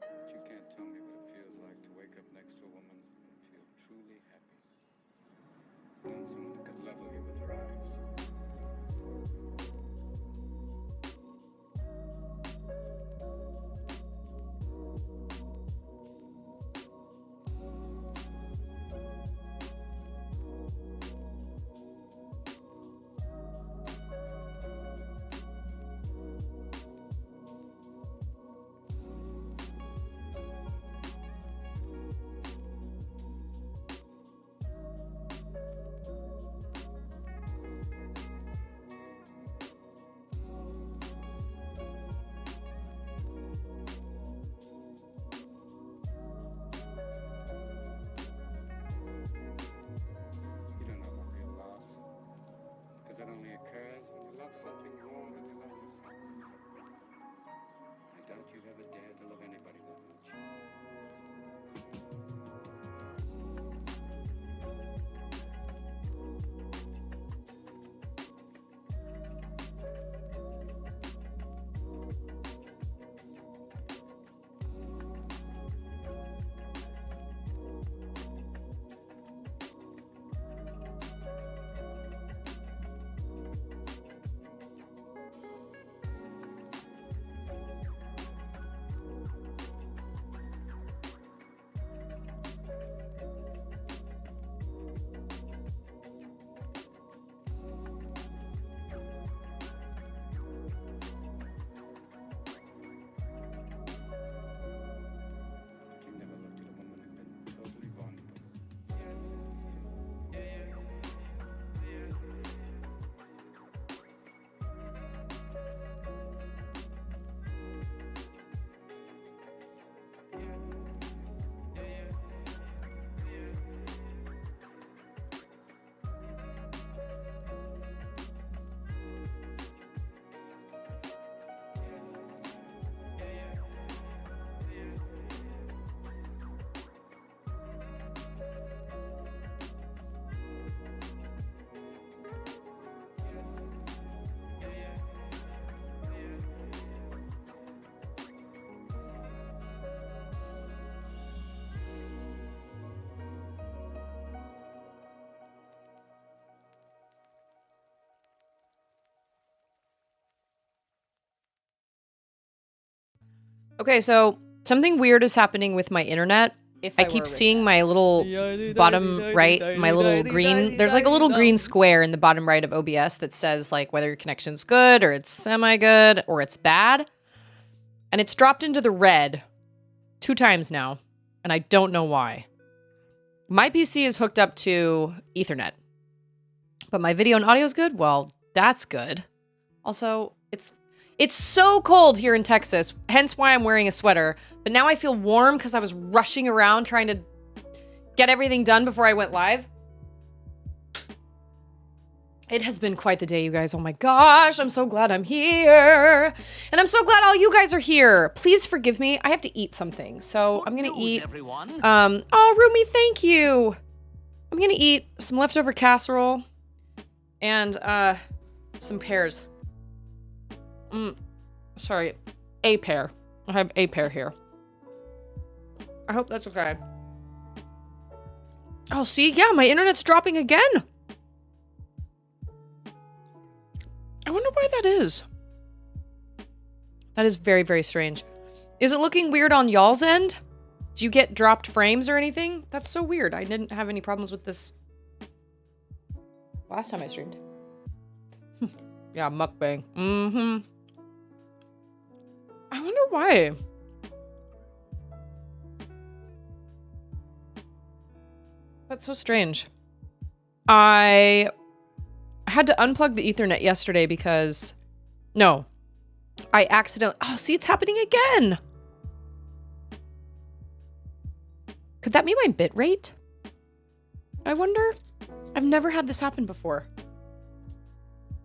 But you can't tell me what it feels like to wake up next to a woman and feel truly happy. Knowing someone that could level you with her eyes. You don't know about real loss. Because it only occurs when you love something more than you love yourself. I doubt you've ever dared to love anybody that much. Like you never looked at a woman who'd been totally vulnerable. Okay, so something weird is happening with my internet. I keep seeing my little bottom right, my little green, there's like a little green square in the bottom right of OBS that says like whether your connection's good or it's semi-good or it's bad. And it's dropped into the red 2 times now, and I don't know why. My PC is hooked up to Ethernet, but my video and audio is good? Well, that's good. Also, it's so cold here in Texas, hence why I'm wearing a sweater. But now I feel warm because I was rushing around trying to get everything done before I went live. It has been quite the day, you guys. Oh my gosh, I'm so glad I'm here. And I'm so glad all you guys are here. Please forgive me. I have to eat something. So I'm going to eat... Oh, Rumi, thank you. I'm going to eat some leftover casserole and some pears. Sorry, a pear. I have a pear here. I hope that's okay. Oh, see? Yeah, my internet's dropping again. I wonder why that is. That is very, very strange. Is it looking weird on y'all's end? Do you get dropped frames or anything? That's so weird. I didn't have any problems with this last time I streamed. Yeah, mukbang. Mm-hmm. I wonder why. That's so strange. I had to unplug the Ethernet yesterday because... No. I accidentally... Oh, see, it's happening again! Could that be my bitrate? I wonder? I've never had this happen before.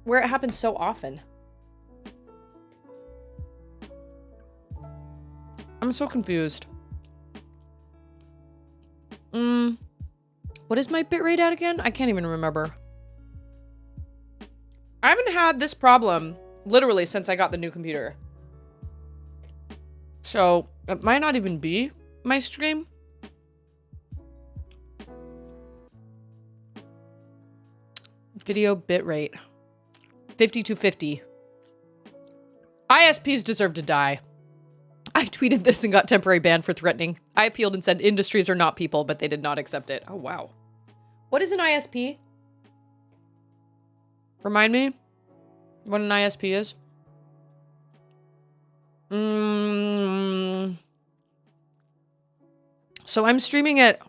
Where it happens so often. I'm so confused. What is my bitrate at again? I can't even remember. I haven't had this problem literally since I got the new computer. So it might not even be my stream. Video bitrate 5250. ISPs deserve to die. I tweeted this and got temporary ban for threatening. I appealed and said industries are not people, but they did not accept it. Oh, wow. What is an ISP? Remind me what an ISP is? So I'm streaming it.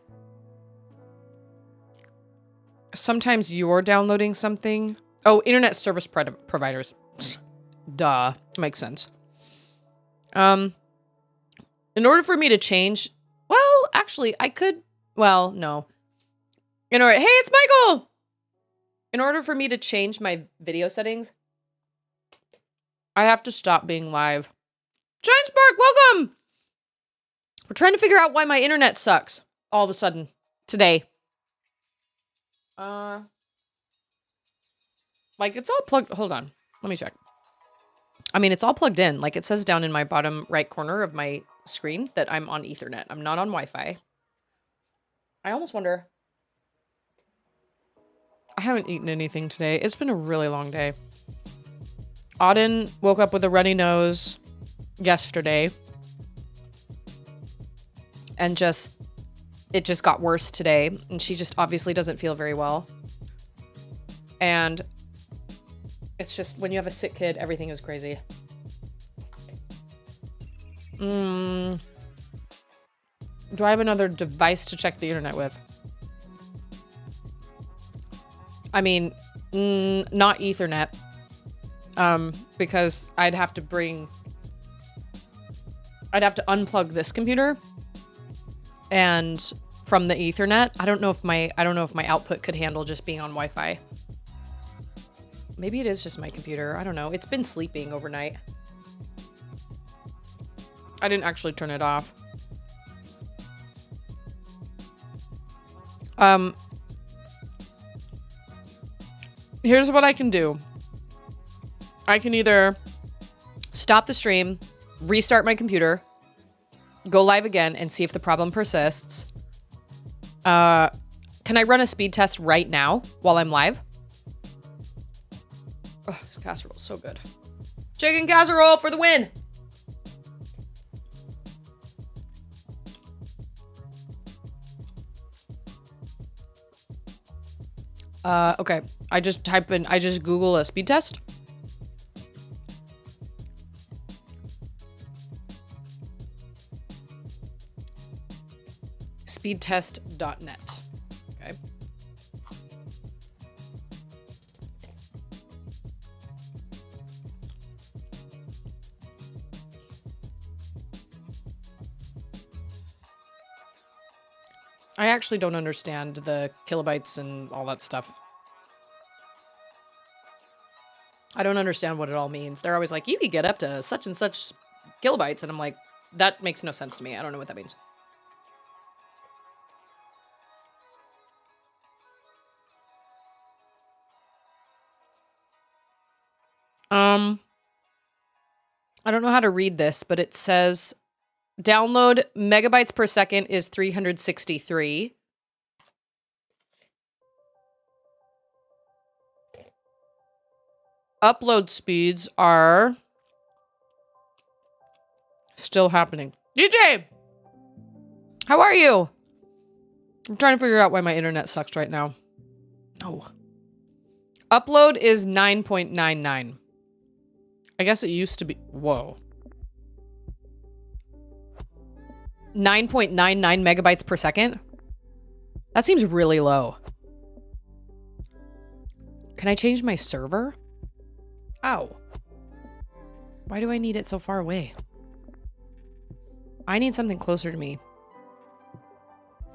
Sometimes you're downloading something. Oh, internet service providers. Duh. Makes sense. In order for me to change... Well, actually, I could... Well, no. Hey, it's Michael! In order for me to change my video settings, I have to stop being live. Giant Spark, welcome! We're trying to figure out why my internet sucks all of a sudden today. Like, it's all plugged... Hold on. Let me check. I mean, it's all plugged in. Like, it says down in my bottom right corner of my screen that I'm on Ethernet. I'm not on Wi-Fi. I almost wonder... I haven't eaten anything today. It's been a really long day. Auden woke up with a runny nose yesterday. And it just got worse today. And she just obviously doesn't feel very well. And it's just, when you have a sick kid, everything is crazy. Do I have another device to check the internet with? I mean, not Ethernet. Because I'd have to unplug this computer and from the Ethernet. I don't know if my output could handle just being on Wi-Fi. Maybe it is just my computer. I don't know. It's been sleeping overnight. I didn't actually turn it off. Here's what I can do. I can either stop the stream, restart my computer, go live again, and see if the problem persists. Can I run a speed test right now while I'm live? Oh, this casserole's so good. Chicken casserole for the win! Okay. I just Google a speed test. Speedtest.net. Okay. I actually don't understand the kilobytes and all that stuff. I don't understand what it all means. They're always like, you could get up to such and such kilobytes. And I'm like, that makes no sense to me. I don't know what that means. I don't know how to read this, but it says download megabytes per second is 363. Upload speeds are still happening. DJ! How are you? I'm trying to figure out why my internet sucks right now. Oh. Upload is 9.99. I guess it used to be... Whoa. 9.99 megabytes per second? That seems really low. Can I change my server? Ow. Why do I need it so far away? I need something closer to me.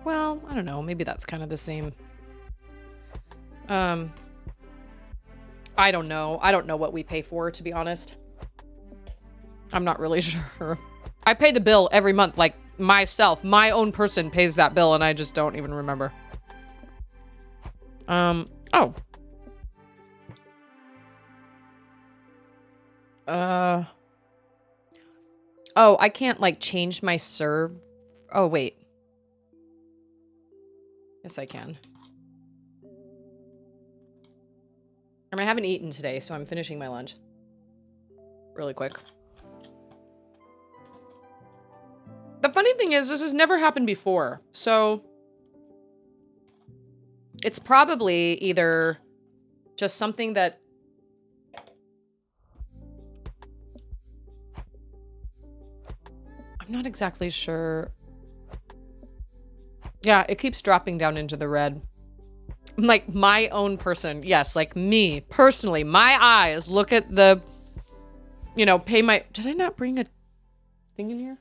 Well, I don't know. Maybe that's kind of the same. I don't know. I don't know what we pay for, to be honest. I'm not really sure. I pay the bill every month, like myself. My own person pays that bill, and I just don't even remember. Oh. Oh, I can't, like, change my serve. Oh, wait. Yes, I can. I mean, I haven't eaten today, so I'm finishing my lunch. Really quick. The funny thing is, this has never happened before, so... It's probably either just something that... I'm not exactly sure. Yeah, it keeps dropping down into the red. Like, my own person. Yes, like me, personally. My eyes look at the... You know, pay my... Did I not bring a thing in here?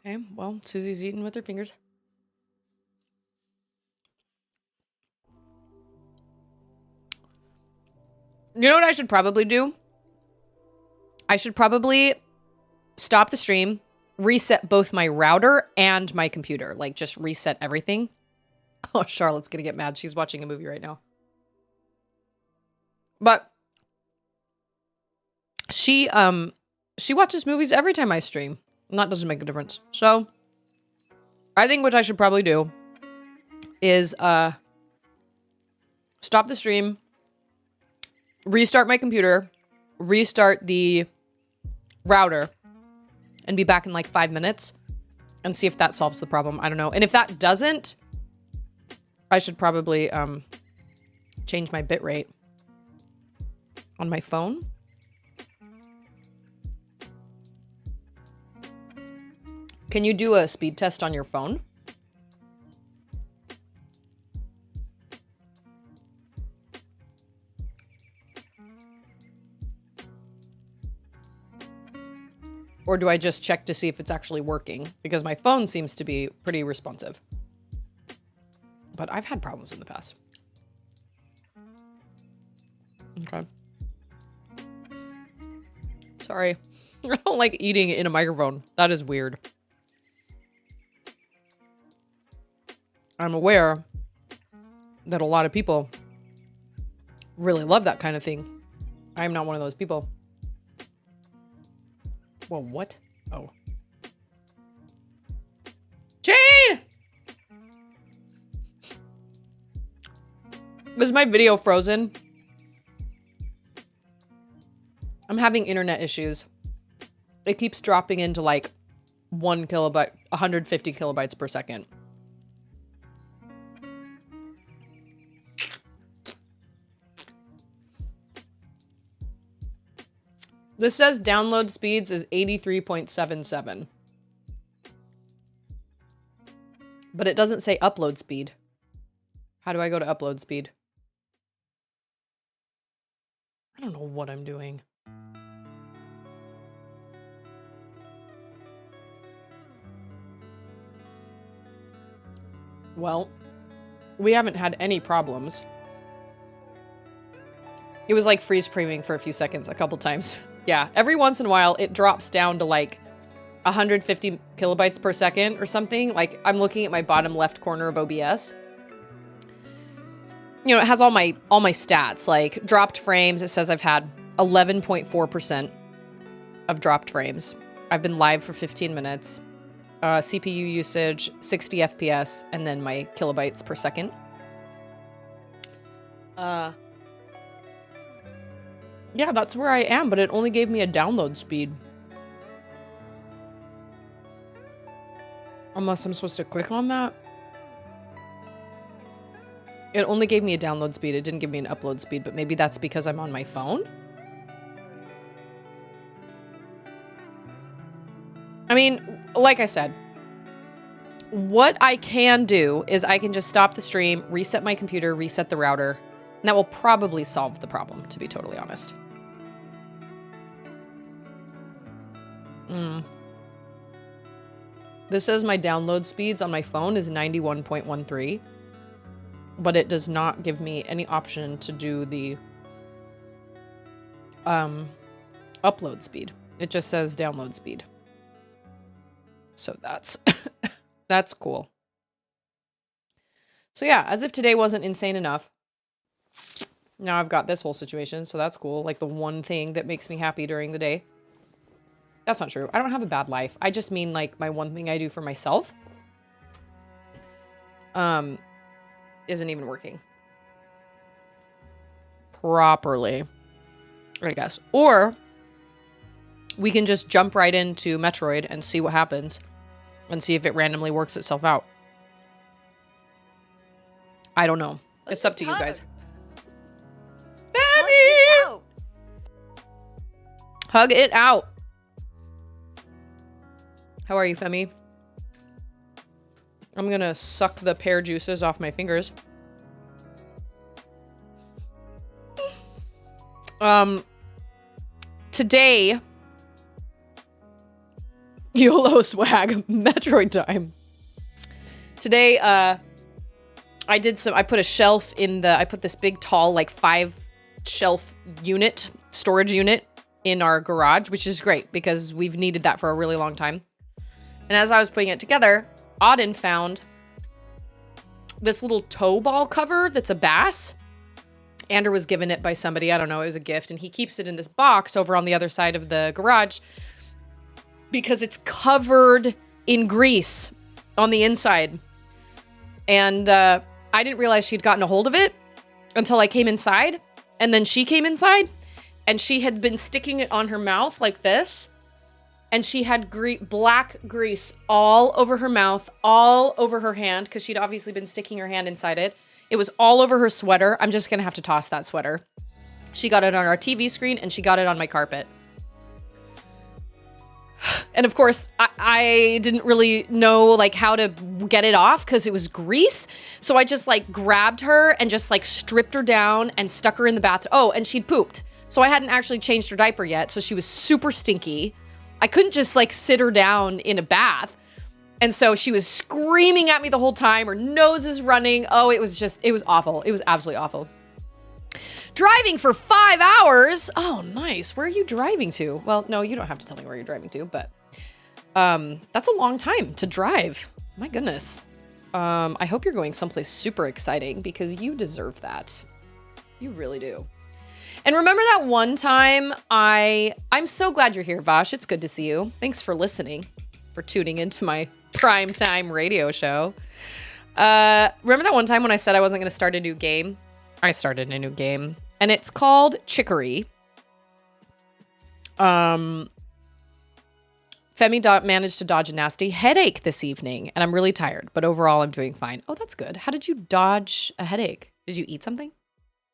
Okay, well, Susie's eating with her fingers. You know what I should probably do? I should probably stop the stream, reset both my router and my computer. Like, just reset everything. Oh, Charlotte's gonna get mad. She's watching a movie right now. But she watches movies every time I stream. And that doesn't make a difference. So, I think what I should probably do is stop the stream, restart my computer, restart the router, and be back in like 5 minutes and see if that solves the problem. I don't know. And if that doesn't, I should probably change my bitrate on my phone. Can you do a speed test on your phone? Or do I just check to see if it's actually working? Because my phone seems to be pretty responsive. But I've had problems in the past. Okay. Sorry. I don't like eating in a microphone. That is weird. I'm aware that a lot of people really love that kind of thing. I am not one of those people. Well, what? Oh. Jane! Was my video frozen? I'm having internet issues. It keeps dropping into like 1 kilobyte, 150 kilobytes per second. This says download speeds is 83.77. But it doesn't say upload speed. How do I go to upload speed? I don't know what I'm doing. Well, we haven't had any problems. It was like freeze framing for a few seconds a couple times. Yeah, every once in a while it drops down to like 150 kilobytes per second or something. Like I'm looking at my bottom left corner of OBS. You know, it has all my stats, like dropped frames. It says I've had 11.4% of dropped frames. I've been live for 15 minutes. CPU usage, 60 FPS, and then my kilobytes per second. Yeah, that's where I am, but it only gave me a download speed. Unless I'm supposed to click on that. It only gave me a download speed. It didn't give me an upload speed, but maybe that's because I'm on my phone? I mean, like I said, what I can do is I can just stop the stream, reset my computer, reset the router, and that will probably solve the problem, to be totally honest. This says my download speeds on my phone is 91.13, but it does not give me any option to do the upload speed. It just says download speed. So that's that's cool. So yeah, as if today wasn't insane enough, now I've got this whole situation, so that's cool. Like the one thing that makes me happy during the day. That's not true. I don't have a bad life. I just mean like my one thing I do for myself isn't even working properly, I guess. Or we can just jump right into Metroid and see what happens and see if it randomly works itself out. I don't know. It's up to you guys. Baby! Hug it out. How are you, Femi? I'm gonna suck the pear juices off my fingers. Today, YOLO swag, Metroid time. Today, I put a shelf in I put this big tall, like 5 shelf unit, storage unit in our garage, which is great because we've needed that for a really long time. And as I was putting it together, Auden found this little toe ball cover that's a bass. Andrew was given it by somebody, I don't know, it was a gift, and he keeps it in this box over on the other side of the garage because it's covered in grease on the inside. And I didn't realize she'd gotten a hold of it until I came inside. And then she came inside and she had been sticking it on her mouth like this. And she had black grease all over her mouth, all over her hand, because she'd obviously been sticking her hand inside it. It was all over her sweater. I'm just going to have to toss that sweater. She got it on our TV screen and she got it on my carpet. And of course, I didn't really know like how to get it off because it was grease. So I just like grabbed her and just like stripped her down and stuck her in the bathroom. Oh, and she'd pooped. So I hadn't actually changed her diaper yet. So she was super stinky. I couldn't just like sit her down in a bath. And so she was screaming at me the whole time. Her nose is running. Oh, it was awful. It was absolutely awful. Driving for 5 hours. Oh, nice. Where are you driving to? Well, no, you don't have to tell me where you're driving to, but that's a long time to drive. My goodness. I hope you're going someplace super exciting because you deserve that. You really do. And remember that one time I'm so glad you're here, Vash. It's good to see you. Thanks for listening, for tuning into my primetime radio show. Remember that one time when I said I wasn't going to start a new game? I started a new game, and it's called Chicory. Femi managed to dodge a nasty headache this evening, and I'm really tired, but overall I'm doing fine. Oh, that's good. How did you dodge a headache? Did you eat something?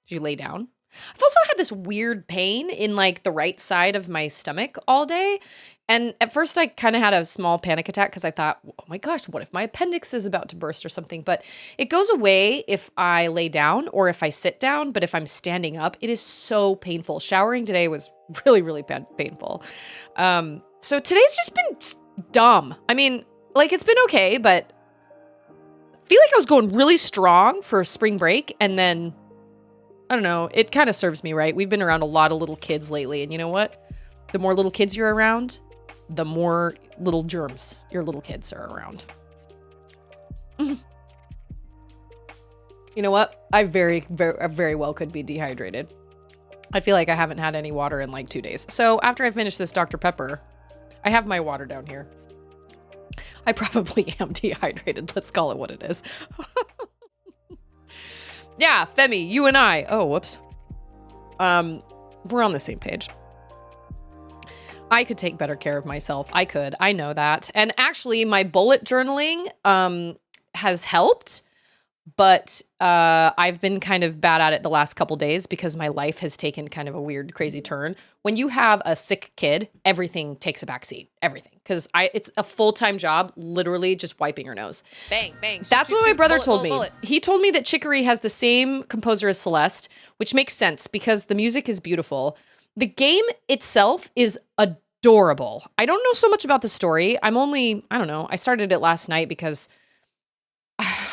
Did you lay down? I've also had this weird pain in like the right side of my stomach all day. And at first I kind of had a small panic attack because I thought, oh my gosh, what if my appendix is about to burst or something? But it goes away if I lay down or if I sit down. But if I'm standing up, it is so painful. Showering today was really, really painful. So today's just been dumb. I mean, like it's been okay, but I feel like I was going really strong for spring break and then I don't know. It kind of serves me right. We've been around a lot of little kids lately. And you know what? The more little kids you're around, the more little germs your little kids are around. You know what? I very well could be dehydrated. I feel like I haven't had any water in like 2 days. So after I finish this Dr. Pepper, I have my water down here. I probably am dehydrated. Let's call it what it is. Yeah, Femi, you and I. Oh, whoops. We're on the same page. I could take better care of myself. I could. I know that. And actually, my bullet journaling has helped, but I've been kind of bad at it the last couple days because my life has taken kind of a weird, crazy turn. When you have a sick kid, everything takes a backseat. Everything. Because it's a full-time job, literally just wiping your nose. Bang, bang. That's what my brother told me. He told me that Chicory has the same composer as Celeste, which makes sense because the music is beautiful. The game itself is adorable. I don't know so much about the story. I don't know. I started it last night because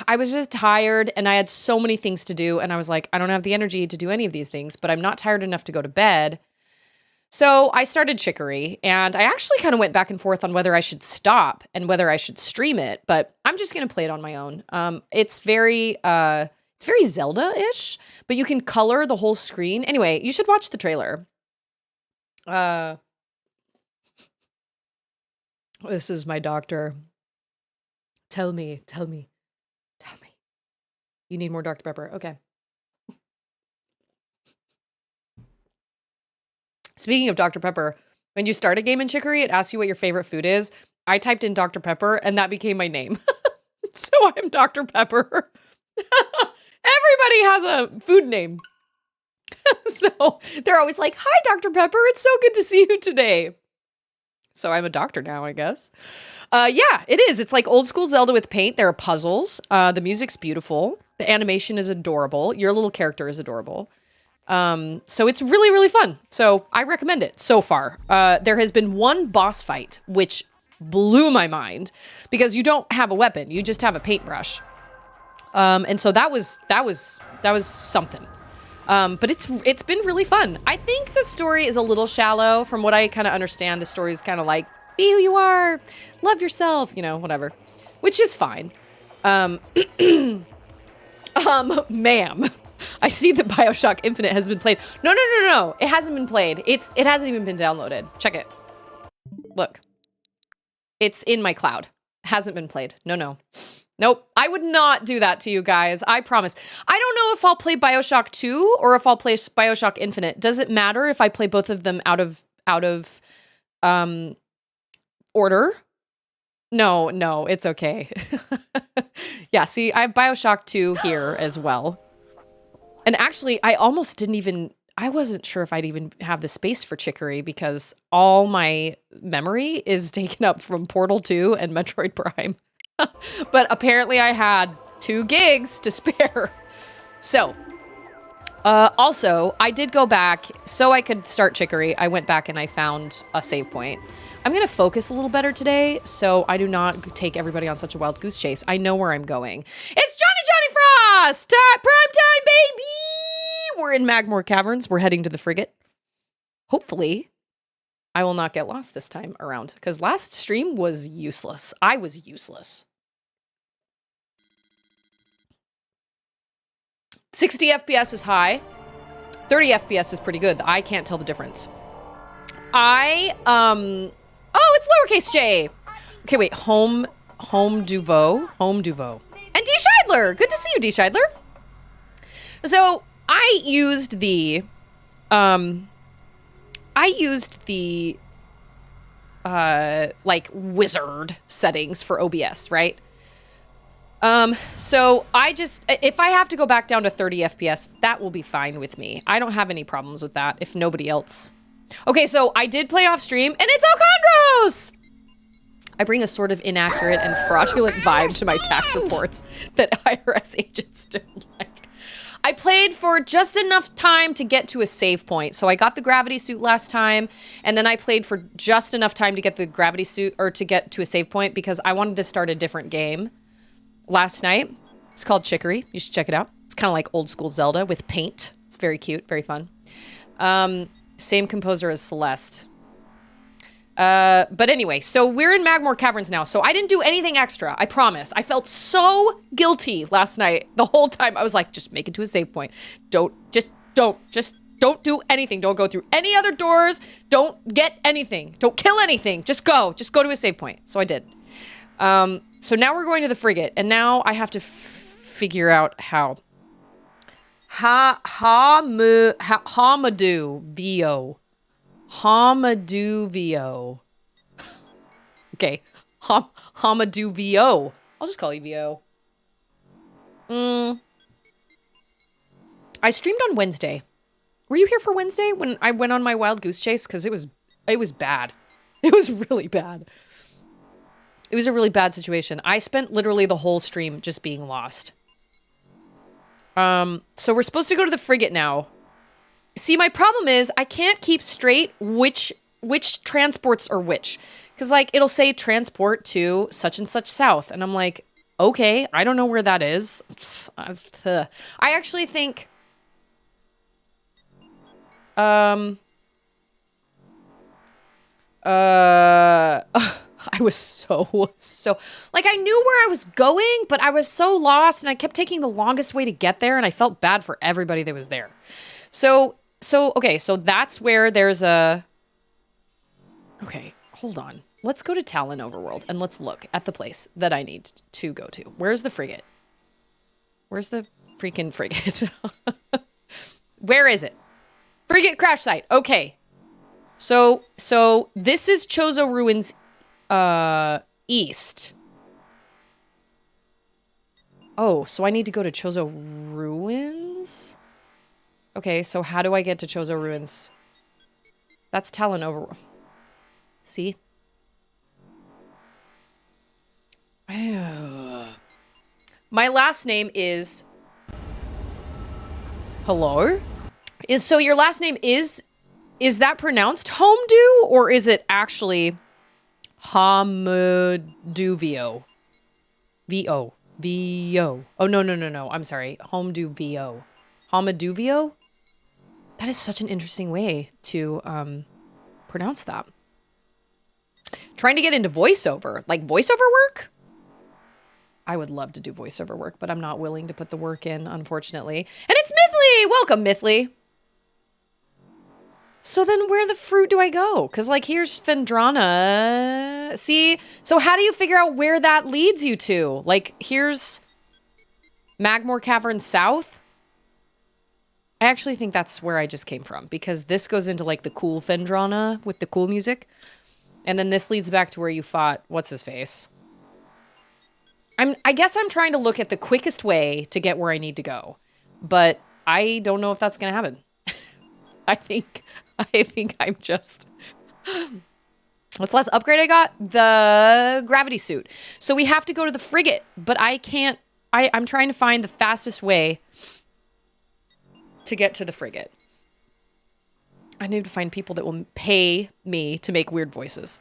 I was just tired and I had so many things to do. And I was like, I don't have the energy to do any of these things, but I'm not tired enough to go to bed. So I started Chicory and I actually kind of went back and forth on whether I should stop and whether I should stream it, but I'm just going to play it on my own. It's very Zelda-ish, but you can color the whole screen. Anyway, you should watch the trailer. This is my doctor. Tell me. You need more Dr. Pepper. Okay. Speaking of Dr. Pepper, when you start a game in Chicory, it asks you what your favorite food is. I typed in Dr. Pepper, and that became my name. So I'm Dr. Pepper. Everybody has a food name. So they're always like, hi, Dr. Pepper. It's so good to see you today. So I'm a doctor now, I guess. Yeah, it is. It's like old school Zelda with paint. There are puzzles. The music's beautiful. The animation is adorable. Your little character is adorable. So it's really, really fun. So I recommend it so far. There has been one boss fight, which blew my mind because you don't have a weapon. You just have a paintbrush. And so that was something. But it's been really fun. I think the story is a little shallow. From what I kind of understand, the story is kind of like, be who you are, love yourself, you know, whatever, which is fine. Ma'am, I see that BioShock Infinite has been played. No. It hasn't been played. It hasn't even been downloaded. Check it. Look, it's in my cloud. Hasn't been played. No. Nope. I would not do that to you guys. I promise. I don't know if I'll play BioShock 2 or if I'll play BioShock Infinite. Does it matter if I play both of them out of order? No, it's okay. Yeah, see, I have BioShock 2 here as well. And actually, I wasn't sure if I'd even have the space for Chicory because all my memory is taken up from Portal 2 and Metroid Prime. But apparently I had 2 gigs to spare. So, also, I did go back so I could start Chicory. I went back and I found a save point. I'm going to focus a little better today so I do not take everybody on such a wild goose chase. I know where I'm going. It's Johnny Frost! Prime time, baby! We're in Magmore Caverns. We're heading to the frigate. Hopefully, I will not get lost this time around because last stream was useless. I was useless. 60 FPS is high. 30 FPS is pretty good. I can't tell the difference. Oh, it's lowercase j. Okay, wait. Home Duvo. And D. Scheidler. Good to see you, D. Scheidler. So I used the like wizard settings for OBS, right? So if I have to go back down to 30 FPS, that will be fine with me. I don't have any problems with that if nobody else. Okay, so I did play off stream and it's Alcondros! I bring a sort of inaccurate and fraudulent vibe to my tax reports that IRS agents don't like. I played for just enough time to get to a save point. So I got the gravity suit last time, and then I played for just enough time to get the gravity suit, or to get to a save point, because I wanted to start a different game last night. It's called Chicory. You should check it out. It's kind of like old school Zelda with paint. It's very cute, very fun. Same composer as Celeste. But anyway, so we're in Magmore Caverns now, so I didn't do anything extra, I promise. I felt so guilty last night. The whole time I was like, just make it to a save point. Don't do anything. Don't go through any other doors. Don't get anything. Don't kill anything. Just go to a save point. So I did. So now we're going to the frigate, and now I have to figure out how. Hamadou VO. Okay. Hamadou VO. I'll just call you VO. I streamed on Wednesday. Were you here for Wednesday when I went on my wild goose chase? Because it was bad. It was really bad. It was a really bad situation. I spent literally the whole stream just being lost. So we're supposed to go to the frigate now. See, my problem is I can't keep straight which transports are which. Because, like, it'll say transport to such and such south. And I'm like, okay, I don't know where that is. I actually think... I was so, like, I knew where I was going, but I was so lost, and I kept taking the longest way to get there, and I felt bad for everybody that was there. Okay, so that's where there's a... Okay, hold on. let's go to Talon Overworld and let's look at the place that I need to go to. Where's the frigate? Where's the freaking frigate? Where is it? Frigate crash site. Okay. So this is Chozo Ruins east. Oh, so I need to go to Chozo Ruins? Okay, so how do I get to Chozo Ruins? That's Talon Overworld. See? My last name is... Hello? So your last name is that pronounced Homedew, or is it actually Homeduvio? V-O. V-O. Oh, no. I'm sorry. Homeduvio. Homeduvio? That is such an interesting way to pronounce that. Trying to get into voiceover. Like voiceover work? I would love to do voiceover work, but I'm not willing to put the work in, unfortunately. And it's Mythly! Welcome, Mythly! So then where the fruit do I go? Because, like, here's Phendrana. See? So how do you figure out where that leads you to? Like, here's Magmoor Cavern South? I actually think that's where I just came from, because this goes into, like, the cool Phendrana with the cool music. And then this leads back to where you fought what's-his-face. I guess I'm trying to look at the quickest way to get where I need to go. But I don't know if that's going to happen. I think I'm just... What's the last upgrade I got? The gravity suit. So we have to go to the frigate, but I can't... I'm trying to find the fastest way to get to the frigate. I need to find people that will pay me to make weird voices.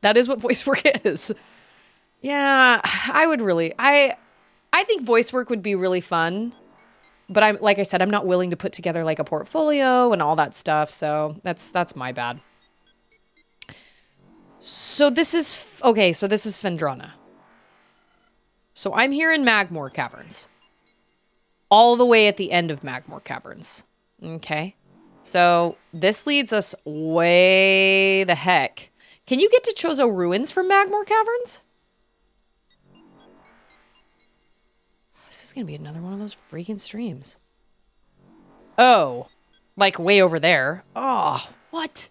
That is what voice work is. Yeah, I would really... I think voice work would be really fun. But like I said, I'm not willing to put together like a portfolio and all that stuff. So that's my bad. So this is... Okay, so this is Phendrana. So I'm here in Magmoor Caverns. All the way at the end of Magmoor Caverns. Okay. So this leads us way the heck. Can you get to Chozo Ruins from Magmoor Caverns? This is going to be another one of those freaking streams. Oh. Like way over there. Oh, what?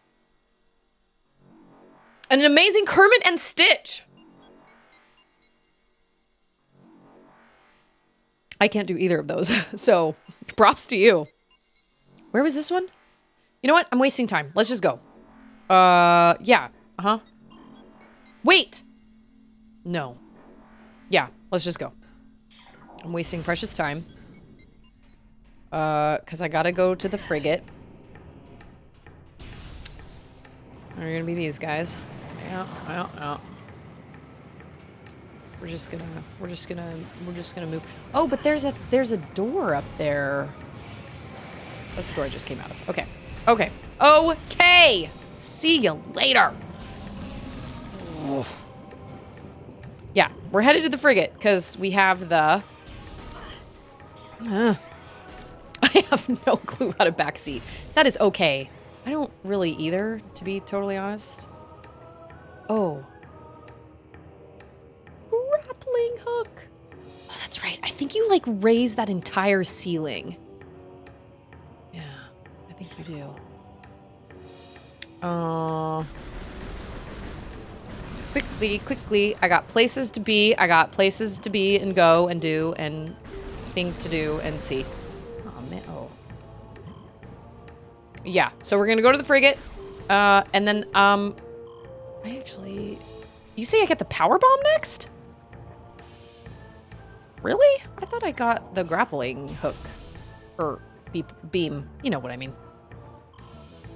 An amazing Kermit and Stitch. I can't do either of those. So, props to you. Where was this one? You know what? I'm wasting time. Let's just go. Yeah. Uh-huh. Wait! No. Yeah, let's just go. I'm wasting precious time. Because I gotta go to the frigate. Are gonna be these guys. Yeah. We're just gonna move. Oh, but there's a door up there. That's the door I just came out of. Okay. Okay. See you later. Oh. Yeah, we're headed to the frigate because we have the... I have no clue how to backseat. That is okay. I don't really either, to be totally honest. Oh. Grappling hook. Oh, that's right. I think you, like, raise that entire ceiling. Yeah, I think you do. Quickly. I got places to be. And go and do and things to do and see. Oh, man. Oh. Yeah, so we're gonna go to the frigate. And then, you say I get the power bomb next? Really? I thought I got the grappling hook. Or beam. You know what I mean.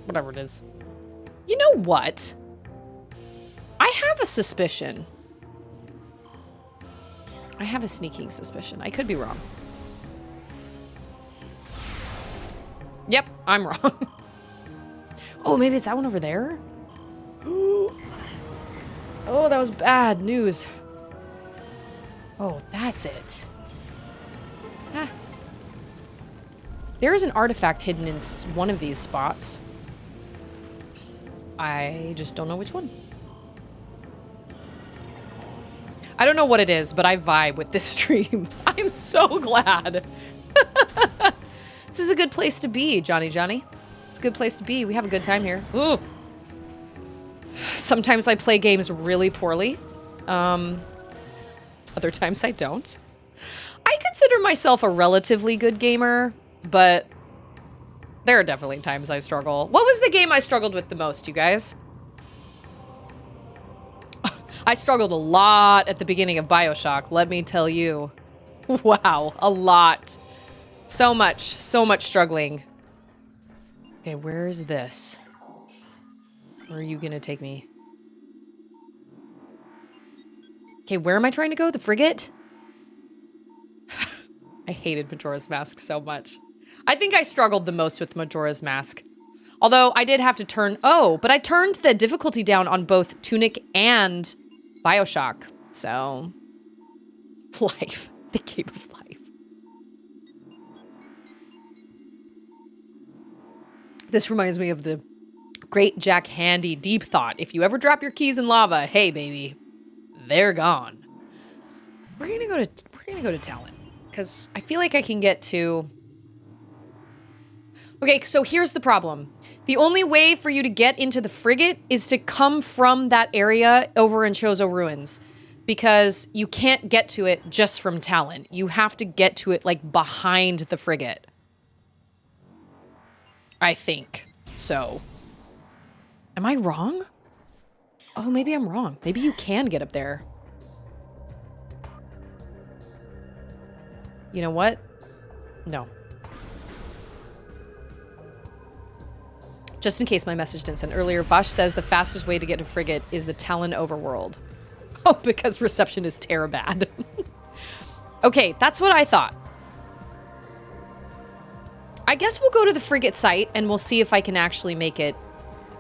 Whatever it is. You know what? I have a suspicion. I have a sneaking suspicion. I could be wrong. Yep, I'm wrong. Oh, maybe it's that one over there? Oh, that was bad news. Oh, that's it. Ah. There is an artifact hidden in one of these spots. I just don't know which one. I don't know what it is, but I vibe with this stream. I'm so glad. This is a good place to be, Johnny. It's a good place to be. We have a good time here. Ooh. Sometimes I play games really poorly. Other times I don't. I consider myself a relatively good gamer, but there are definitely times I struggle. What was the game I struggled with the most, you guys? I struggled a lot at the beginning of BioShock, let me tell you. Wow, a lot. So much struggling. Okay, where is this? Where are you gonna take me? Okay, where am I trying to go? The frigate? I hated Majora's Mask so much. I think I struggled the most with Majora's Mask. Although I did have to turn... Oh, but I turned the difficulty down on both Tunic and BioShock. So... Life. The game of life. This reminds me of the great Jack Handy deep thought. If you ever drop your keys in lava, hey, baby, they're gone. We're gonna go to Talon. Because I feel like I can get to... Okay, so here's the problem. The only way for you to get into the frigate is to come from that area over in Chozo Ruins. Because you can't get to it just from Talon. You have to get to it, like, behind the frigate. I think. So. Am I wrong? Oh, maybe I'm wrong. Maybe you can get up there. You know what? No. Just in case my message didn't send earlier, Vosh says the fastest way to get to frigate is the Talon overworld. Oh, because reception is terribad. Okay, that's what I thought. I guess we'll go to the frigate site and we'll see if I can actually make it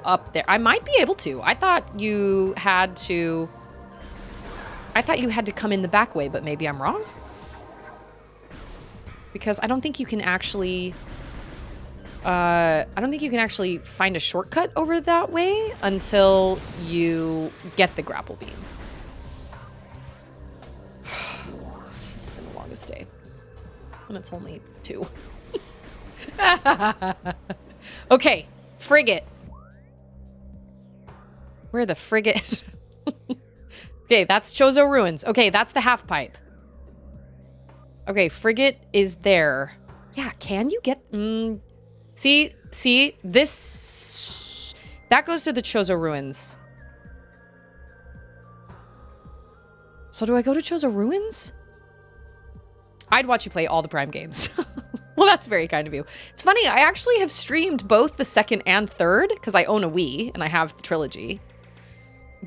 up there. I might be able to. I thought you had to come in the back way, but maybe I'm wrong. Because I don't think you can actually find a shortcut over that way until you get the grapple beam. This has been the longest day. And it's only 2. Okay, frigate. Where the frigate? Okay, that's Chozo Ruins. Okay, that's the half pipe. Okay, frigate is there. Yeah, can you get... See, this... That goes to the Chozo Ruins. So do I go to Chozo Ruins? I'd watch you play all the Prime games. Well, that's very kind of you. It's funny, I actually have streamed both the 2nd and 3rd, because I own a Wii, and I have the trilogy.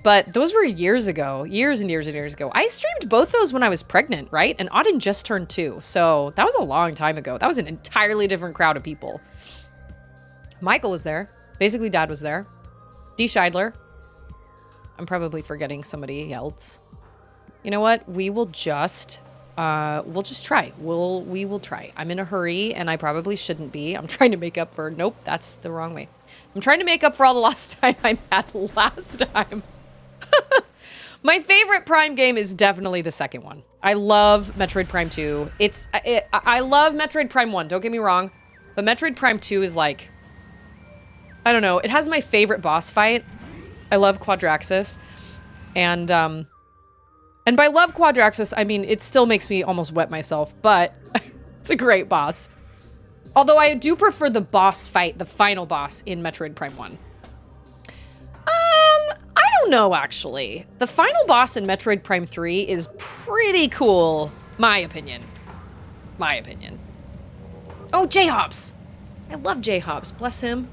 But those were years ago. Years and years and years ago. I streamed both those when I was pregnant, right? And Auden just turned 2, so that was a long time ago. That was an entirely different crowd of people. Michael was there. Basically, Dad was there. D. Scheidler. I'm probably forgetting somebody else. You know what? We will just... we'll just try. We will try. I'm in a hurry, and I probably shouldn't be. I'm trying to make up for... Nope, that's the wrong way. I'm trying to make up for all the lost time I had last time. My favorite Prime game is definitely the 2nd one. I love Metroid Prime 2. I love Metroid Prime 1, don't get me wrong. But Metroid Prime 2 is like... I don't know. It has my favorite boss fight. I love Quadraxis. And by love Quadraxis, I mean, it still makes me almost wet myself, but it's a great boss. Although I do prefer the boss fight, the final boss in Metroid Prime 1. I don't know, actually. The final boss in Metroid Prime 3 is pretty cool, my opinion. My opinion. Oh, J-Hops! I love J-Hops, bless him.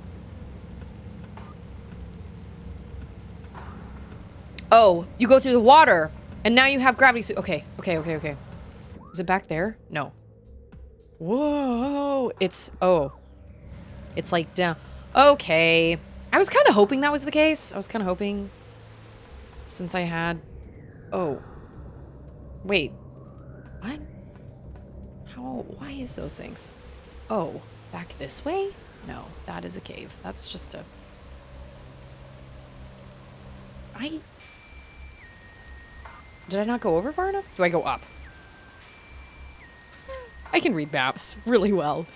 Oh, you go through the water, and now you have gravity suit. Okay. Is it back there? No. Whoa, it's like down. Okay. I was kind of hoping that was the case. I was kind of hoping since I had, wait, what? Why is those things? Oh, back this way? No, that is a cave. That's just a, Did I not go over far enough? Do I go up? I can read maps really well.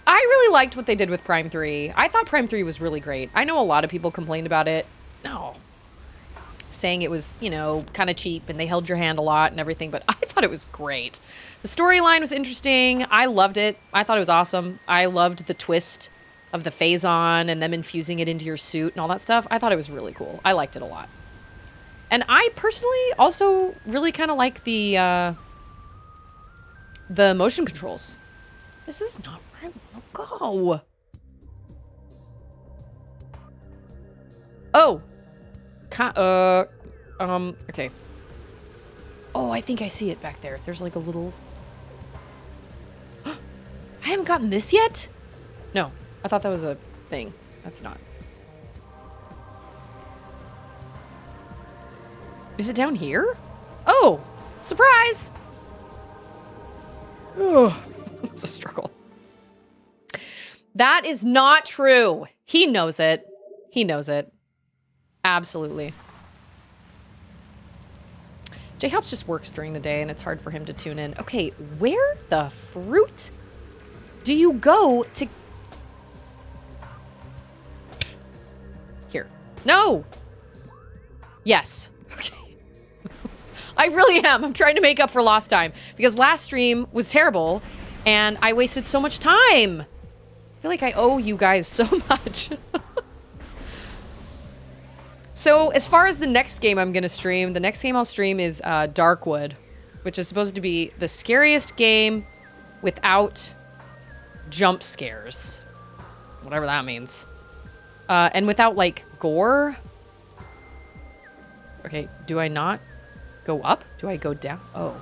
I really liked what they did with Prime 3. I thought Prime 3 was really great. I know a lot of people complained about it. No. Saying it was, you know, kind of cheap and they held your hand a lot and everything, but I thought it was great. The storyline was interesting. I loved it. I thought it was awesome. I loved the twist of the phase-on and them infusing it into your suit and all that stuff. I thought it was really cool. I liked it a lot. And I personally also really kind of like the motion controls. This is not where I want to go. Oh. Okay. Oh, I think I see it back there. There's like a little... I haven't gotten this yet? No, I thought that was a thing. That's not. Is it down here? Oh, surprise! Oh, it's a struggle. That is not true. He knows it. He knows it. Absolutely. J-Hops just works during the day and it's hard for him to tune in. Okay, where the fruit do you go to... Here. No! Yes. Okay. I really am. I'm trying to make up for lost time because last stream was terrible and I wasted so much time. I feel like I owe you guys so much. So as far as the next game I'm going to stream, the next game I'll stream is Darkwood, which is supposed to be the scariest game without jump scares. Whatever that means. And without, like, gore. Okay, do I not go up? Do I go down? Oh.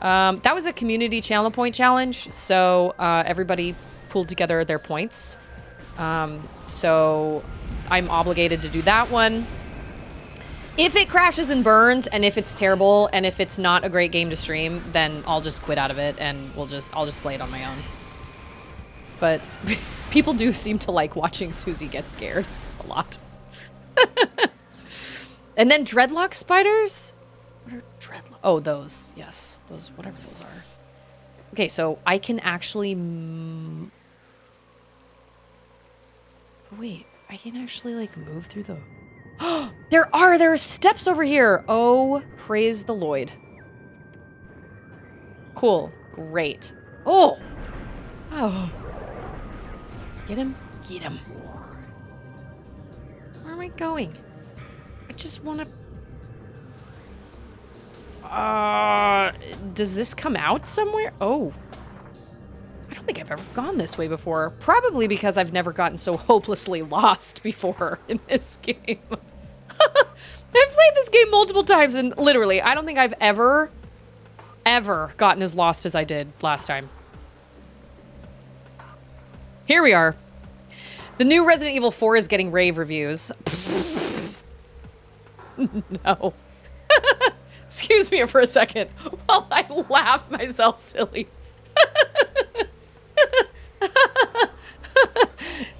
That was a community channel point challenge, so everybody pulled together their points. So I'm obligated to do that one. If it crashes and burns, and if it's terrible, and if it's not a great game to stream, then I'll just quit out of it, and I'll just play it on my own. But people do seem to like watching Susie get scared a lot. And then dreadlock spiders? What are dreadlock? Oh, those. Yes, those, whatever those are. Okay, so I can actually... Wait, I can actually, like, move through the... There are steps over here! Oh, praise the Lord. Cool. Great. Oh! Oh. Get him. Get him. Where am I going? I just want to... does this come out somewhere? Oh. I don't think I've ever gone this way before. Probably because I've never gotten so hopelessly lost before in this game. I've played this game multiple times and literally, I don't think I've ever gotten as lost as I did last time. Here we are. The new Resident Evil 4 is getting rave reviews. No. Excuse me for a second while I laugh myself silly.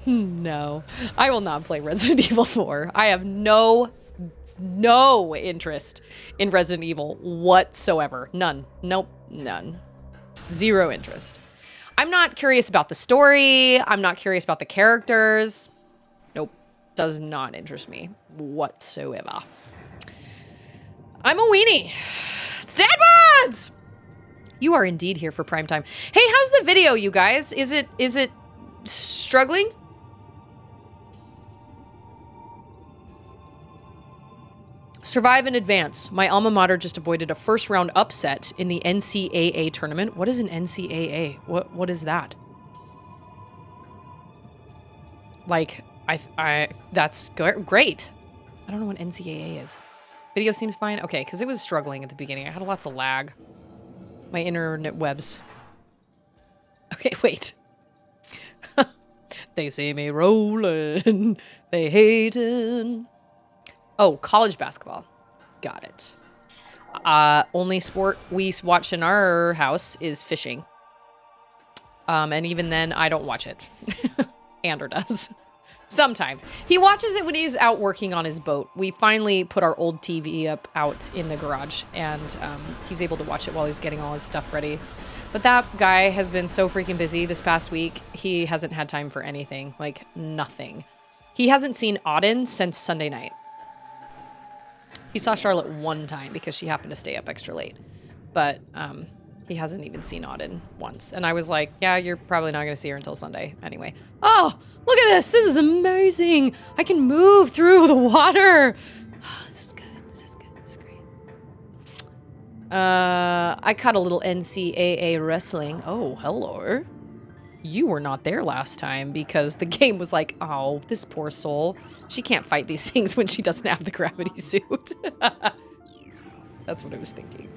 No, I will not play Resident Evil 4. I have no interest in Resident Evil whatsoever. None. Nope, none. Zero interest. I'm not curious about the story. I'm not curious about the characters. Nope, does not interest me whatsoever. I'm a weenie. Stat mods! You are indeed here for prime time. Hey, how's the video, you guys? Is it struggling? Survive and advance. My alma mater just avoided a first round upset in the NCAA tournament. What is an NCAA? What is that? Like, that's great. I don't know what NCAA is. Video seems fine. Okay, because it was struggling at the beginning. I had lots of lag. My internet webs. Okay, wait. They see me rolling. They hating. Oh, college basketball. Got it. Only sport we watch in our house is fishing. And even then, I don't watch it. Andrew does. Sometimes. He watches it when he's out working on his boat. We finally put our old TV up out in the garage, and he's able to watch it while he's getting all his stuff ready. But that guy has been so freaking busy this past week. He hasn't had time for anything. Like, nothing. He hasn't seen Auden since Sunday night. He saw Charlotte one time because she happened to stay up extra late. But he hasn't even seen Auden once. And I was like, yeah, you're probably not going to see her until Sunday anyway. Oh, look at this. This is amazing. I can move through the water. Oh, this is good. This is good. This is great. I caught a little NCAA wrestling. Oh, hello. You were not there last time because the game was like, oh, this poor soul. She can't fight these things when she doesn't have the gravity suit. That's what I was thinking.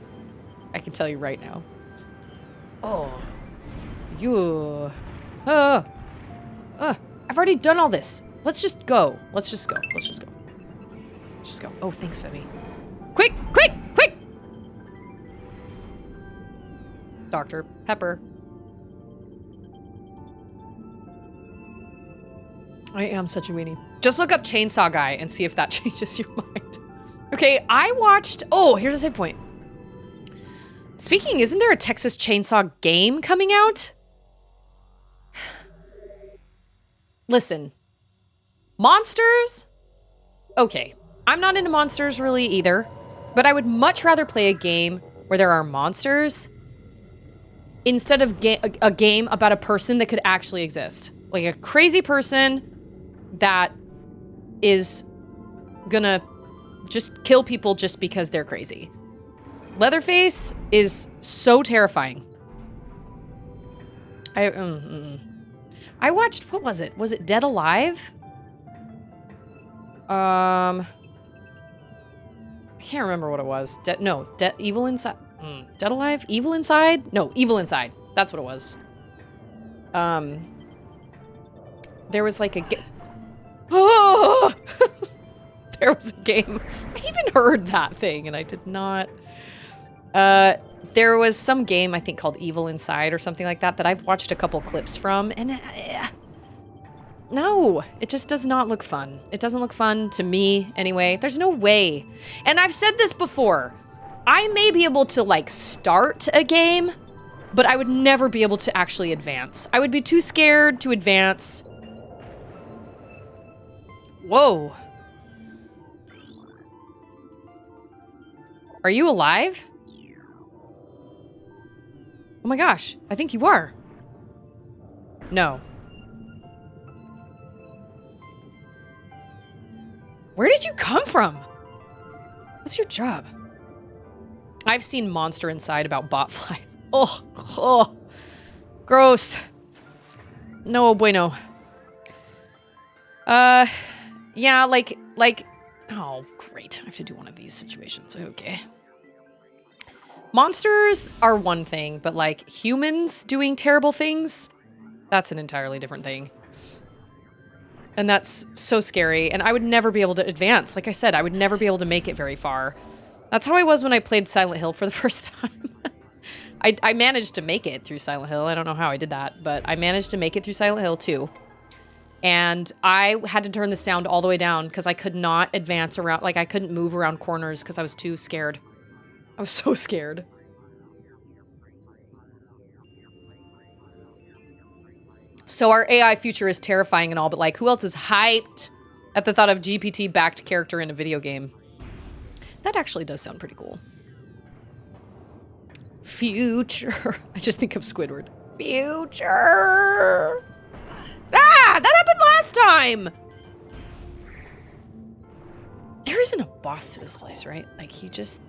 I can tell you right now. Oh. You. I've already done all this. Let's just go. Let's just go. Let's just go. Let's just go. Oh, thanks, Femi. Quick, quick, quick! Dr. Pepper. I am such a weenie. Just look up Chainsaw Guy and see if that changes your mind. Okay, I watched... Oh, here's a save point. Speaking, isn't there a Texas Chainsaw game coming out? Listen. Monsters? Okay. I'm not into monsters really either, but I would much rather play a game where there are monsters instead of a game about a person that could actually exist. Like a crazy person that is gonna just kill people just because they're crazy. Leatherface is so terrifying. I watched, what was it? Was it Dead Alive? I can't remember what it was. Evil Inside. Dead Alive? Evil Inside? No, Evil Inside. That's what it was. There was like a oh! There was a game. I even heard that thing and I did not. There was some game, I think, called Evil Inside or something like that I've watched a couple clips from, and no, it just does not look fun. It doesn't look fun to me, anyway. There's no way. And I've said this before. I may be able to, like, start a game, but I would never be able to actually advance. I would be too scared to advance. Whoa. Are you alive? Oh my gosh, I think you are. No. Where did you come from? What's your job? I've seen Monster Inside about botflies. Oh, gross. No bueno. Yeah, like, oh, great. I have to do one of these situations. Okay. Monsters are one thing, but like humans doing terrible things, that's an entirely different thing. And that's so scary. And I would never be able to advance. Like I said, I would never be able to make it very far. That's how I was when I played Silent Hill for the first time. I managed to make it through Silent Hill. I don't know how I did that, but I managed to make it through Silent Hill too. And I had to turn the sound all the way down because I could not advance around. Like I couldn't move around corners because I was too scared. I was so scared. So our AI future is terrifying and all, but like, who else is hyped at the thought of GPT-backed character in a video game? That actually does sound pretty cool. Future. I just think of Squidward. Future. Ah, that happened last time. There isn't a boss to this place, right? Like you just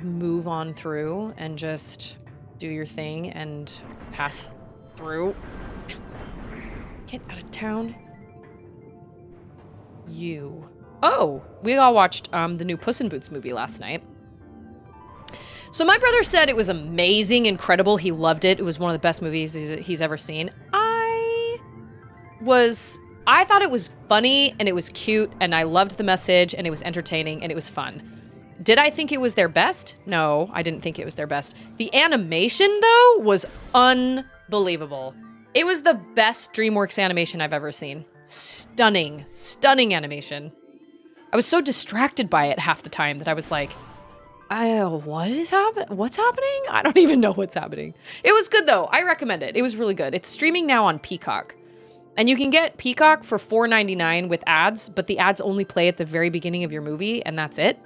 move on through and just do your thing and pass through. Get out of town. You. Oh, we all watched the new Puss in Boots movie last night. So my brother said it was amazing, incredible. He loved it. It was one of the best movies he's ever seen. I thought it was funny and it was cute and I loved the message and it was entertaining and it was fun. Did I think it was their best? No, I didn't think it was their best. The animation, though, was unbelievable. It was the best DreamWorks animation I've ever seen. Stunning, stunning animation. I was so distracted by it half the time that I was like, what is happening? What's happening? I don't even know what's happening. It was good though. I recommend it. It was really good. It's streaming now on Peacock. And you can get Peacock for $4.99 with ads, but the ads only play at the very beginning of your movie, and that's it.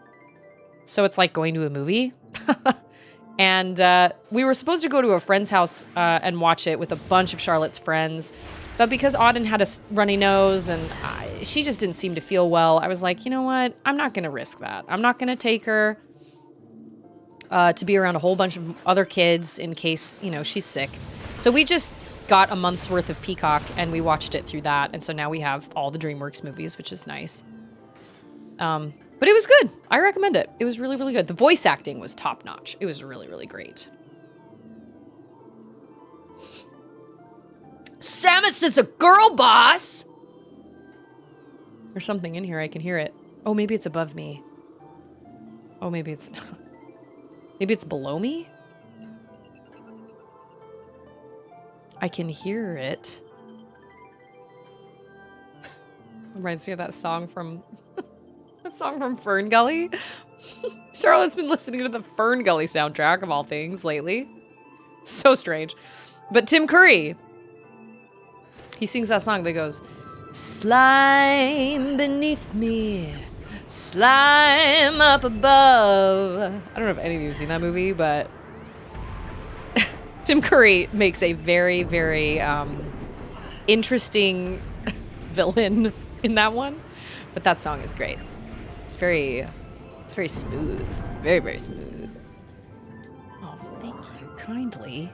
So it's like going to a movie. And we were supposed to go to a friend's house and watch it with a bunch of Charlotte's friends. But because Auden had a runny nose and she just didn't seem to feel well, I was like, you know what? I'm not going to risk that. I'm not going to take her to be around a whole bunch of other kids in case, you know, she's sick. So we just got a month's worth of Peacock and we watched it through that. And so now we have all the DreamWorks movies, which is nice. But it was good. I recommend it. It was really, really good. The voice acting was top notch. It was really, really great. Samus is a girl boss! There's something in here. I can hear it. Oh, maybe it's above me. Oh, maybe it's... maybe it's below me? I can hear it. Reminds me of that song from... that song from Fern Gully. Charlotte's been listening to the Fern Gully soundtrack, of all things, lately. So strange. But Tim Curry... he sings that song that goes, slime beneath me, slime up above. I don't know if any of you have seen that movie, but Tim Curry makes a very, very interesting villain in that one. But that song is great. It's very smooth. Very, very smooth. Oh, thank you kindly.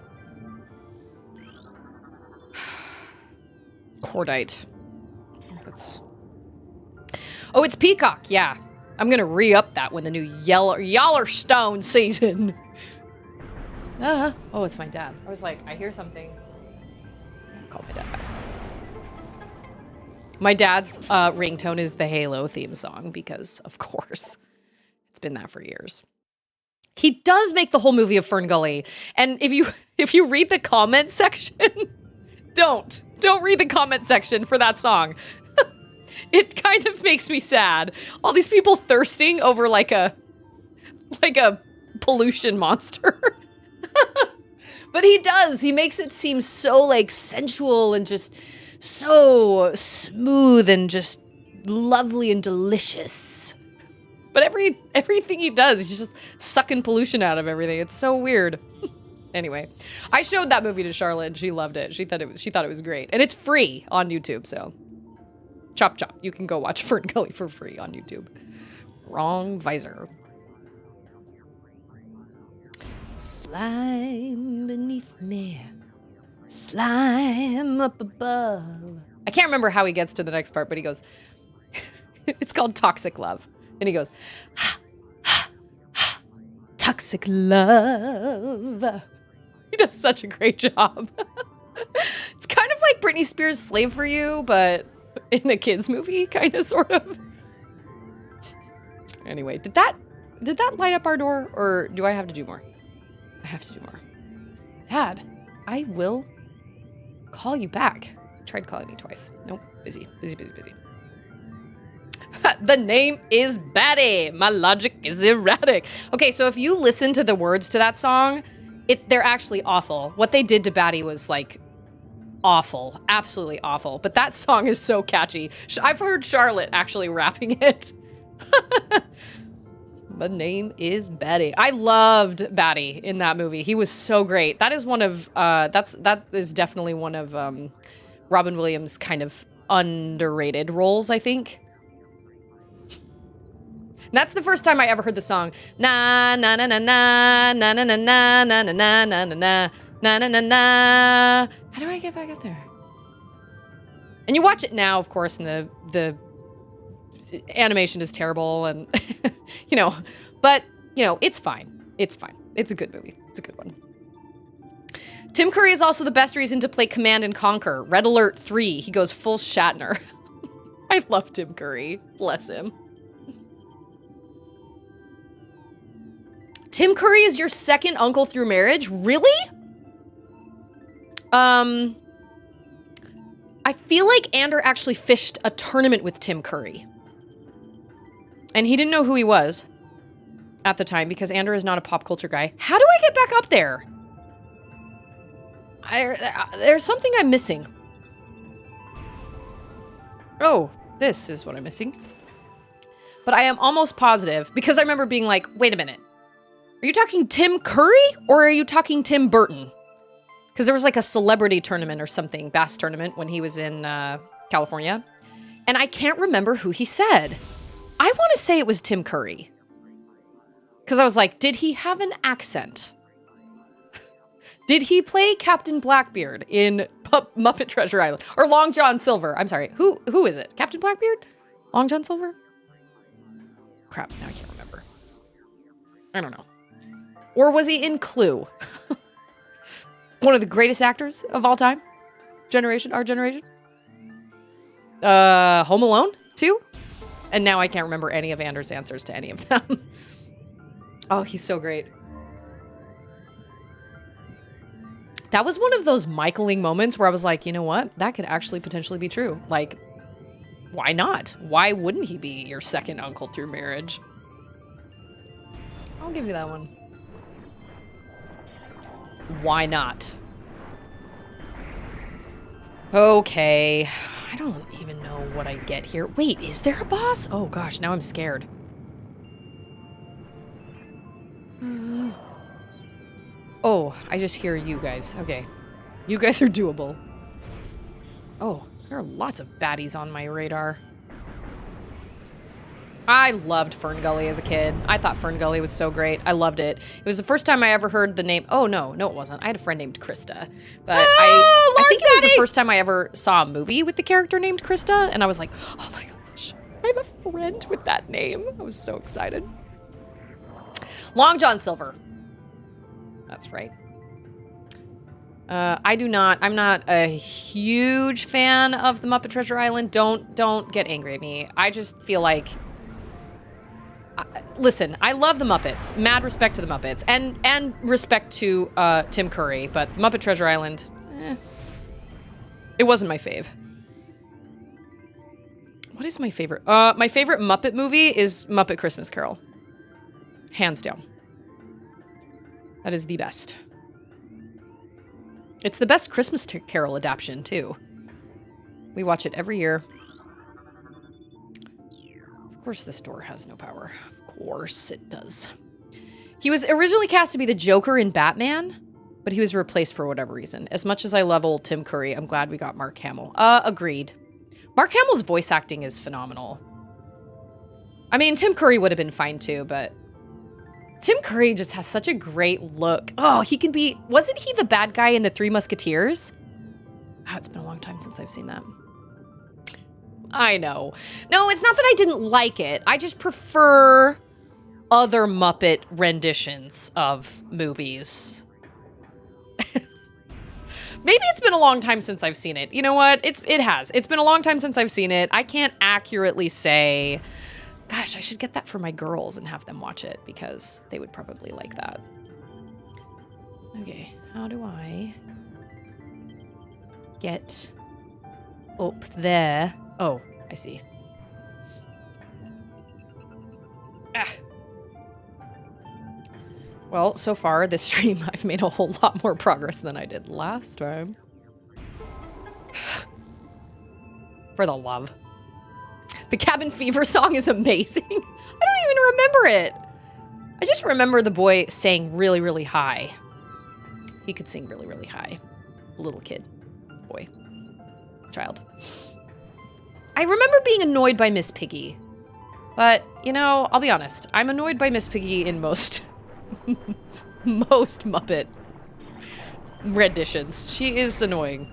Cordite. Oh, it's Peacock. Yeah. I'm going to re-up that when the new Yellowstone season. Oh, it's my dad. I was like, I hear something. Call my dad back. My dad's ringtone is the Halo theme song because, of course, it's been that for years. He does make the whole movie of Fern Gully. And if you read the comment section, don't read the comment section for that song. It kind of makes me sad. All these people thirsting over like a pollution monster. But he does. He makes it seem so like sensual and just so smooth and just lovely and delicious. But everything he does, he's just sucking pollution out of everything. It's so weird. Anyway, I showed that movie to Charlotte and she loved it. She thought it was great. And it's free on YouTube, so chop chop. You can go watch Fern Gully for free on YouTube. Wrong visor. Slime beneath me, slime up above. I can't remember how he gets to the next part, but he goes, it's called Toxic Love. And he goes, ha, ha, ha, toxic love. He does such a great job. It's kind of like Britney Spears' Slave for You, but in a kid's movie, kind of, sort of. Anyway, did that light up our door, or do I have to do more? I have to do more. Dad, I will call you back. He tried calling me twice. Nope, busy. The name is Batty. My logic is erratic. Okay, so if you listen to the words to that song, they're actually awful. What they did to Batty was like awful, absolutely awful. But that song is so catchy. I've heard Charlotte actually rapping it. The name is Batty. I loved Batty in that movie. He was so great. That is one of that is definitely one of Robin Williams' kind of underrated roles, I think. And that's the first time I ever heard the song. Na na na na na na na na na na na na na na na na na. How do I get back up there? And you watch it now, of course, and the animation is terrible, and you know, but you know, it's fine. It's fine. It's a good movie. It's a good one. Tim Curry is also the best reason to play Command and Conquer. Red Alert 3. He goes full Shatner. I love Tim Curry. Bless him. Tim Curry is your second uncle through marriage? Really? I I feel like Ander actually fished a tournament with Tim Curry. And he didn't know who he was at the time because Ander is not a pop culture guy. How do I get back up there? There's something I'm missing. Oh, this is what I'm missing. But I am almost positive because I remember being like, wait a minute. Are you talking Tim Curry or are you talking Tim Burton? Because there was like a celebrity tournament or something, bass tournament when he was in California. And I can't remember who he said. I want to say it was Tim Curry. Because I was like, did he have an accent? Did he play Captain Blackbeard in Muppet Treasure Island? Or Long John Silver? I'm sorry. Who is it? Captain Blackbeard? Long John Silver? Crap, now I can't remember. I don't know. Or was he in Clue? One of the greatest actors of all time? Our generation? Home Alone 2? And now I can't remember any of Anders' answers to any of them. Oh, he's so great. That was one of those Michaeling moments where I was like, you know what? That could actually potentially be true. Like, why not? Why wouldn't he be your second uncle through marriage? I'll give you that one. Why not? Okay. I don't even know what I get here. Wait, is there a boss? Oh gosh, now I'm scared. Oh, I just hear you guys. Okay. You guys are doable. Oh, there are lots of baddies on my radar. I loved Fern Gully as a kid. I thought Fern Gully was so great. I loved it. It was the first time I ever heard the name. Oh, no, it wasn't. I had a friend named Krista. But I think it was the first time I ever saw a movie with the character named Krista. And I was like, oh my gosh, I have a friend with that name. I was so excited. Long John Silver. That's right. I'm not a huge fan of the Muppet Treasure Island. Don't get angry at me. I just feel like, listen, I love the Muppets. Mad respect to the Muppets and respect to Tim Curry, but the Muppet Treasure Island, it wasn't my fave. What is my favorite? My favorite Muppet movie is Muppet Christmas Carol. Hands down. That is the best. It's the best Christmas Carol adaptation, too. We watch it every year. Of course this door has no power. Of course it does. He was originally cast to be the Joker in Batman, but he was replaced for whatever reason. As much as I love old Tim Curry, I'm glad we got Mark Hamill. Agreed. Mark Hamill's voice acting is phenomenal. I mean, Tim Curry would have been fine too, but Tim Curry just has such a great look. Oh, he can be... Wasn't he the bad guy in The Three Musketeers? Oh, it's been a long time since I've seen that. I know. No, it's not that I didn't like it. I just prefer other Muppet renditions of movies. Maybe it's been a long time since I've seen it. You know what? It has. It's been a long time since I've seen it. I can't accurately say... Gosh, I should get that for my girls and have them watch it because they would probably like that. Okay, how do I get up there? Oh, I see. Ah. Well, so far this stream, I've made a whole lot more progress than I did last time. For the love. The Cabin Fever song is amazing. I don't even remember it. I just remember the boy saying really, really high. He could sing really, really high. Little kid. Boy. Child. I remember being annoyed by Miss Piggy. But, you know, I'll be honest. I'm annoyed by Miss Piggy in most... most Muppet renditions. She is annoying.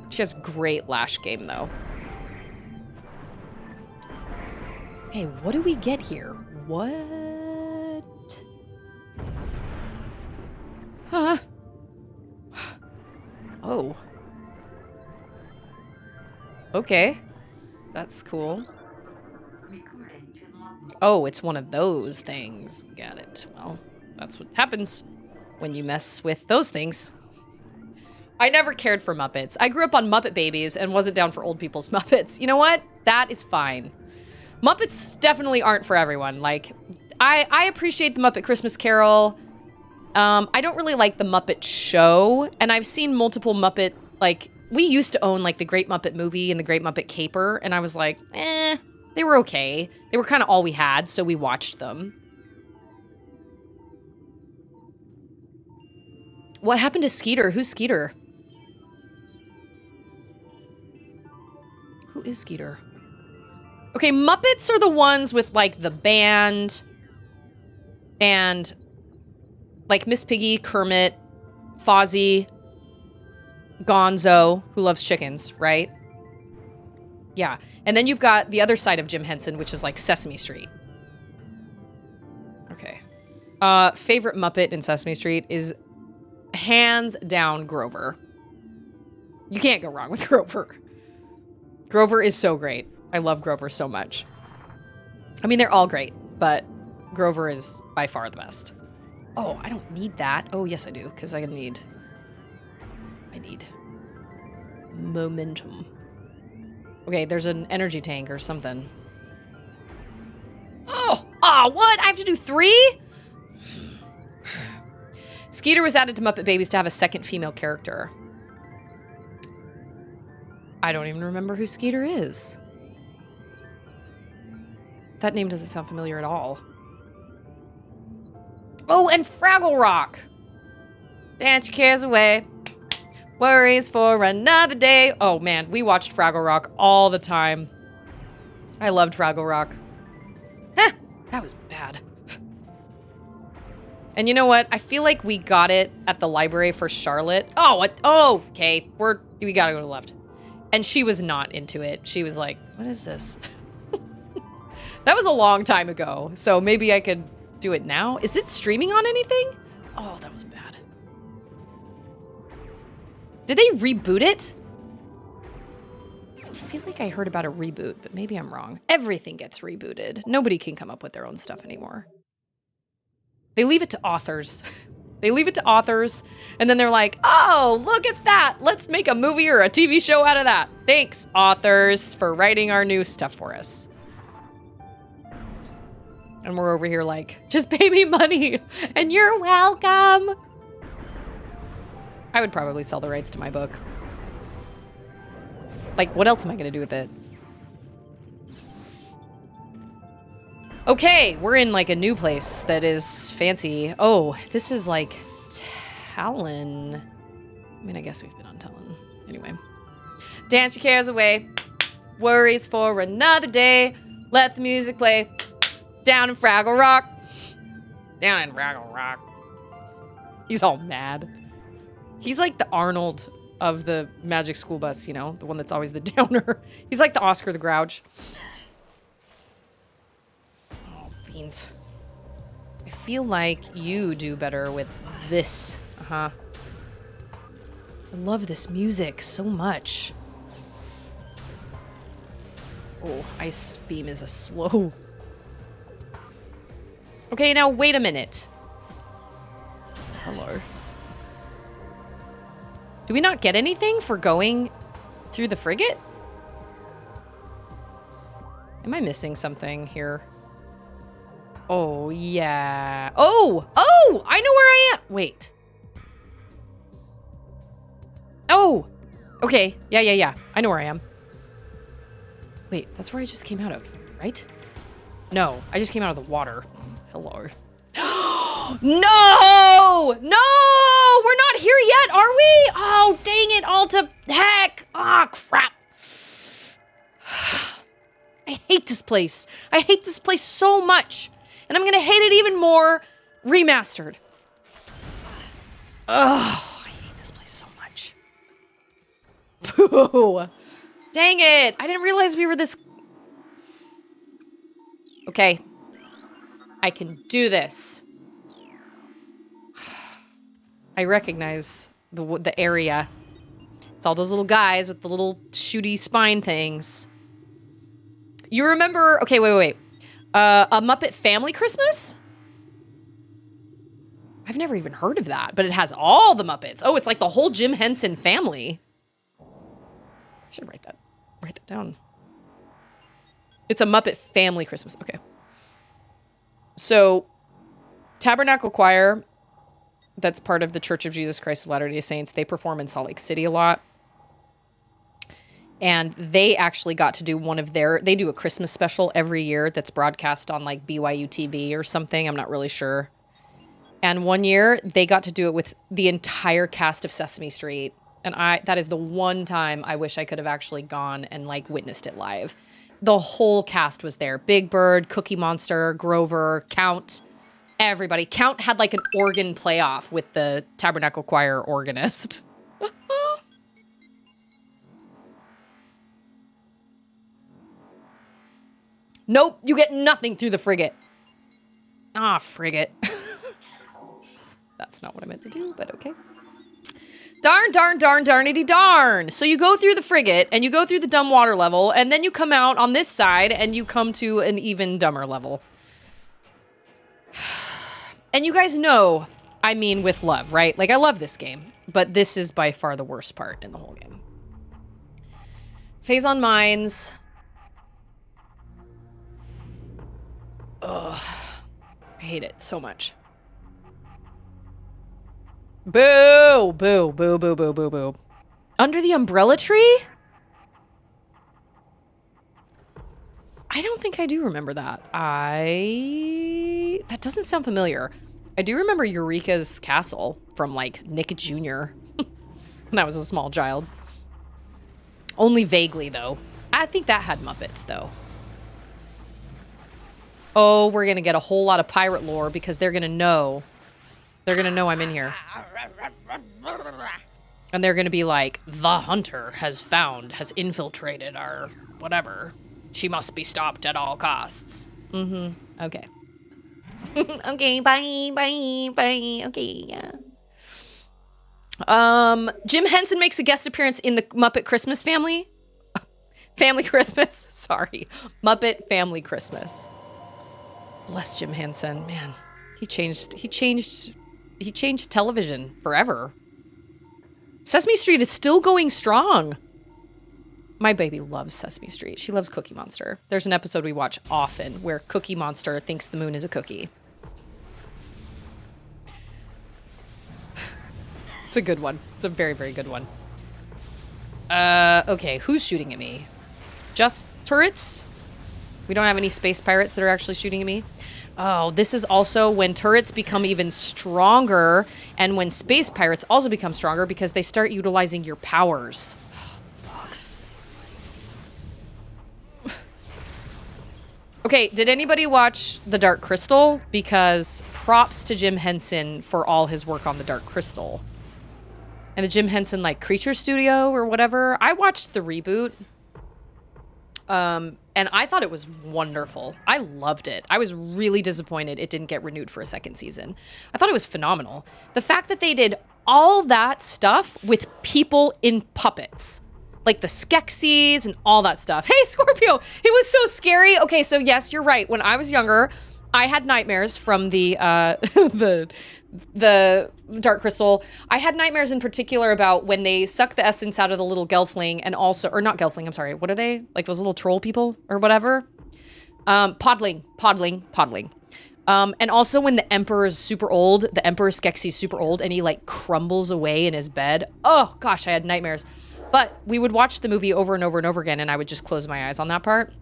She has great lash game, though. Okay, what do we get here? What? Huh? Oh. Okay. That's cool. Oh, it's one of those things. Got it. Well, that's what happens when you mess with those things. I never cared for Muppets. I grew up on Muppet Babies and wasn't down for old people's Muppets. You know what? That is fine. Muppets definitely aren't for everyone. Like, I appreciate the Muppet Christmas Carol. I don't really like the Muppet Show, and I've seen multiple Muppet, like, we used to own, like, the Great Muppet Movie and the Great Muppet Caper, and I was like, they were okay. They were kind of all we had, so we watched them. What happened to Skeeter? Who's Skeeter? Who is Skeeter? Okay, Muppets are the ones with, like, the band and, like, Miss Piggy, Kermit, Fozzie, Gonzo, who loves chickens, right? Yeah. And then you've got the other side of Jim Henson, which is, like, Sesame Street. Okay. Favorite Muppet in Sesame Street is hands down Grover. You can't go wrong with Grover. Grover is so great. I love Grover so much. I mean, they're all great, but Grover is by far the best. Oh, I don't need that. Oh, yes, I do, because I need momentum. Okay, there's an energy tank or something. Oh, what? I have to do 3? Skeeter was added to Muppet Babies to have a second female character. I don't even remember who Skeeter is. That name doesn't sound familiar at all. Oh, and Fraggle Rock. Dance your cares away. Worries for another day. Oh, man, we watched Fraggle Rock all the time. I loved Fraggle Rock. That was bad. And you know what? I feel like we got it at the library for Charlotte. Oh, what? Oh, okay. We gotta go to the left. And she was not into it. She was like, what is this? That was a long time ago. So maybe I could do it now. Is it streaming on anything? Oh, that was bad. Did they reboot it? I feel like I heard about a reboot, but maybe I'm wrong. Everything gets rebooted. Nobody can come up with their own stuff anymore. They leave it to authors. They leave it to authors, and then they're like, oh, look at that. Let's make a movie or a TV show out of that. Thanks, authors, for writing our new stuff for us. And we're over here like, just pay me money, and you're welcome. I would probably sell the rights to my book. Like, what else am I going to do with it? Okay, we're in, like, a new place that is fancy. Oh, this is, like, Talon. I mean, I guess we've been on Talon. Anyway. Dance your cares away. Worries for another day. Let the music play. Down in Fraggle Rock. Down in Fraggle Rock. He's all mad. He's like the Arnold of the Magic School Bus, you know? The one that's always the downer. He's like the Oscar the Grouch. Beans. I feel like you do better with this. I love this music so much. Oh, Ice Beam is a slow. Okay, now wait a minute. Hello. Do we not get anything for going through the frigate? Am I missing something here? Oh, yeah. Oh! Oh! I know where I am! Wait. Oh! Okay. Yeah. I know where I am. Wait, that's where I just came out of, right? No, I just came out of the water. Hello. No! No! We're not here yet, are we? Oh, dang it, all to heck. Ah, crap. I hate this place. I hate this place so much. And I'm gonna hate it even more remastered. Oh, I hate this place so much. Boo. Dang it. I didn't realize we were this... Okay. I can do this. I recognize the area. It's all those little guys with the little shooty spine things. You remember... Okay, wait. A Muppet Family Christmas? I've never even heard of that, but it has all the Muppets. Oh, it's like the whole Jim Henson family. I should write that down. It's a Muppet family Christmas. Okay. So, Tabernacle Choir, that's part of the Church of Jesus Christ of Latter-day Saints. They perform in Salt Lake City a lot. And they actually got to do they do a Christmas special every year that's broadcast on like BYU TV or something. I'm not really sure. And one year they got to do it with the entire cast of Sesame Street. And that is the one time I wish I could have actually gone and like witnessed it live. The whole cast was there. Big Bird, Cookie Monster, Grover, Count, everybody. Count had like an organ playoff with the Tabernacle Choir organist. Nope, you get nothing through the frigate. Ah, frigate. That's not what I meant to do, but okay. Darn, darn, darn, darnity darn. So you go through the frigate, and you go through the dumb water level, and then you come out on this side, and you come to an even dumber level. And you guys know, I mean with love, right? Like, I love this game, but this is by far the worst part in the whole game. Phase on Mines. Ugh. I hate it so much. Boo! Boo, boo, boo, boo, boo, boo. Under the Umbrella Tree? I don't think I do remember that. That doesn't sound familiar. I do remember Eureka's Castle from, like, Nick Jr. when I was a small child. Only vaguely, though. I think that had Muppets, though. Oh, we're gonna get a whole lot of pirate lore because they're gonna know. They're gonna know I'm in here. And they're gonna be like, the hunter has infiltrated our whatever. She must be stopped at all costs. Mm-hmm. Okay. Okay, bye, bye, bye. Okay, yeah. Jim Henson makes a guest appearance in the Muppet Christmas Family. Family Christmas. Sorry. Muppet Family Christmas. Bless Jim Henson. Man, he changed television forever. Sesame Street is still going strong. My baby loves Sesame Street. She loves Cookie Monster. There's an episode we watch often where Cookie Monster thinks the moon is a cookie. It's a good one. It's a very, very good one. Okay, who's shooting at me? Just turrets? We don't have any space pirates that are actually shooting at me. Oh, this is also when turrets become even stronger and when space pirates also become stronger because they start utilizing your powers. Oh, that sucks. Okay, did anybody watch The Dark Crystal? Because props to Jim Henson for all his work on The Dark Crystal. And the Jim Henson, like, Creature Studio or whatever. I watched the reboot. And I thought it was wonderful. I loved it. I was really disappointed it didn't get renewed for a second season. I thought it was phenomenal. The fact that they did all that stuff with people in puppets. Like the Skeksis and all that stuff. Hey, Scorpio! It was so scary. Okay, so yes, you're right. When I was younger, I had nightmares from the the Dark Crystal. I had nightmares in particular about when they suck the essence out of the little Gelfling and also, or not Gelfling, I'm sorry. What are they? Like those little troll people or whatever? Podling. And also when the Emperor is super old, the Emperor Skeksis super old and he like crumbles away in his bed. Oh gosh, I had nightmares. But we would watch the movie over and over and over again and I would just close my eyes on that part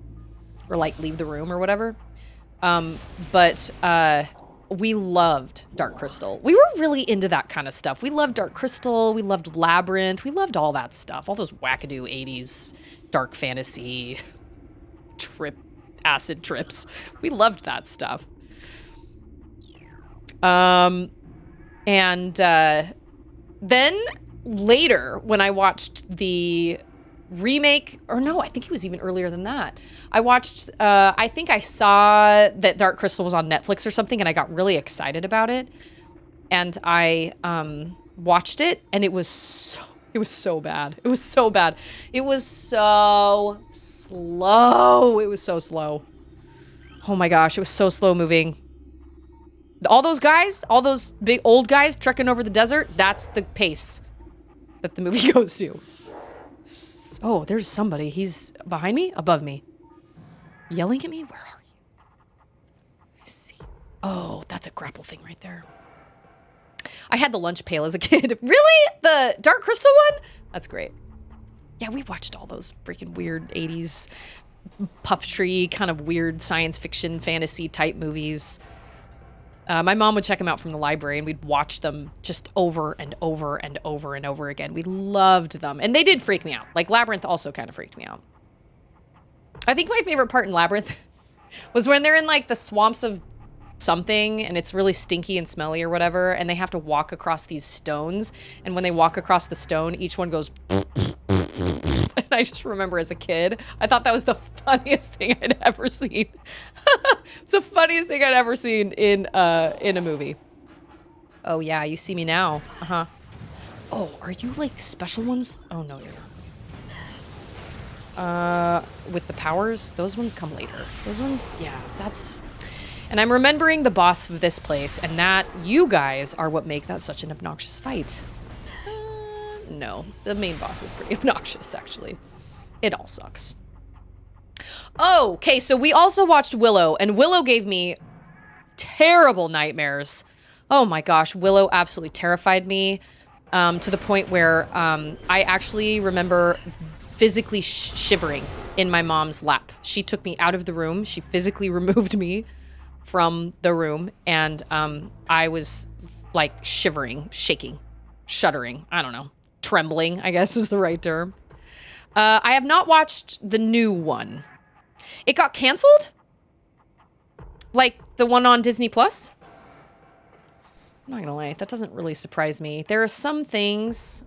or like leave the room or whatever. We loved Dark Crystal. We were really into that kind of stuff. We loved Dark Crystal. We loved Labyrinth. We loved all that stuff. All those wackadoo 80s dark fantasy acid trips. We loved that stuff. Then later when I watched the remake, or no, I think it was even earlier than that. I watched, I think I saw that Dark Crystal was on Netflix or something and I got really excited about it. And I watched it and it was so bad. It was so bad. It was so slow. It was so slow. Oh my gosh, it was so slow moving. All those guys, all those big old guys trekking over the desert, that's the pace that the movie goes to. Oh, there's somebody. He's behind me? Above me. Yelling at me? Where are you? I see. Oh, that's a grapple thing right there. I had the lunch pail as a kid. Really? The Dark Crystal one? That's great. Yeah, we watched all those freaking weird 80s puppetry, kind of weird science fiction, fantasy type movies. My mom would check them out from the library, and we'd watch them just over and over and over and over again. We loved them. And they did freak me out. Like, Labyrinth also kind of freaked me out. I think my favorite part in Labyrinth was when they're in, like, the swamps of something, and it's really stinky and smelly or whatever, and they have to walk across these stones. And when they walk across the stone, each one goes... And I just remember as a kid, I thought that was the funniest thing I'd ever seen. It's the funniest thing I'd ever seen in a movie. Oh yeah, you see me now. Uh-huh. Oh, are you like special ones? Oh no, you're not. With the powers, those ones come later. Those ones, yeah, that's... And I'm remembering the boss of this place, and that you guys are what make that such an obnoxious fight. No, the main boss is pretty obnoxious, actually. It all sucks. Oh, okay, so we also watched Willow, and Willow gave me terrible nightmares. Oh my gosh, Willow absolutely terrified me, to the point where I actually remember physically shivering in my mom's lap. She took me out of the room. She physically removed me from the room, and I was like shivering, shaking, shuddering, I don't know. Trembling, I guess is the right term. I have not watched the new one. It got canceled? Like the one on Disney Plus? I'm not gonna lie, that doesn't really surprise me. There are some things...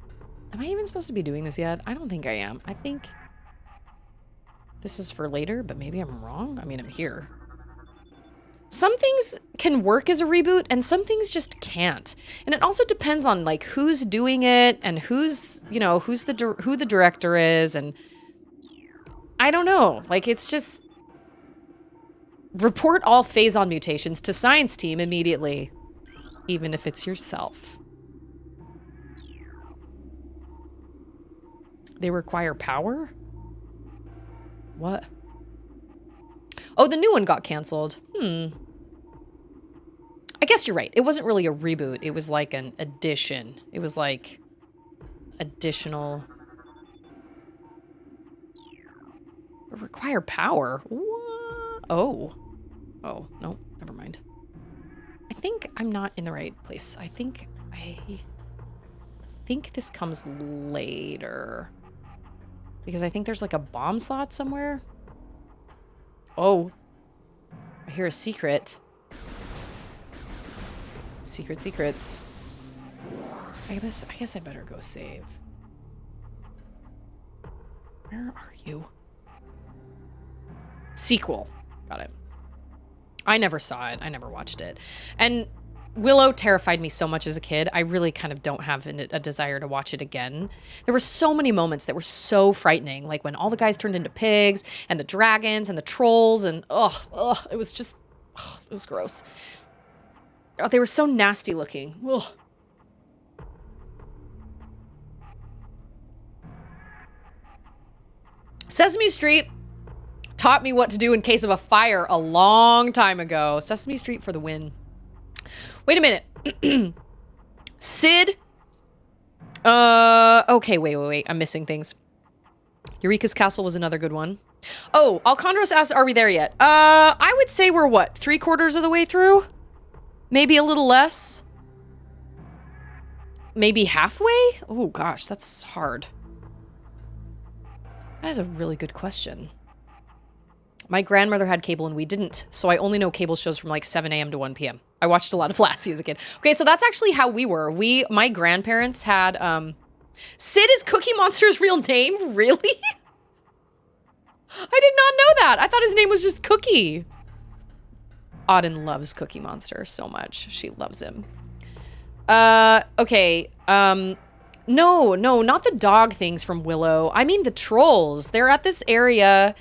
Am I even supposed to be doing this yet? I don't think I am. I think this is for later, but maybe I'm wrong. I mean, I'm here. Some things can work as a reboot, and some things just can't. And it also depends on like who's doing it and who's, you know, who the director is, and I don't know. Like, it's just report all phazon mutations to science team immediately, even if it's yourself. They require power? What? Oh, the new one got canceled. I guess you're right. It wasn't really a reboot. It was like an addition. It was like additional. Require power? What? Oh. Oh, no, never mind. I think I'm not in the right place. I think this comes later. Because I think there's like a bomb slot somewhere. Oh. I hear a secret. Secrets. I guess I better go save. Where are you? Sequel. Got it. I never saw it. I never watched it. And Willow terrified me so much as a kid. I really kind of don't have a desire to watch it again. There were so many moments that were so frightening. Like when all the guys turned into pigs and the dragons and the trolls and it was just, it was gross. Oh, they were so nasty looking. Ugh. Sesame Street taught me what to do in case of a fire a long time ago. Sesame Street for the win. Wait a minute. Sid. Okay, wait. I'm missing things. Eureka's Castle was another good one. Oh, Alcondros asked, are we there yet? I would say we're what, 3/4 of the way through? Maybe a little less? Maybe halfway? Oh gosh, that's hard. That is a really good question. My grandmother had cable and we didn't, so I only know cable shows from like 7 a.m. to 1 p.m. I watched a lot of Lassie as a kid. Okay, so that's actually how we were. My grandparents had, Sid is Cookie Monster's real name? Really? I did not know that. I thought his name was just Cookie. Auden loves Cookie Monster so much. She loves him. Okay. No, not the dog things from Willow. I mean the trolls. They're at this area.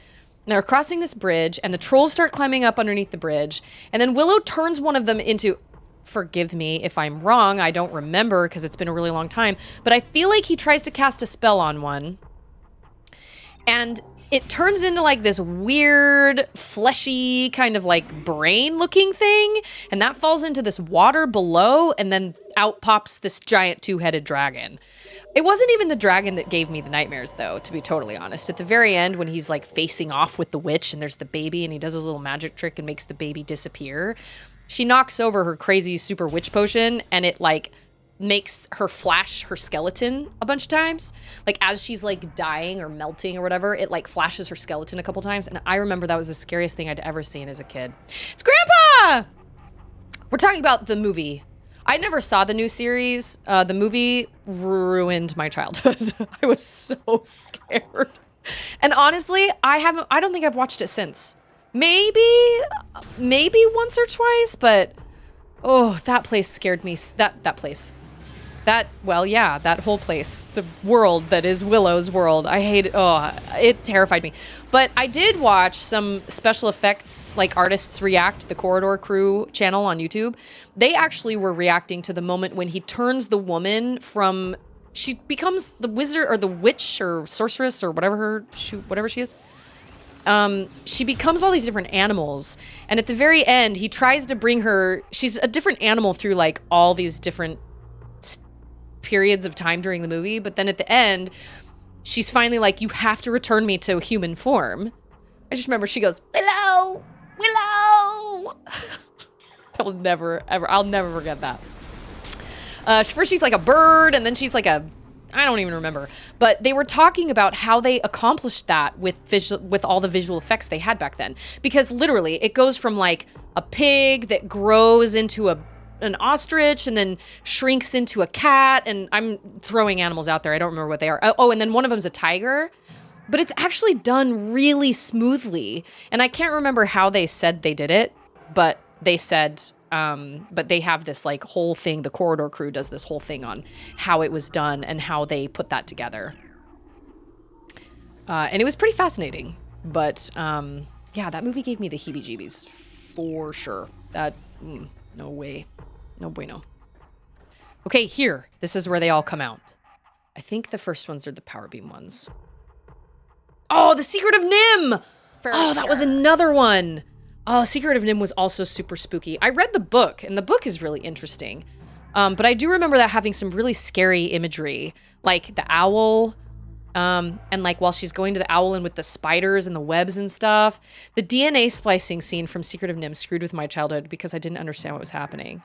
They're crossing this bridge, and the trolls start climbing up underneath the bridge. And then Willow turns one of them into... forgive me if I'm wrong. I don't remember because it's been a really long time. But I feel like he tries to cast a spell on one. And it turns into like this weird, fleshy, kind of like brain-looking thing. And that falls into this water below. And then out pops this giant two-headed dragon. It wasn't even the dragon that gave me the nightmares, though, to be totally honest. At the very end, when he's, like, facing off with the witch and there's the baby and he does his little magic trick and makes the baby disappear, she knocks over her crazy super witch potion and it, like, makes her flash her skeleton a bunch of times. Like, as she's, like, dying or melting or whatever, it, like, flashes her skeleton a couple times. And I remember that was the scariest thing I'd ever seen as a kid. It's Grandpa! We're talking about the movie. I never saw the new series. The movie ruined my childhood. I was so scared. And honestly, I don't think I've watched it since. Maybe once or twice, but oh, that place scared me. That place. Well, yeah, that whole place. The world that is Willow's world. I hate it. Oh, it terrified me. But I did watch some special effects, like artists react, the Corridor Crew channel on YouTube. They actually were reacting to the moment when he turns the woman from, she becomes the wizard or the witch or sorceress or whatever she is. She becomes all these different animals. And at the very end, he tries to bring her, she's a different animal through like all these different periods of time during the movie. But then at the end, she's finally like, you have to return me to human form. I just remember she goes, Willow! Willow! I'll never forget that. First she's like a bird, and then she's like a, I don't even remember. But they were talking about how they accomplished that with all the visual effects they had back then. Because literally, it goes from like a pig that grows into an ostrich and then shrinks into a cat, and I'm throwing animals out there. I don't remember what they are. Oh, and then one of them's a tiger. But it's actually done really smoothly. And I can't remember how they said they did it, but they said, but they have this like whole thing, the Corridor Crew does this whole thing on how it was done and how they put that together. And it was pretty fascinating. But yeah, that movie gave me the heebie-jeebies for sure. No way. No bueno. Okay, here. This is where they all come out. I think the first ones are the power beam ones. Oh, the Secret of Nim! That was another one. Oh, Secret of Nim was also super spooky. I read the book, and the book is really interesting. But I do remember that having some really scary imagery. Like the owl, and like while she's going to the owl and with the spiders and the webs and stuff. The DNA splicing scene from Secret of Nim screwed with my childhood because I didn't understand what was happening.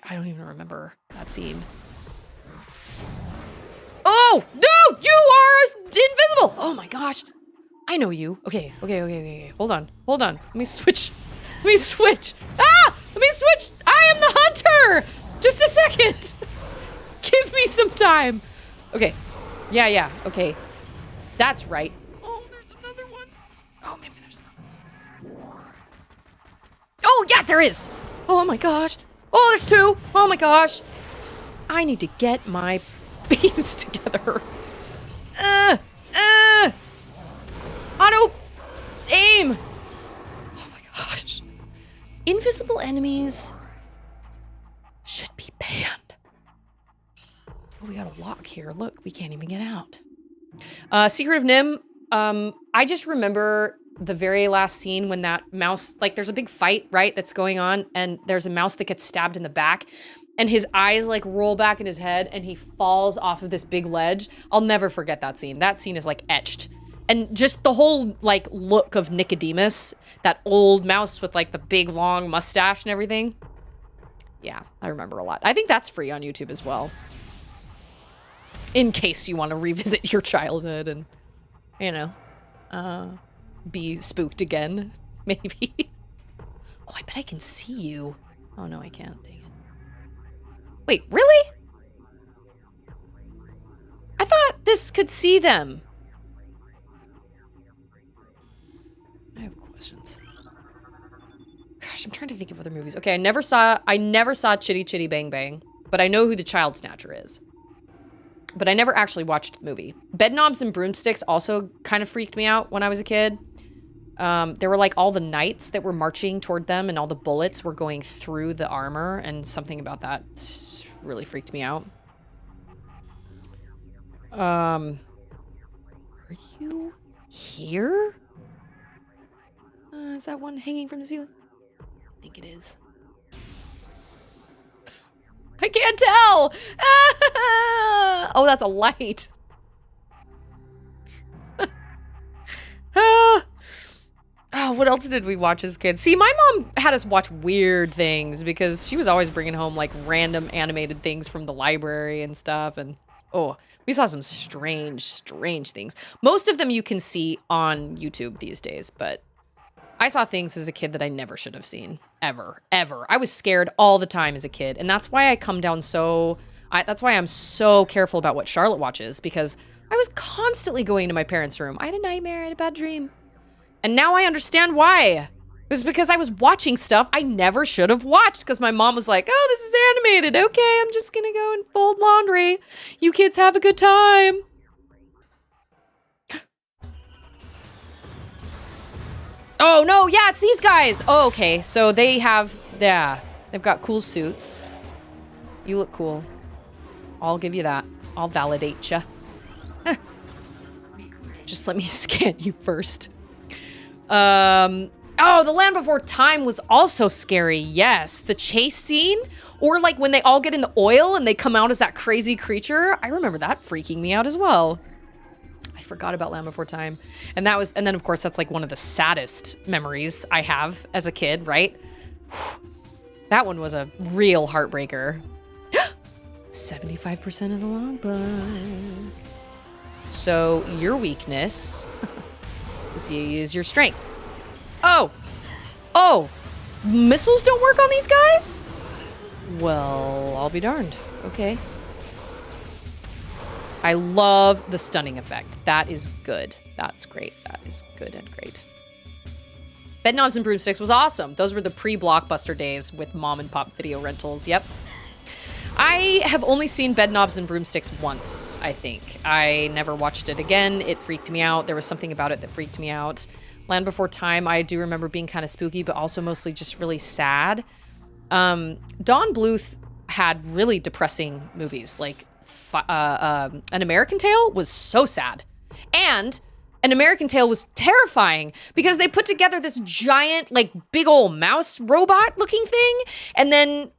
I don't even remember that scene. Oh, no! You are invisible! Oh my gosh. I know you. Okay. Hold on. Let me switch. Ah! Let me switch. I am the hunter! Just a second. Give me some time. Okay. Yeah. Okay. That's right. Oh, there's another one. Oh, maybe there's another one. Oh, yeah, there is. Oh my gosh. Oh, there's two. Oh my gosh. I need to get my beams together. Auto aim. Oh my gosh. Invisible enemies should be banned. Oh, we got a lock here. Look, we can't even get out. Secret of Nim. I just remember the very last scene when that mouse, like there's a big fight, right, that's going on, and there's a mouse that gets stabbed in the back, and his eyes like roll back in his head, and he falls off of this big ledge. I'll never forget that scene. That scene is like etched. And just the whole like look of Nicodemus, that old mouse with like the big long mustache and everything. Yeah, I remember a lot. I think that's free on YouTube as well. In case you want to revisit your childhood and, you know, be spooked again, maybe. Oh, I bet I can see you. Oh, no, I can't. Dang it. Wait, really? I thought this could see them. I have questions. Gosh, I'm trying to think of other movies. Okay, I never saw Chitty Chitty Bang Bang, but I know who the Child Snatcher is. But I never actually watched the movie. Bedknobs and Broomsticks also kind of freaked me out when I was a kid. There were like all the knights that were marching toward them and all the bullets were going through the armor, and something about that really freaked me out. Are you here? Is that one hanging from the ceiling? I think it is. I can't tell! Ah! Oh, that's a light. Ah! Oh, what else did we watch as kids? See, my mom had us watch weird things because she was always bringing home like random animated things from the library and stuff. And oh, we saw some strange things. Most of them you can see on YouTube these days, but I saw things as a kid that I never should have seen. Ever. I was scared all the time as a kid. And that's why I come down that's why I'm so careful about what Charlotte watches, because I was constantly going to my parents' room. I had a nightmare, I had a bad dream. And now I understand why. It was because I was watching stuff I never should have watched, because my mom was like, oh, this is animated. Okay, I'm just gonna go and fold laundry. You kids have a good time. Oh, no, yeah, it's these guys. Oh, okay, so they have, yeah, they've got cool suits. You look cool. I'll give you that. I'll validate you. Just let me scan you first. Oh, The Land Before Time was also scary. Yes, the chase scene, or like when they all get in the oil and they come out as that crazy creature. I remember that freaking me out as well. I forgot about Land Before Time. And then of course that's like one of the saddest memories I have as a kid, right? That one was a real heartbreaker. 75% of the logbook. So your weakness is your strength. Oh, missiles don't work on these guys? Well, I'll be darned. Okay. I love the stunning effect. That is good. That's great. That is good and great. Bedknobs and Broomsticks was awesome. Those were the pre-Blockbuster days with mom and pop video rentals. Yep. I have only seen Bedknobs and Broomsticks once, I think. I never watched it again. It freaked me out. There was something about it that freaked me out. Land Before Time, I do remember being kind of spooky, but also mostly just really sad. Don Bluth had really depressing movies. Like, An American Tail was so sad. And An American Tail was terrifying because they put together this giant, like, big old mouse robot looking thing. And then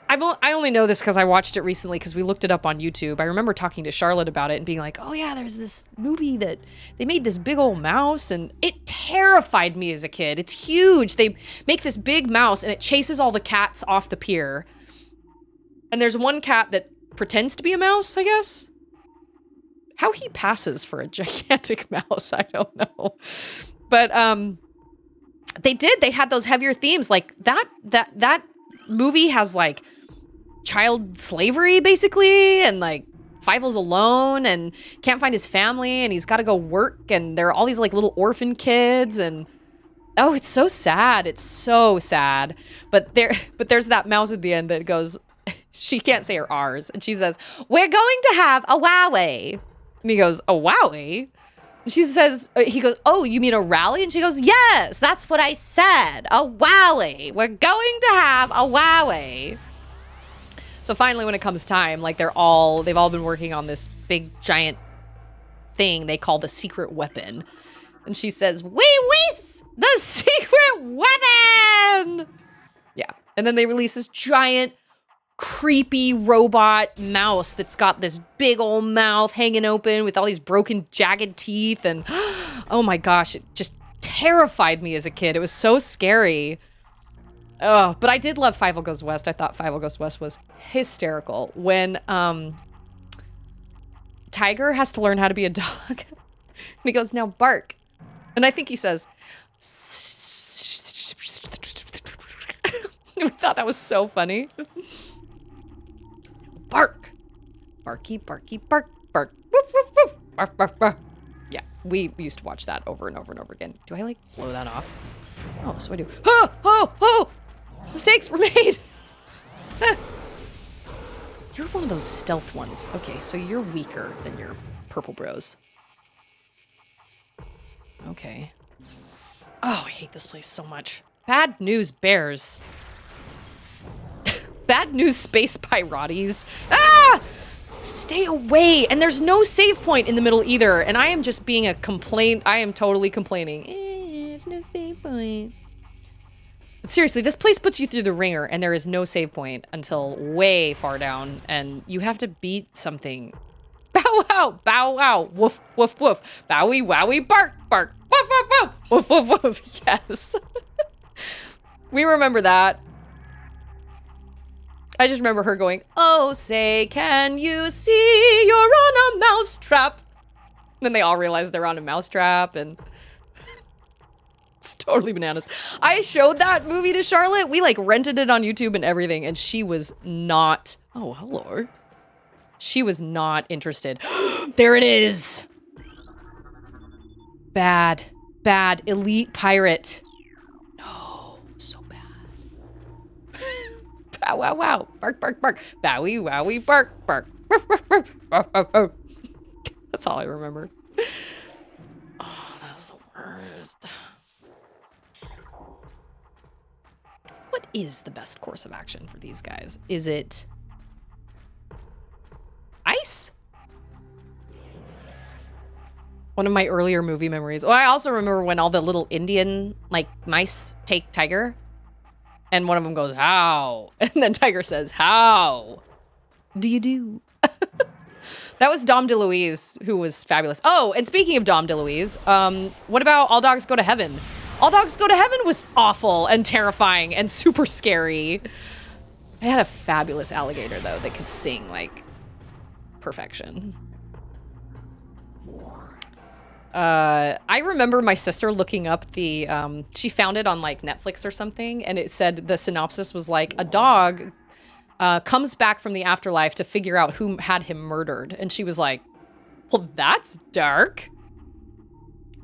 I only know this because I watched it recently because we looked it up on YouTube. I remember talking to Charlotte about it and being like, oh yeah, there's this movie that they made this big old mouse, and it terrified me as a kid. It's huge. They make this big mouse and it chases all the cats off the pier. And there's one cat that pretends to be a mouse, I guess. How he passes for a gigantic mouse, I don't know. But they had those heavier themes. Like that movie has like child slavery basically, and like Fievel's alone and can't find his family and he's got to go work, and there are all these like little orphan kids, and oh, it's so sad. It's so sad. But there's that mouse at the end that goes, she can't say her R's, and she says, we're going to have a wowie. And he goes, a wowie? She says, he goes, oh, you mean a rally? And she goes, yes, that's what I said. A wowie. We're going to have a wowie. So finally, when it comes time, like they've all been working on this big giant thing they call the secret weapon. And she says, the secret weapon. Yeah. And then they release this giant, creepy robot mouse that's got this big old mouth hanging open with all these broken, jagged teeth. And oh my gosh, it just terrified me as a kid. It was so scary. Oh, but I did love Fievel Goes West. I thought Fievel Goes West was hysterical. When Tiger has to learn how to be a dog. And he goes, now bark. And I think he says, I thought that was so funny. Bark. Barky, barky, bark, bark. Woof, woof, woof. Bark, bark, bark. Yeah, we used to watch that over and over and over again. Do I, like, blow that off? Oh, so I do. Oh, oh, oh! Mistakes were made! You're one of those stealth ones. Okay, so you're weaker than your purple bros. Okay. Oh, I hate this place so much. Bad news bears. Bad news space pirates. Ah! Stay away. And there's no save point in the middle either. And I am just being a complaint. I am totally complaining. There's no save point. But seriously, this place puts you through the ringer and there is no save point until way far down. And you have to beat something. Bow wow, bow wow, woof, woof, woof. Bowie, wowie, bark, bark. Woof, woof, woof. Woof, woof, woof. Yes. We remember that. I just remember her going, oh, say, can you see you're on a mousetrap? Then they all realize they're on a mousetrap, and it's totally bananas. I showed that movie to Charlotte. We, like, rented it on YouTube and everything, and she was not... Oh, hello. She was not interested. There it is! Bad. Bad. Elite pirate. No. So bad. Bow, wow, wow. Bark, bark, bark. Bowie, wowie, bark, bark. That's all I remember. Oh, that's the worst. What is the best course of action for these guys? Is it ice? One of my earlier movie memories. Oh, I also remember when all the little Indian, like, mice take Tiger. And one of them goes, how? And then Tiger says, how do you do? That was Dom DeLuise, who was fabulous. Oh, and speaking of Dom DeLuise, what about All Dogs Go to Heaven? All Dogs Go to Heaven was awful and terrifying and super scary. I had a fabulous alligator, though, that could sing, like, perfection. I remember my sister looking up the, she found it on like Netflix or something, and it said the synopsis was like, a dog comes back from the afterlife to figure out who had him murdered. And she was like, well, that's dark.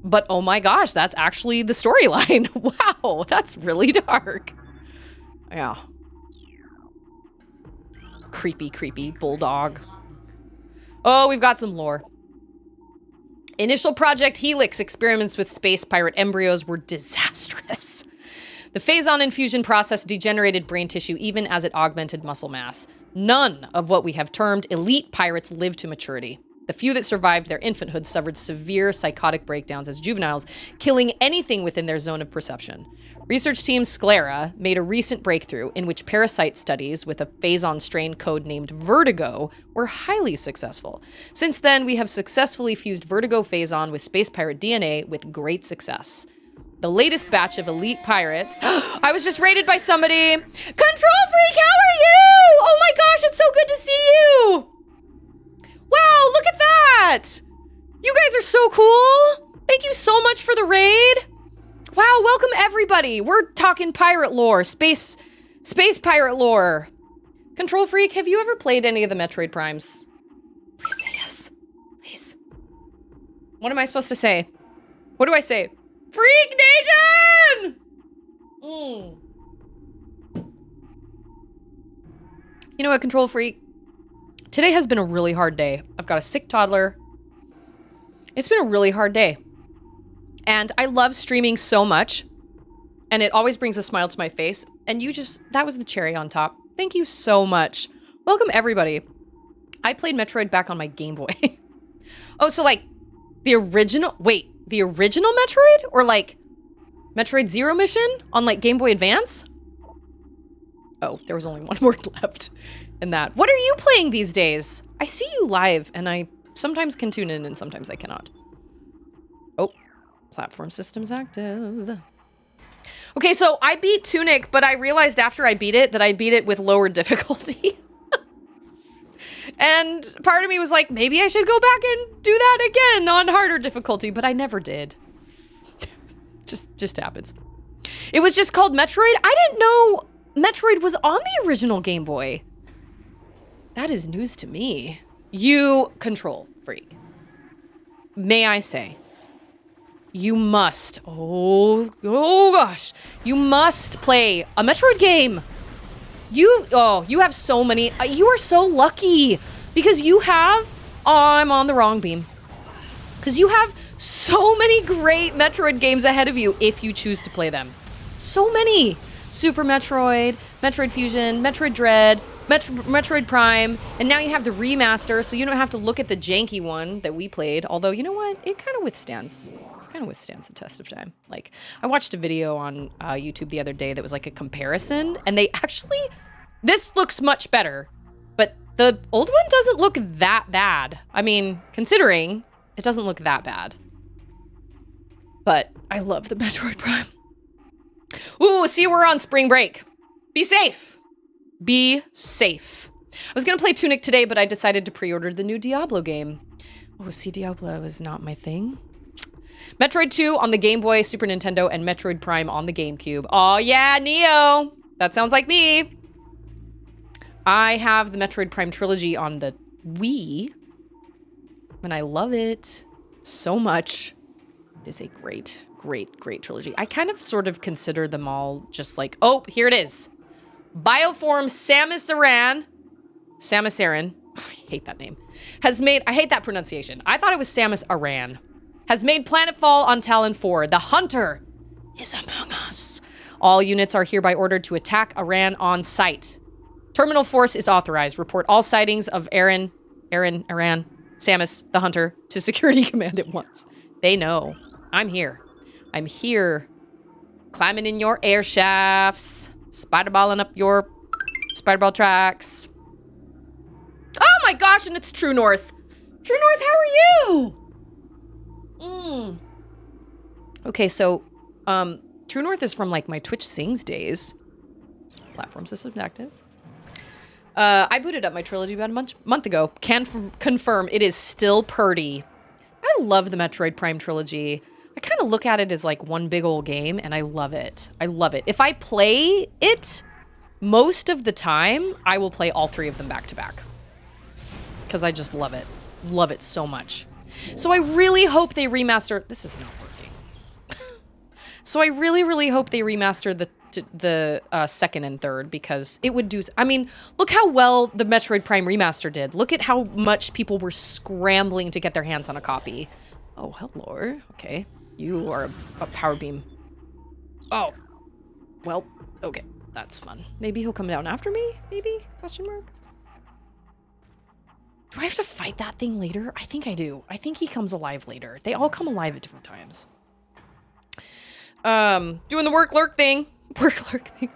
But oh my gosh, that's actually the storyline. Wow, that's really dark. Yeah. Creepy, creepy bulldog. Oh, we've got some lore. Initial Project Helix experiments with space pirate embryos were disastrous. The phazon infusion process degenerated brain tissue even as it augmented muscle mass. None of what we have termed elite pirates lived to maturity. The few that survived their infanthood suffered severe psychotic breakdowns as juveniles, killing anything within their zone of perception. Research team Sclera made a recent breakthrough in which parasite studies with a phazon strain codenamed Vertigo were highly successful. Since then, we have successfully fused Vertigo phazon with space pirate DNA with great success. The latest batch of elite pirates... I was just raided by somebody! Control Freak, how are you? Oh my gosh, it's so good to see you! Wow, look at that! You guys are so cool! Thank you so much for the raid! Wow, welcome everybody! We're talking pirate lore, space pirate lore. Control Freak, have you ever played any of the Metroid Primes? Please say yes. Please. What am I supposed to say? What do I say? Freak Nation! You know what, Control Freak? Today has been a really hard day. I've got a sick toddler. It's been a really hard day. And I love streaming so much. And it always brings a smile to my face. And that was the cherry on top. Thank you so much. Welcome, everybody. I played Metroid back on my Game Boy. Oh, so like the original Metroid? Or like Metroid Zero Mission on like Game Boy Advance? Oh, there was only one word left in that. What are you playing these days? I see you live and I sometimes can tune in and sometimes I cannot. Oh, platform systems active. Okay, so I beat Tunic, but I realized after I beat it that I beat it with lower difficulty. And part of me was like, maybe I should go back and do that again on harder difficulty, but I never did. just happens. It was just called Metroid. I didn't know Metroid was on the original Game Boy. That is news to me. You, Control Freak. May I say, you must, oh gosh, you must play a Metroid game. You have so many, you are so lucky because you have, oh, I'm on the wrong beam. Because you have So many great Metroid games ahead of you if you choose to play them. So many. Super Metroid, Metroid Fusion, Metroid Dread, Metroid Prime, and now you have the remaster, so you don't have to look at the janky one that we played. Although, you know what? It kind of withstands the test of time. Like, I watched a video on YouTube the other day that was like a comparison, and they actually, this looks much better, but the old one doesn't look that bad. I mean, considering it doesn't look that bad. But I love the Metroid Prime. Ooh, see, we're on spring break. Be safe. Be safe. I was gonna play Tunic today, but I decided to pre-order the new Diablo game. Oh, see, Diablo is not my thing. Metroid 2 on the Game Boy, Super Nintendo, and Metroid Prime on the GameCube. Oh yeah, Neo. That sounds like me. I have the Metroid Prime trilogy on the Wii, and I love it so much. It is a great, great, great trilogy. I kind of sort of consider them all just like, oh, here it is. Bioform Samus Aran. Samus Aran. Oh, I hate that name. Has made, I hate that pronunciation. I thought it was Samus Aran. Has made Planetfall on Talon 4. The Hunter is among us. All units are hereby ordered to attack Aran on sight. Terminal force is authorized. Report all sightings of Aran, Samus, the Hunter, to Security Command at once. They know. I'm here. I'm here. Climbing in your air shafts. Spiderballing up your spiderball tracks. Oh my gosh, and it's True North. True North, how are you? Okay, so, True North is from like my Twitch Sings days. Platform system active. I booted up my trilogy about a month ago. Can confirm it is still purdy. I love the Metroid Prime trilogy. I kind of look at it as like one big old game, and I love it. I love it. If I play it, most of the time, I will play all three of them back to back. Because I just love it. Love it so much. So I really hope they remaster... This is not working. So I really, really hope they remaster the second and third, because it would do... I mean, look how well the Metroid Prime remaster did. Look at how much people were scrambling to get their hands on a copy. Oh, hello. Okay. You are a power beam. Oh. Well, okay. That's fun. Maybe he'll come down after me? Maybe? Question mark? Do I have to fight that thing later? I think I do. I think he comes alive later. They all come alive at different times. Doing the work lurk thing. Work lurk thing.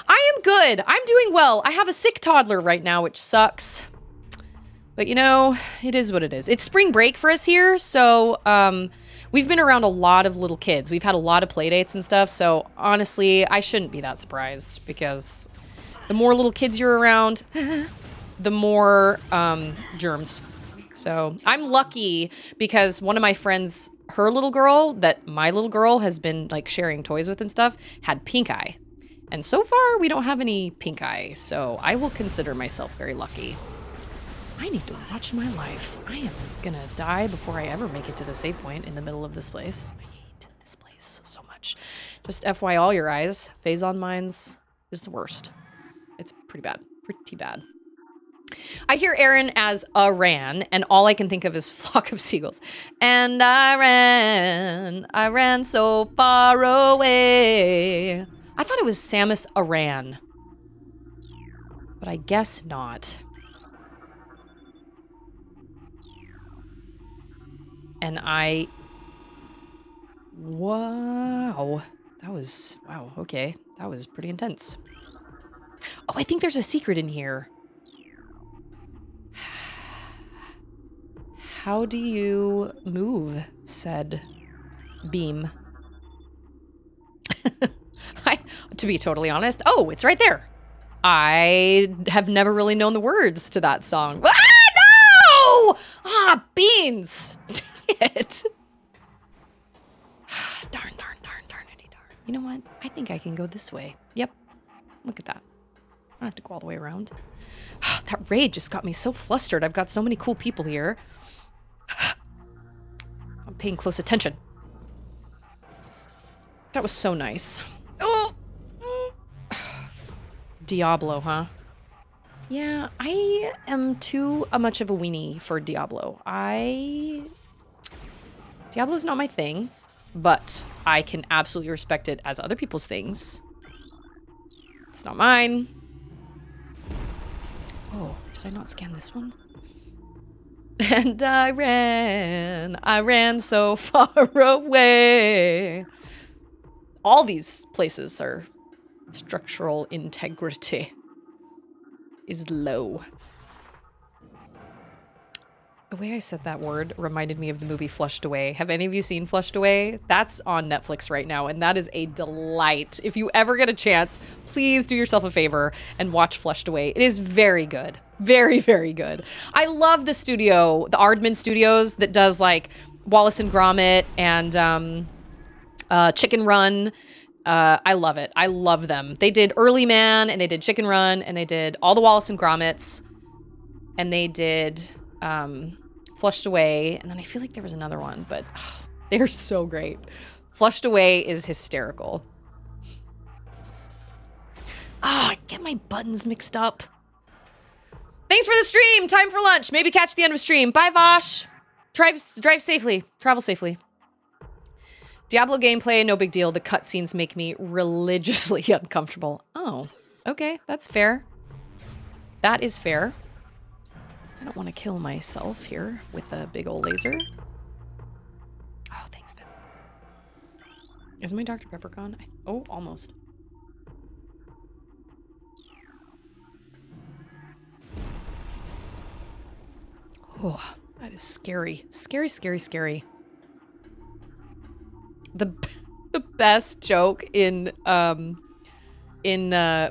I am good. I'm doing well. I have a sick toddler right now, which sucks. But you know, it is what it is. It's spring break for us here, so we've been around a lot of little kids. We've had a lot of play dates and stuff, so honestly, I shouldn't be that surprised, because the more little kids you're around, the more germs. So I'm lucky because one of my friends, her little girl that my little girl has been like sharing toys with and stuff, had pink eye. And so far we don't have any pink eye, so I will consider myself very lucky. I need to watch my life. I am gonna die before I ever make it to the save point in the middle of this place. I hate this place so much. Just FYI, all your eyes, phase on mines is the worst. It's pretty bad, pretty bad. I hear Aaron as Aran, and all I can think of is flock of seagulls. And I ran so far away. I thought it was Samus Aran, but I guess not. And wow, that was, wow, okay. That was pretty intense. Oh, I think there's a secret in here. How do you move said beam? To be totally honest, oh, it's right there. I have never really known the words to that song. Ah, no! Ah, beans! Dang it. Darn. You know what? I think I can go this way. Yep. Look at that. I don't have to go all the way around. That raid just got me so flustered. I've got so many cool people here. I'm paying close attention. That was so nice. Oh! Diablo, huh? Yeah, I am too much of a weenie for Diablo. Diablo's not my thing, but I can absolutely respect it as other people's things. It's not mine. Oh, did I not scan this one? And I ran so far away. All these places are structural integrity is low. The way I said that word reminded me of the movie Flushed Away. Have any of you seen Flushed Away? That's on Netflix right now, and that is a delight. If you ever get a chance, please do yourself a favor and watch Flushed Away. It is very good. Very, very good. I love the studio, the Aardman Studios that does like Wallace and Gromit and Chicken Run. I love it. I love them. They did Early Man, and they did Chicken Run, and they did all the Wallace and Gromits, and they did Flushed Away, and then I feel like there was another one, but they're so great. Flushed Away is hysterical. I get my buttons mixed up. Thanks for the stream. Time for lunch. Maybe catch the end of stream. Bye, Vosh. Drive safely. Travel safely. Diablo gameplay, no big deal. The cutscenes make me religiously uncomfortable. Oh, okay. That's fair. That is fair. I don't want to kill myself here with a big old laser. Oh, thanks, Pep. Is my Dr. Pepper gone? Oh, almost. Oh, that is scary. Scary, scary, scary. The best joke in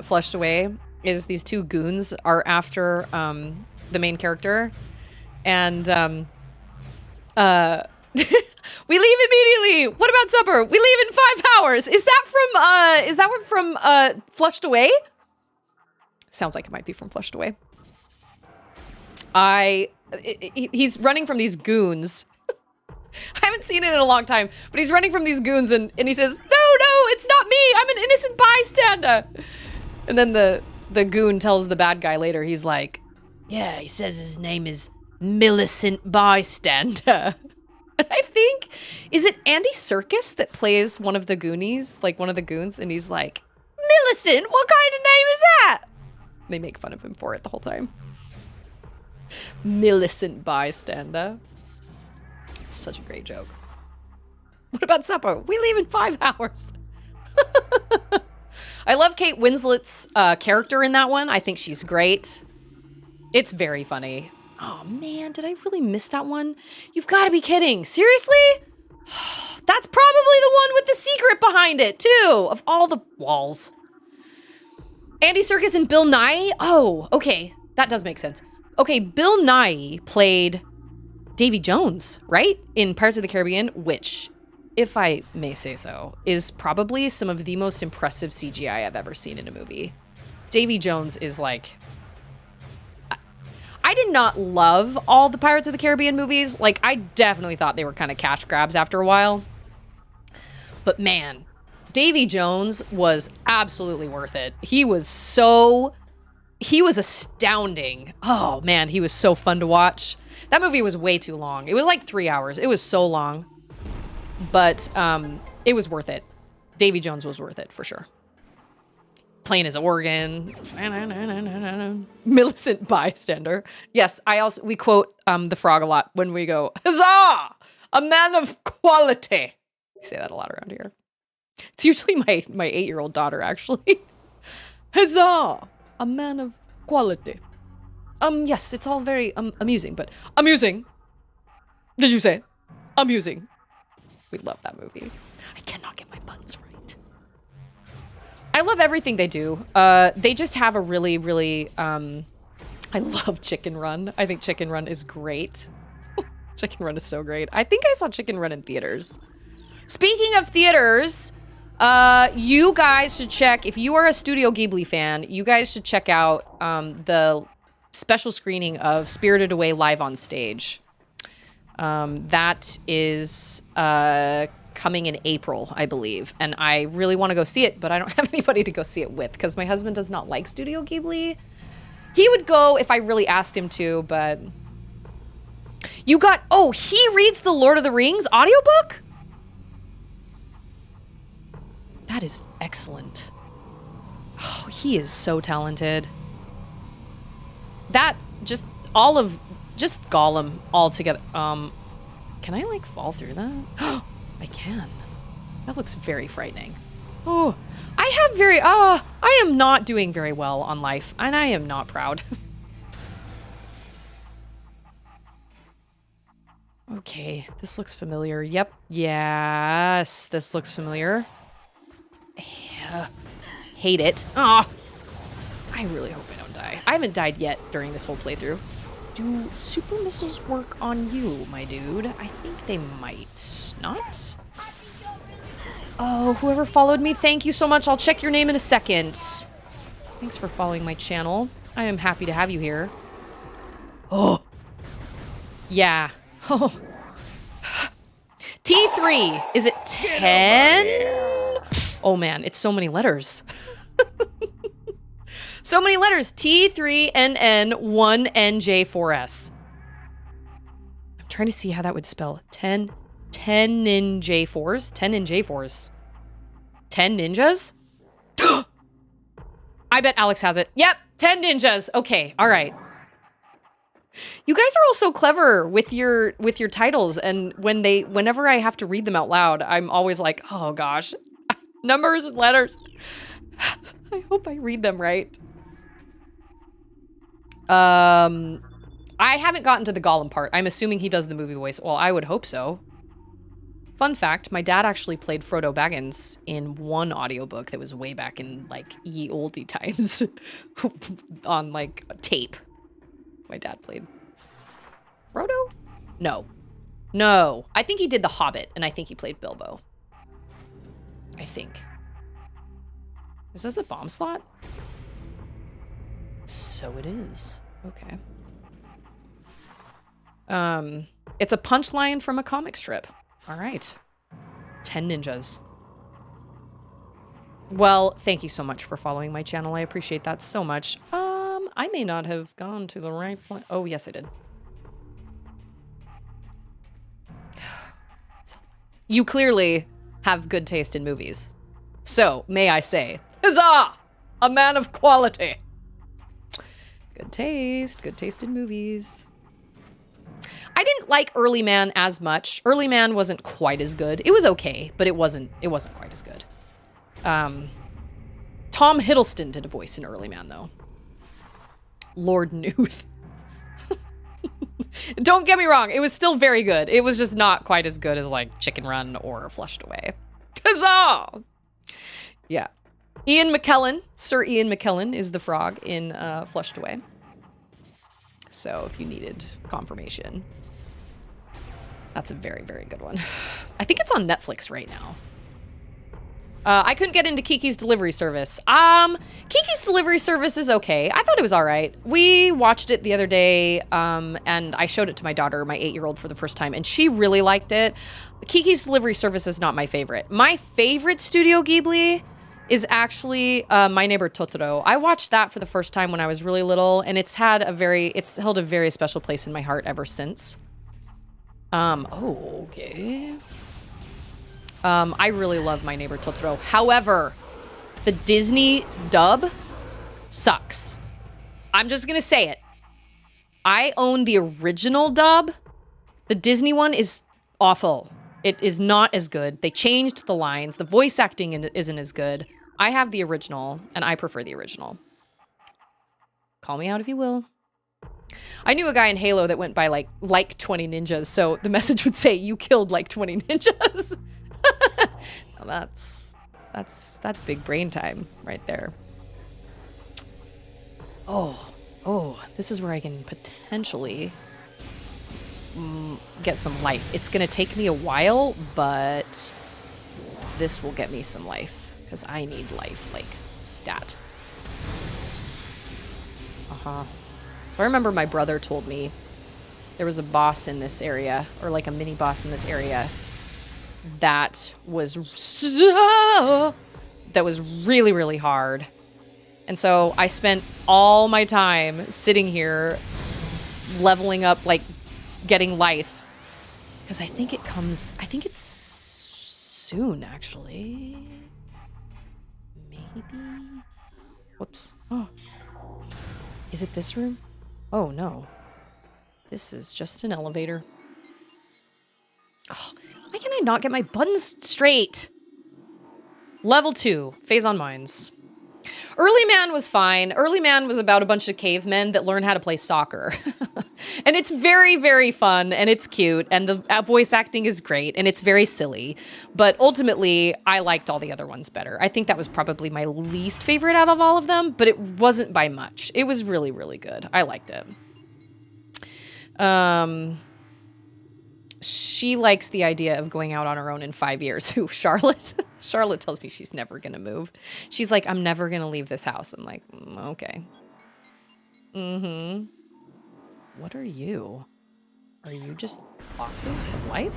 Flushed Away is these two goons are after the main character, and we leave immediately. What about supper? We leave in 5 hours. Is that from Flushed Away? Sounds like it might be from Flushed Away. He's running from these goons. I haven't seen it in a long time, but he's running from these goons, and he says, no, it's not me. I'm an innocent bystander. And then the goon tells the bad guy later, he's like, yeah, he says his name is Millicent Bystander. I think, is it Andy Serkis that plays one of the Goonies, like one of the goons? And he's like, Millicent, what kind of name is that? They make fun of him for it the whole time. Millicent Bystander. It's such a great joke. What about supper? We leave in 5 hours. I love Kate Winslet's character in that one. I think she's great. It's very funny. Oh man, did I really miss that one? You've got to be kidding. Seriously? That's probably the one with the secret behind it, too, of all the walls. Andy Serkis and Bill Nighy? Oh, okay. That does make sense. Okay, Bill Nighy played Davy Jones, right? In Pirates of the Caribbean, which, if I may say so, is probably some of the most impressive CGI I've ever seen in a movie. Davy Jones is like... I did not love all the Pirates of the Caribbean movies. Like, I definitely thought they were kind of cash grabs after a while. But man, Davy Jones was absolutely worth it. He was astounding. Oh man, he was so fun to watch. That movie was way too long. It was like 3 hours. It was so long. But it was worth it. Davy Jones was worth it for sure. Playing his organ. Millicent Bystander. Yes, we quote the frog a lot when we go, huzzah! A man of quality. We say that a lot around here. It's usually my 8-year-old daughter, actually. Huzzah! A man of quality. Yes, it's all very amusing, but amusing. Did you say? Amusing. We love that movie. I cannot get my buttons right. I love everything they do. They just have a really, really, I love Chicken Run. I think Chicken Run is great. Chicken Run is so great. I think I saw Chicken Run in theaters. Speaking of theaters, you guys should check, if you are a Studio Ghibli fan, you guys should check out the special screening of Spirited Away live on stage. That is coming in April, I believe. And I really want to go see it, but I don't have anybody to go see it with because my husband does not like Studio Ghibli. He would go if I really asked him to, but You got, oh, he reads the Lord of the Rings audiobook? That is excellent. Oh, he is so talented. That, just Gollum all together. Can I, like, fall through that? I can. That looks very frightening. Oh, I am not doing very well on life, and I am not proud. Okay, this looks familiar. Yep. Yes, this looks familiar. Hate it. Ah, I really hope I don't die. I haven't died yet during this whole playthrough. Do super missiles work on you, my dude? I think they might not. Oh, whoever followed me, thank you so much. I'll check your name in a second. Thanks for following my channel. I am happy to have you here. Oh. Yeah. Oh. T3. Is it 10? Oh man, it's so many letters. So many letters. T3NN1NJ4S. I'm trying to see how that would spell. 10 ninja4s? 10 ninja4s. 10 ninjas? I bet Alex has it. Yep, 10 ninjas. Okay, all right. You guys are all so clever with your titles, and whenever I have to read them out loud, I'm always like, oh gosh, numbers and letters. I hope I read them right. I haven't gotten to the Gollum part. I'm assuming he does the movie voice. Well, I would hope so. Fun fact, my dad actually played Frodo Baggins in one audiobook that was way back in, like, ye olde times. On, like, tape. My dad played Frodo? No. No. I think he did The Hobbit, and I think he played Bilbo. I think. Is this a bomb slot? So it is. Okay. It's a punchline from a comic strip. All right. 10 ninjas. Well, thank you so much for following my channel. I appreciate that so much. I may not have gone to the right place. Oh, yes, I did. You clearly have good taste in movies. So, may I say, huzzah! A man of quality. Good taste in movies. I didn't like Early Man as much. Early Man wasn't quite as good. It was okay, but it wasn't quite as good. Tom Hiddleston did a voice in Early Man, though. Lord Newth. Don't get me wrong, it was still very good. It was just not quite as good as, like, Chicken Run or Flushed Away. Huzzah! Yeah. Ian McKellen, Sir Ian McKellen, is the frog in Flushed Away. So if you needed confirmation. That's a very, very good one. I think it's on Netflix right now. I couldn't get into Kiki's Delivery Service. Kiki's Delivery Service is okay. I thought it was all right. We watched it the other day, and I showed it to my daughter, my 8-year-old, for the first time, and she really liked it. Kiki's Delivery Service is not my favorite. My favorite Studio Ghibli is actually My Neighbor Totoro. I watched that for the first time when I was really little, and it's held a very special place in my heart ever since. Oh, okay. I really love My Neighbor Totoro. However, the Disney dub sucks. I'm just gonna say it. I own the original dub. The Disney one is awful. It is not as good. They changed the lines. The voice acting isn't as good. I have the original, and I prefer the original. Call me out if you will. I knew a guy in Halo that went by like 20 ninjas, so the message would say, you killed like 20 ninjas. Well, that's big brain time right there. Oh, this is where I can potentially get some life. It's gonna take me a while, but this will get me some life, because I need life, like, stat. So I remember my brother told me there was a boss in this area, or like a mini boss in this area, that was really, really hard. And so I spent all my time sitting here leveling up like getting life. Because I think it's soon, actually. Maybe? Whoops. Oh. Is it this room? Oh, no. This is just an elevator. Oh, why can I not get my buttons straight? Level 2, Phase on Mines. Early Man was fine. Early Man was about a bunch of cavemen that learn how to play soccer. And it's very, very fun, and it's cute, and the voice acting is great, and it's very silly. But ultimately, I liked all the other ones better. I think that was probably my least favorite out of all of them, but it wasn't by much. It was really, really good. I liked it. She likes the idea of going out on her own in 5 years. Who, Charlotte? Charlotte tells me she's never gonna move. She's like, I'm never gonna leave this house. I'm like, okay. Mm-hmm. What are you? Are you just boxes of life?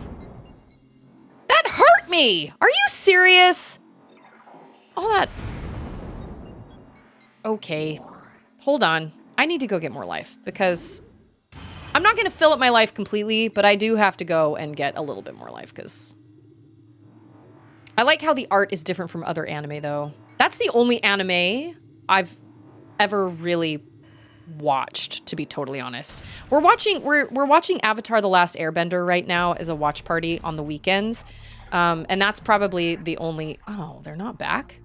That hurt me! Are you serious? All that... Okay. Hold on. I need to go get more life, because... I'm not going to fill up my life completely, but I do have to go and get a little bit more life, because... I like how the art is different from other anime, though. That's the only anime I've ever really watched, to be totally honest. We're watching Avatar: The Last Airbender right now as a watch party on the weekends. And that's probably the only... Oh, they're not back?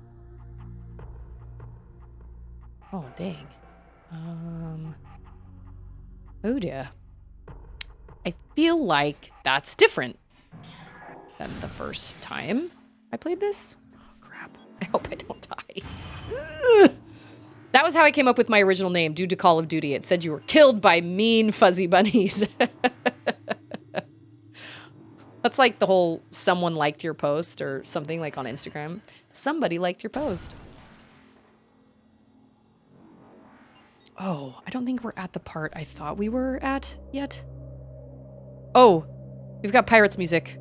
Oh, dang. Oh dear. I feel like that's different than the first time I played this. Oh, crap. I hope I don't die. Ugh. That was how I came up with my original name, due to Call of Duty. It said you were killed by mean fuzzy bunnies. That's like the whole someone liked your post or something, like on Instagram. Somebody liked your post. Oh, I don't think we're at the part I thought we were at yet. Oh, we've got pirates music.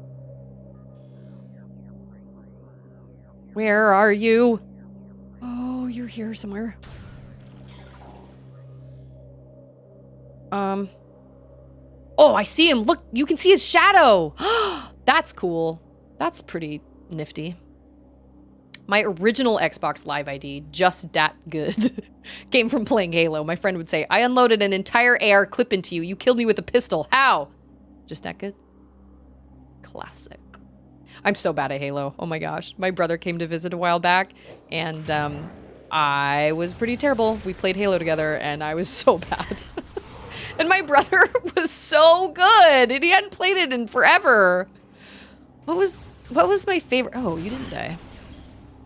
Where are you? Oh, you're here somewhere. Oh, I see him. Look, you can see his shadow. That's cool. That's pretty nifty. My original Xbox Live ID, just that good, came from playing Halo. My friend would say, I unloaded an entire AR clip into you. You killed me with a pistol. How? Just that good? Classic. I'm so bad at Halo. Oh my gosh. My brother came to visit a while back, and I was pretty terrible. We played Halo together, and I was so bad. And my brother was so good, and he hadn't played it in forever. What was my favorite? Oh, you didn't die.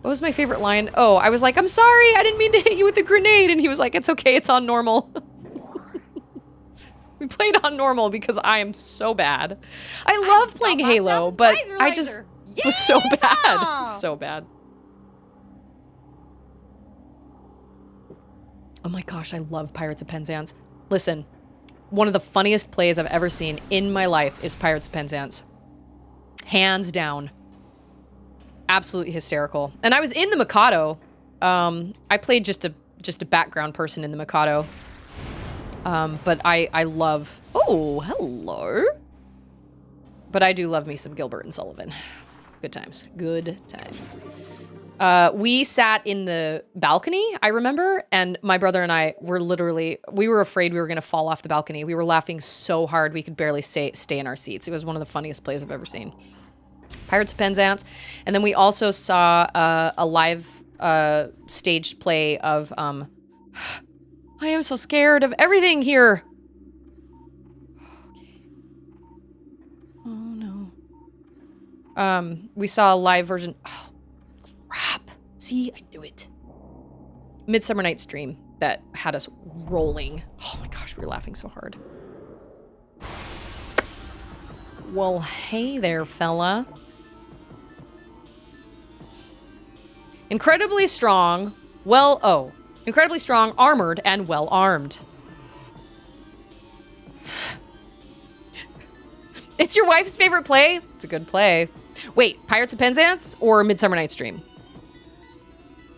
What was my favorite line? Oh, I was like, I'm sorry, I didn't mean to hit you with a grenade. And he was like, it's okay, it's on normal. We played on normal because I am so bad. I love playing Halo, but I just was so bad. So bad. Oh my gosh, I love Pirates of Penzance. Listen, one of the funniest plays I've ever seen in my life is Pirates of Penzance. Hands down. Absolutely hysterical. And I was in the Mikado. I played just a background person in the Mikado. But I love... Oh, hello. But I do love me some Gilbert and Sullivan. Good times. Good times. We sat in the balcony, I remember, and my brother and I were literally... We were afraid we were going to fall off the balcony. We were laughing so hard we could barely stay in our seats. It was one of the funniest plays I've ever seen. Pirates of Penzance. And then we also saw a live staged play of... I am so scared of everything here. Okay. Oh no. We saw a live version. Oh, crap. See, I knew it. Midsummer Night's Dream that had us rolling. Oh my gosh, we were laughing so hard. Well, hey there, fella. Incredibly strong. Incredibly strong, armored, and well-armed. It's your wife's favorite play? It's a good play. Wait, Pirates of Penzance or Midsummer Night's Dream?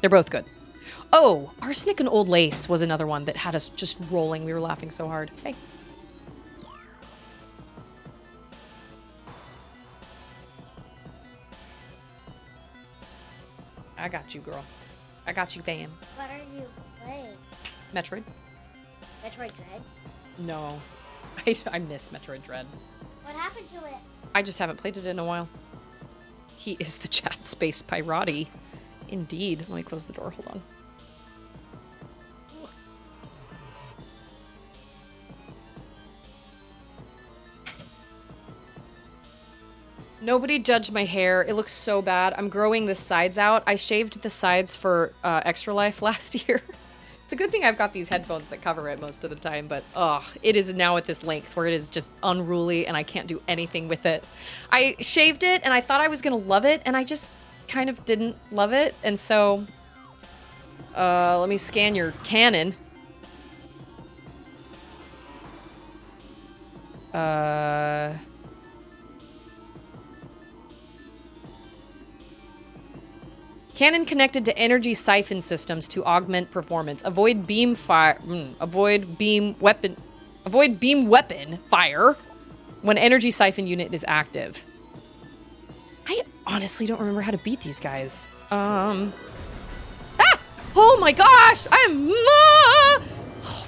They're both good. Oh, Arsenic and Old Lace was another one that had us just rolling. We were laughing so hard. Hey. I got you, girl. I got you, fam. What are you playing? Metroid. Metroid Dread? No. I miss Metroid Dread. What happened to it? I just haven't played it in a while. He is the chat space pirati. Indeed. Let me close the door. Hold on. Nobody judged my hair. It looks so bad. I'm growing the sides out. I shaved the sides for Extra Life last year. It's a good thing I've got these headphones that cover it most of the time, but it is now at this length where it is just unruly and I can't do anything with it. I shaved it and I thought I was gonna love it and I just kind of didn't love it. And so, let me scan your Canon. Cannon connected to energy siphon systems to augment performance. Avoid beam weapon fire when energy siphon unit is active. I honestly don't remember how to beat these guys. Ah! Oh my gosh!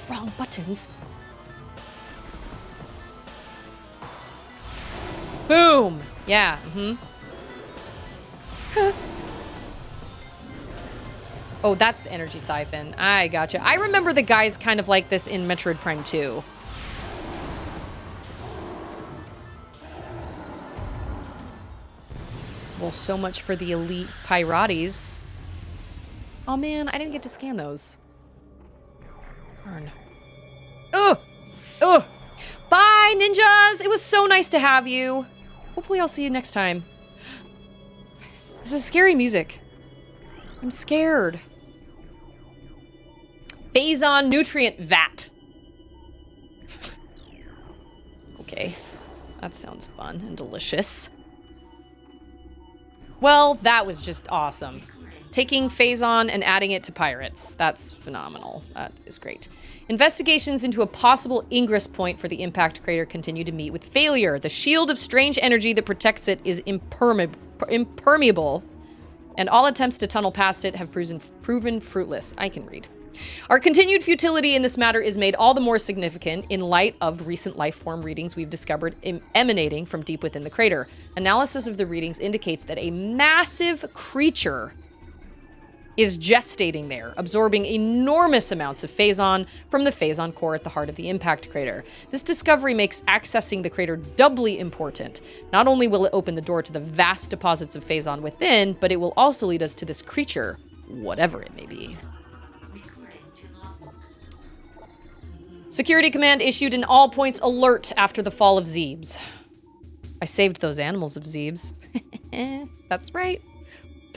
Wrong buttons. Boom! Yeah, Oh, that's the energy siphon. I gotcha. I remember the guys kind of like this in Metroid Prime 2. Well, so much for the elite pirates. Oh man, I didn't get to scan those. Darn. Ugh! Ugh! Bye, ninjas! It was so nice to have you. Hopefully I'll see you next time. This is scary music. I'm scared. Phazon nutrient vat. Okay. That sounds fun and delicious. Well, that was just awesome. Taking Phazon and adding it to pirates. That's phenomenal. That is great. Investigations into a possible ingress point for the impact crater continue to meet with failure. The shield of strange energy that protects it is impermeable, and all attempts to tunnel past it have proven fruitless. I can read. Our continued futility in this matter is made all the more significant in light of recent life form readings we've discovered emanating from deep within the crater. Analysis of the readings indicates that a massive creature is gestating there, absorbing enormous amounts of Phazon from the Phazon core at the heart of the impact crater. This discovery makes accessing the crater doubly important. Not only will it open the door to the vast deposits of Phazon within, but it will also lead us to this creature, whatever it may be. Security Command issued an all-points alert after the fall of Zebes. I saved those animals of Zebes. That's right.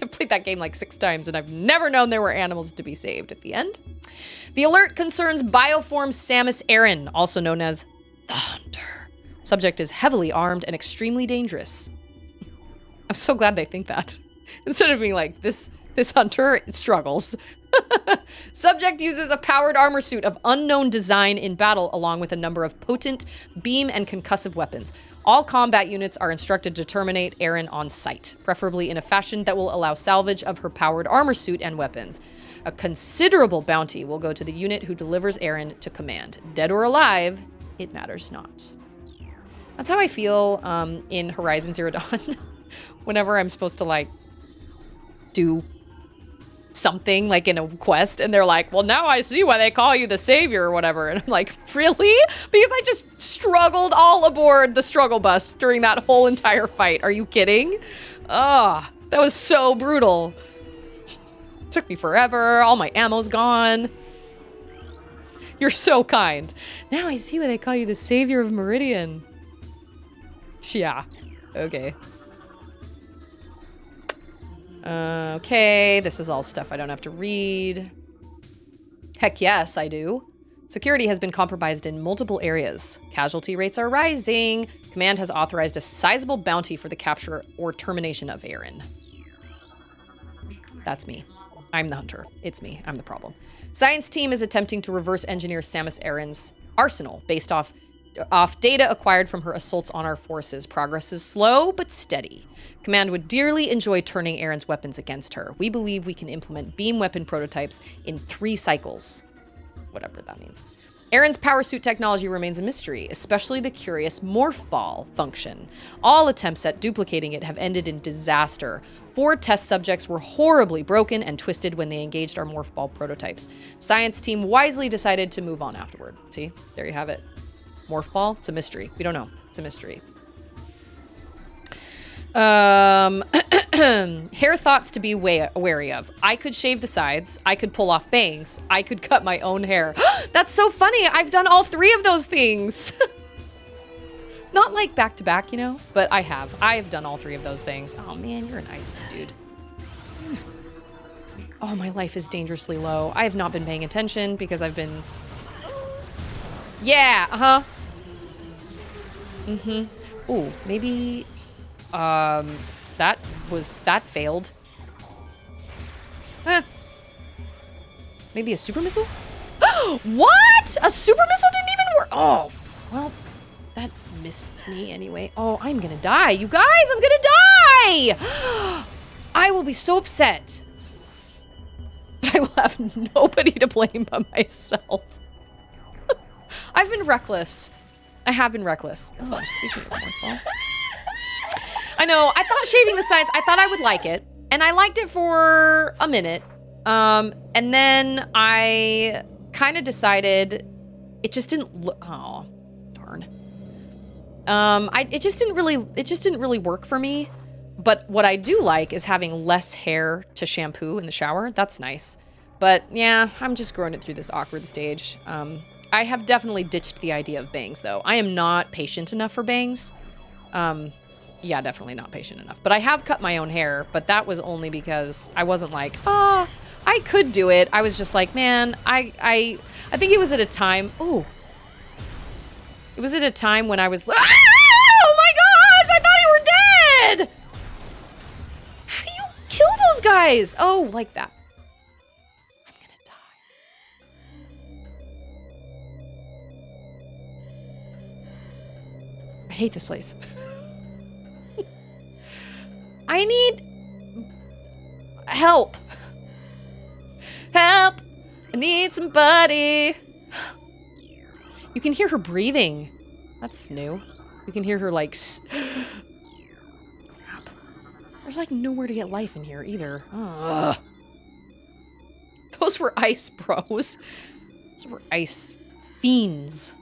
I've played that game like 6 times, and I've never known there were animals to be saved at the end. The alert concerns Bioform Samus Aran, also known as the Hunter. Subject is heavily armed and extremely dangerous. I'm so glad they think that. Instead of being like, this hunter struggles. Subject uses a powered armor suit of unknown design in battle, along with a number of potent beam and concussive weapons. All combat units are instructed to terminate Aran on sight, preferably in a fashion that will allow salvage of her powered armor suit and weapons. A considerable bounty will go to the unit who delivers Aran to command. Dead or alive, it matters not. That's how I feel in Horizon Zero Dawn. Whenever I'm supposed to, like, do something like in a quest and they're like, well, now I see why they call you the savior or whatever, and I'm like, really? Because I just struggled all aboard the struggle bus during that whole entire fight. Are you kidding? That was so brutal. Took me forever. All my ammo's gone. You're so kind. Now I see why they call you the savior of Meridian. Yeah. Okay. Okay, this is all stuff I don't have to read. Heck yes, I do. Security has been compromised in multiple areas. Casualty rates are rising. Command has authorized a sizable bounty for the capture or termination of Aran. That's me. I'm the hunter. It's me. I'm the problem. Science team is attempting to reverse engineer Samus Aran's arsenal based off off data acquired from her assaults on our forces. Progress is slow, but steady. Command would dearly enjoy turning Erin's weapons against her. We believe we can implement beam weapon prototypes in 3 cycles. Whatever that means. Erin's power suit technology remains a mystery, especially the curious morph ball function. All attempts at duplicating it have ended in disaster. 4 test subjects were horribly broken and twisted when they engaged our morph ball prototypes. Science team wisely decided to move on afterward. See, there you have it. Morph ball, it's a mystery. We don't know. It's a mystery. Hair thoughts to be wary of. I could shave the sides. I could pull off bangs. I could cut my own hair. That's so funny. I've done all 3 of those things. Not like back to back, you know, but I have. I have done all 3 of those things. Oh man, you're a nice dude. Oh, my life is dangerously low. I have not been paying attention because I've been... Yeah, uh-huh. Mm-hmm. Ooh, maybe... that failed. Maybe a super missile? What? A super missile didn't even work? Oh, well, that missed me anyway. Oh, I'm gonna die. You guys, I'm gonna die! I will be so upset. I will have nobody to blame but myself. I've been reckless. I have been reckless. Oh, speaking of morphball. I know, I thought shaving the sides, I thought I would like it. And I liked it for a minute. And then I kind of decided it just didn't look, oh, darn. It just didn't really work for me. But what I do like is having less hair to shampoo in the shower. That's nice. But yeah, I'm just growing it through this awkward stage. I have definitely ditched the idea of bangs though. I am not patient enough for bangs. Yeah, definitely not patient enough. But I have cut my own hair, but that was only because I wasn't like, oh, I could do it. I was just like, man, I think it was at a time, it was at a time when I was like, oh my gosh, I thought you were dead! How do you kill those guys? Oh, like that. I'm gonna die. I hate this place. I need help. Help. I need somebody. You can hear her breathing. That's new. You can hear her like... Crap. There's like nowhere to get life in here either. Ugh. Those were ice bros. Those were ice fiends.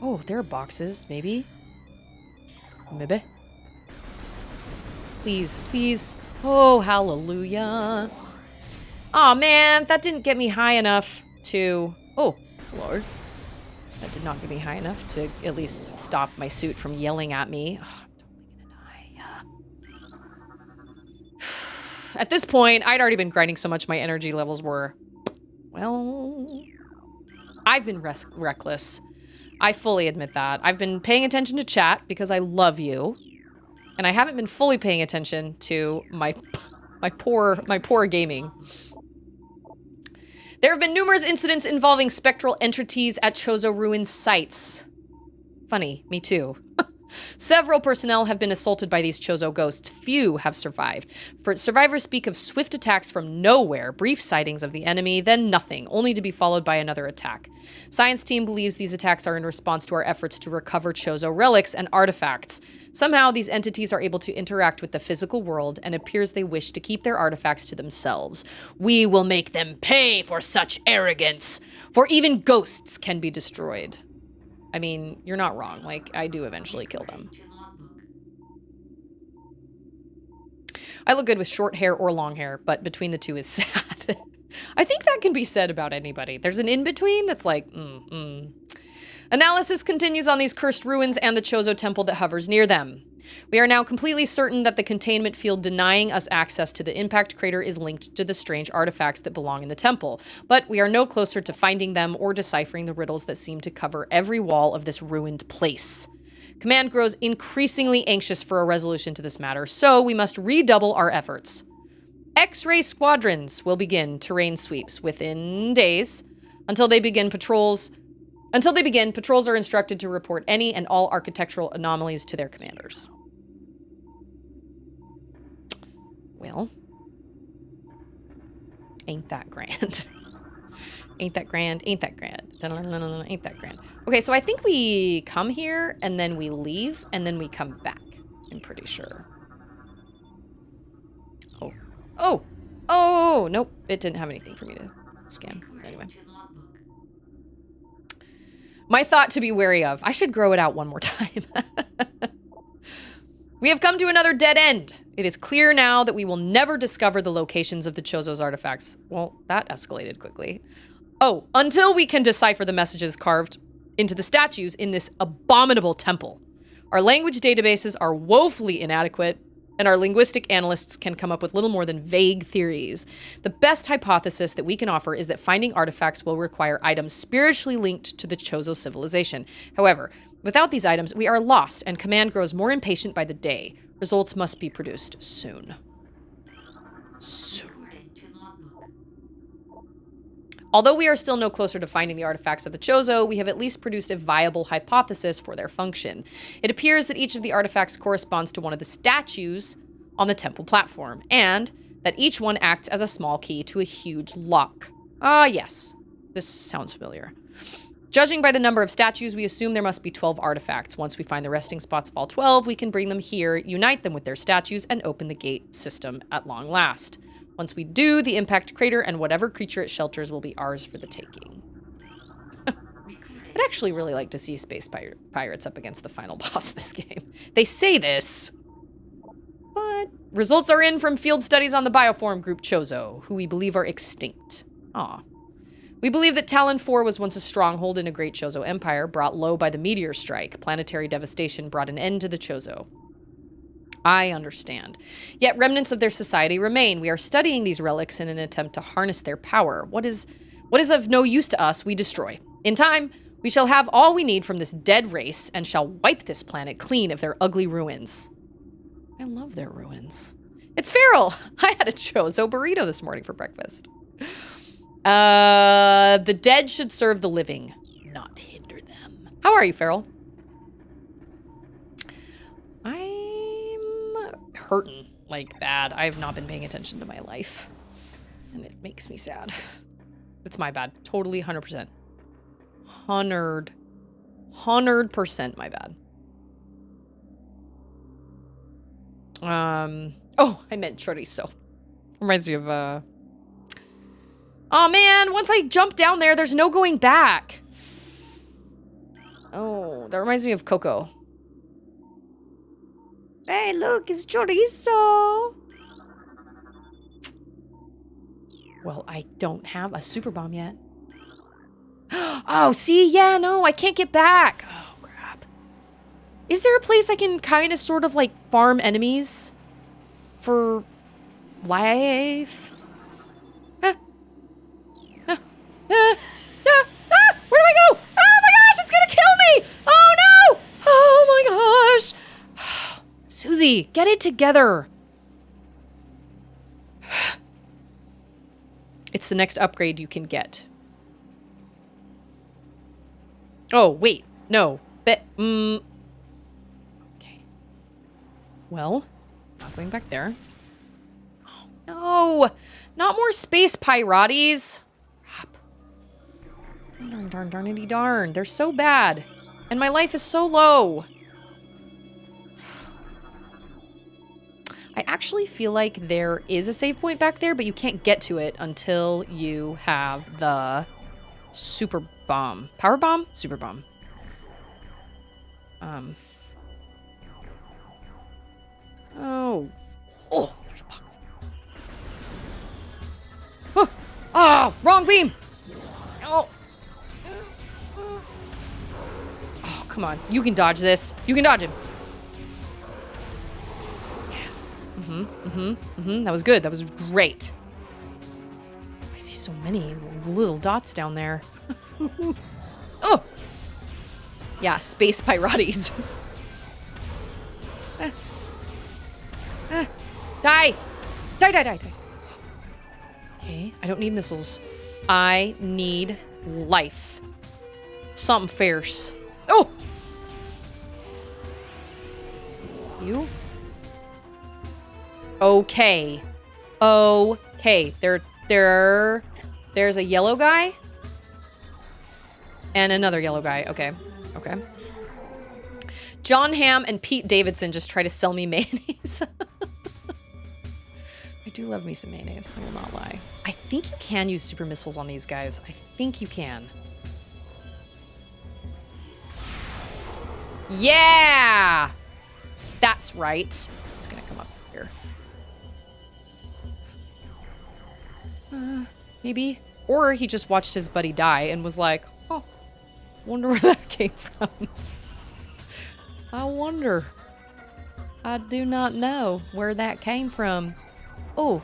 Oh, there are boxes, maybe. Maybe. Please, please. Oh, hallelujah. Aw, man, that didn't get me high enough to... Oh, Lord. That did not get me high enough to at least stop my suit from yelling at me. Oh, I'm totally gonna die. At this point, I'd already been grinding so much my energy levels were... Well... I've been reckless. I fully admit that. I've been paying attention to chat because I love you. And I haven't been fully paying attention to my poor gaming. There have been numerous incidents involving spectral entities at Chozo Ruins sites. Funny, me too. Several personnel have been assaulted by these Chozo ghosts. Few have survived. Survivors speak of swift attacks from nowhere, brief sightings of the enemy, then nothing, only to be followed by another attack. Science team believes these attacks are in response to our efforts to recover Chozo relics and artifacts. Somehow, these entities are able to interact with the physical world, and appears they wish to keep their artifacts to themselves. We will make them pay for such arrogance, for even ghosts can be destroyed. I mean, you're not wrong. Like, I do eventually kill them. I look good with short hair or long hair, but between the two is sad. I think that can be said about anybody. There's an in-between that's like, Analysis continues on these cursed ruins and the Chozo temple that hovers near them. We are now completely certain that the containment field denying us access to the impact crater is linked to the strange artifacts that belong in the temple, but we are no closer to finding them or deciphering the riddles that seem to cover every wall of this ruined place. Command grows increasingly anxious for a resolution to this matter, so we must redouble our efforts. X-ray squadrons will begin terrain sweeps within days until they begin patrols Until they begin, patrols are instructed to report any and all architectural anomalies to their commanders. Well, ain't that grand. Ain't that grand, ain't that grand. Ain't that grand. Okay, so I think we come here, and then we leave, and then we come back. I'm pretty sure. Oh. Oh! Oh! Nope, it didn't have anything for me to scan. Anyway. My thought to be wary of. I should grow it out one more time. We have come to another dead end. It is clear now that we will never discover the locations of the Chozo's artifacts. Well, that escalated quickly. Oh, until we can decipher the messages carved into the statues in this abominable temple. Our language databases are woefully inadequate, and our linguistic analysts can come up with little more than vague theories. The best hypothesis that we can offer is that finding artifacts will require items spiritually linked to the Chozo civilization. However, without these items, we are lost, and Command grows more impatient by the day. Results must be produced soon. Soon. Although we are still no closer to finding the artifacts of the Chozo, we have at least produced a viable hypothesis for their function. It appears that each of the artifacts corresponds to one of the statues on the temple platform, and that each one acts as a small key to a huge lock. Ah, yes. This sounds familiar. Judging by the number of statues, we assume there must be 12 artifacts. Once we find the resting spots of all 12, we can bring them here, unite them with their statues, and open the gate system at long last. Once we do, the impact crater and whatever creature it shelters will be ours for the taking. I'd actually really like to see Space Pirates up against the final boss of this game. They say this, but results are in from field studies on the bioform group Chozo, who we believe are extinct. Aw. We believe that Talon 4 was once a stronghold in a great Chozo empire, brought low by the meteor strike. Planetary devastation brought an end to the Chozo. I understand. Yet remnants of their society remain. We are studying these relics in an attempt to harness their power. What is of no use to us, we destroy. In time, we shall have all we need from this dead race and shall wipe this planet clean of their ugly ruins. I love their ruins. It's feral. I had a Chozo burrito this morning for breakfast. The dead should serve the living, not hinder them. How are you, Feral? Hurting, like, bad. I have not been paying attention to my life, and it makes me sad. It's my bad. Totally 100%. 100% my bad. Oh, I meant chorizo. Reminds me of, oh man, once I jump down there, there's no going back. Oh, that reminds me of Coco. Hey, look, it's chorizo. Well, I don't have a super bomb yet. Oh, see? Yeah, no, I can't get back. Oh, crap. Is there a place I can kind of sort of like farm enemies for life? Where do I go? Oh my gosh, it's gonna kill me! Oh no! Oh my gosh! Susie, get it together. It's the next upgrade you can get. Oh, wait. No. Okay. Well, not going back there. Oh, no. Not more space pirates. Crap. Darn, darn. They're so bad. And my life is so low. I actually feel like there is a save point back there, but you can't get to it until you have the super bomb. Power bomb? Super bomb. Oh. Oh, there's a box. Oh, oh, wrong beam. Oh. Oh, come on. You can dodge this. You can dodge him. That was good. That was great. I see so many little dots down there. Oh! Yeah, space pirates. Die! Die! Okay, I don't need missiles. I need life. Something fierce. Oh! You? Okay. Okay. There's a yellow guy. And another yellow guy. Okay. Okay. John Hamm and Pete Davidson just try to sell me mayonnaise. I do love me some mayonnaise, I will not lie. I think you can use super missiles on these guys. I think you can. Yeah! That's right. I'm just gonna come up here. Maybe. Or he just watched his buddy die and was like, oh, wonder where that came from. I wonder. I do not know where that came from. Oh.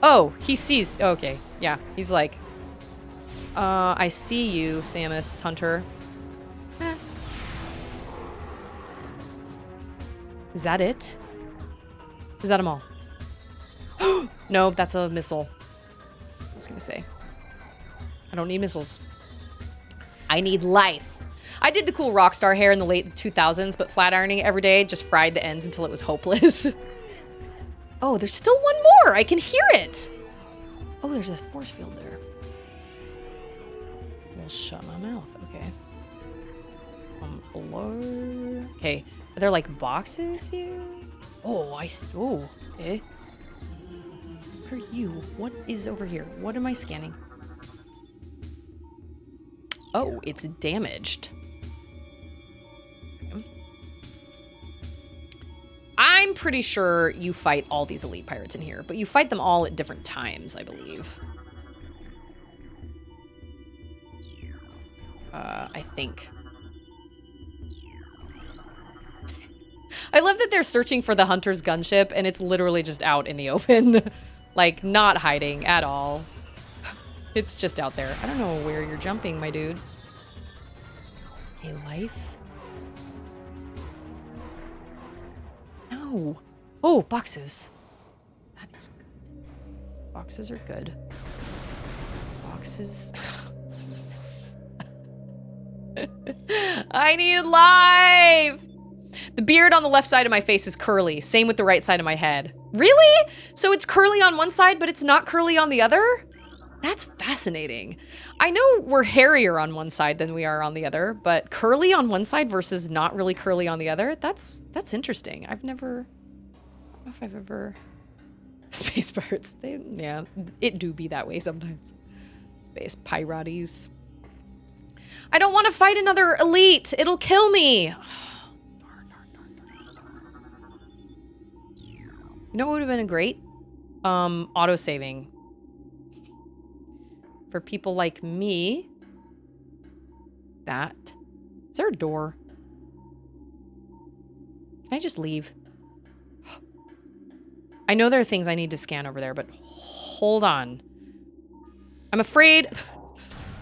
Oh, he sees. Okay. Yeah. He's like, I see you, Samus Hunter. Is that it? Is that them all? No, that's a missile. I was gonna say. I don't need missiles. I need life. I did the cool Rockstar hair in the late 2000s, but flat ironing it every day just fried the ends until it was hopeless. Oh, there's still one more. I can hear it. Oh, there's a force field there. I'll shut my mouth. Okay. Hello? Okay. Are there like boxes here? Oh, oh, okay. What are you? What is over here? What am I scanning? Oh, it's damaged. Okay. I'm pretty sure you fight all these elite pirates in here, but you fight them all at different times, I believe. I think. I love that they're searching for the Hunter's gunship, and it's literally just out in the open. Like, not hiding at all. It's just out there. I don't know where you're jumping, my dude. Okay, life. No. Oh, boxes. That is good. Boxes are good. Boxes. I need life! The beard on the left side of my face is curly. Same with the right side of my head. Really? So it's curly on one side, but it's not curly on the other? That's fascinating. I know we're hairier on one side than we are on the other, but curly on one side versus not really curly on the other? That's interesting. I've never... I don't know if I've ever... Space pirates. Yeah, it do be that way sometimes. Space pirates. I don't want to fight another elite. It'll kill me. You know what would have been great? Auto-saving. For people like me. That. Is there a door? Can I just leave? I know there are things I need to scan over there, but hold on. I'm afraid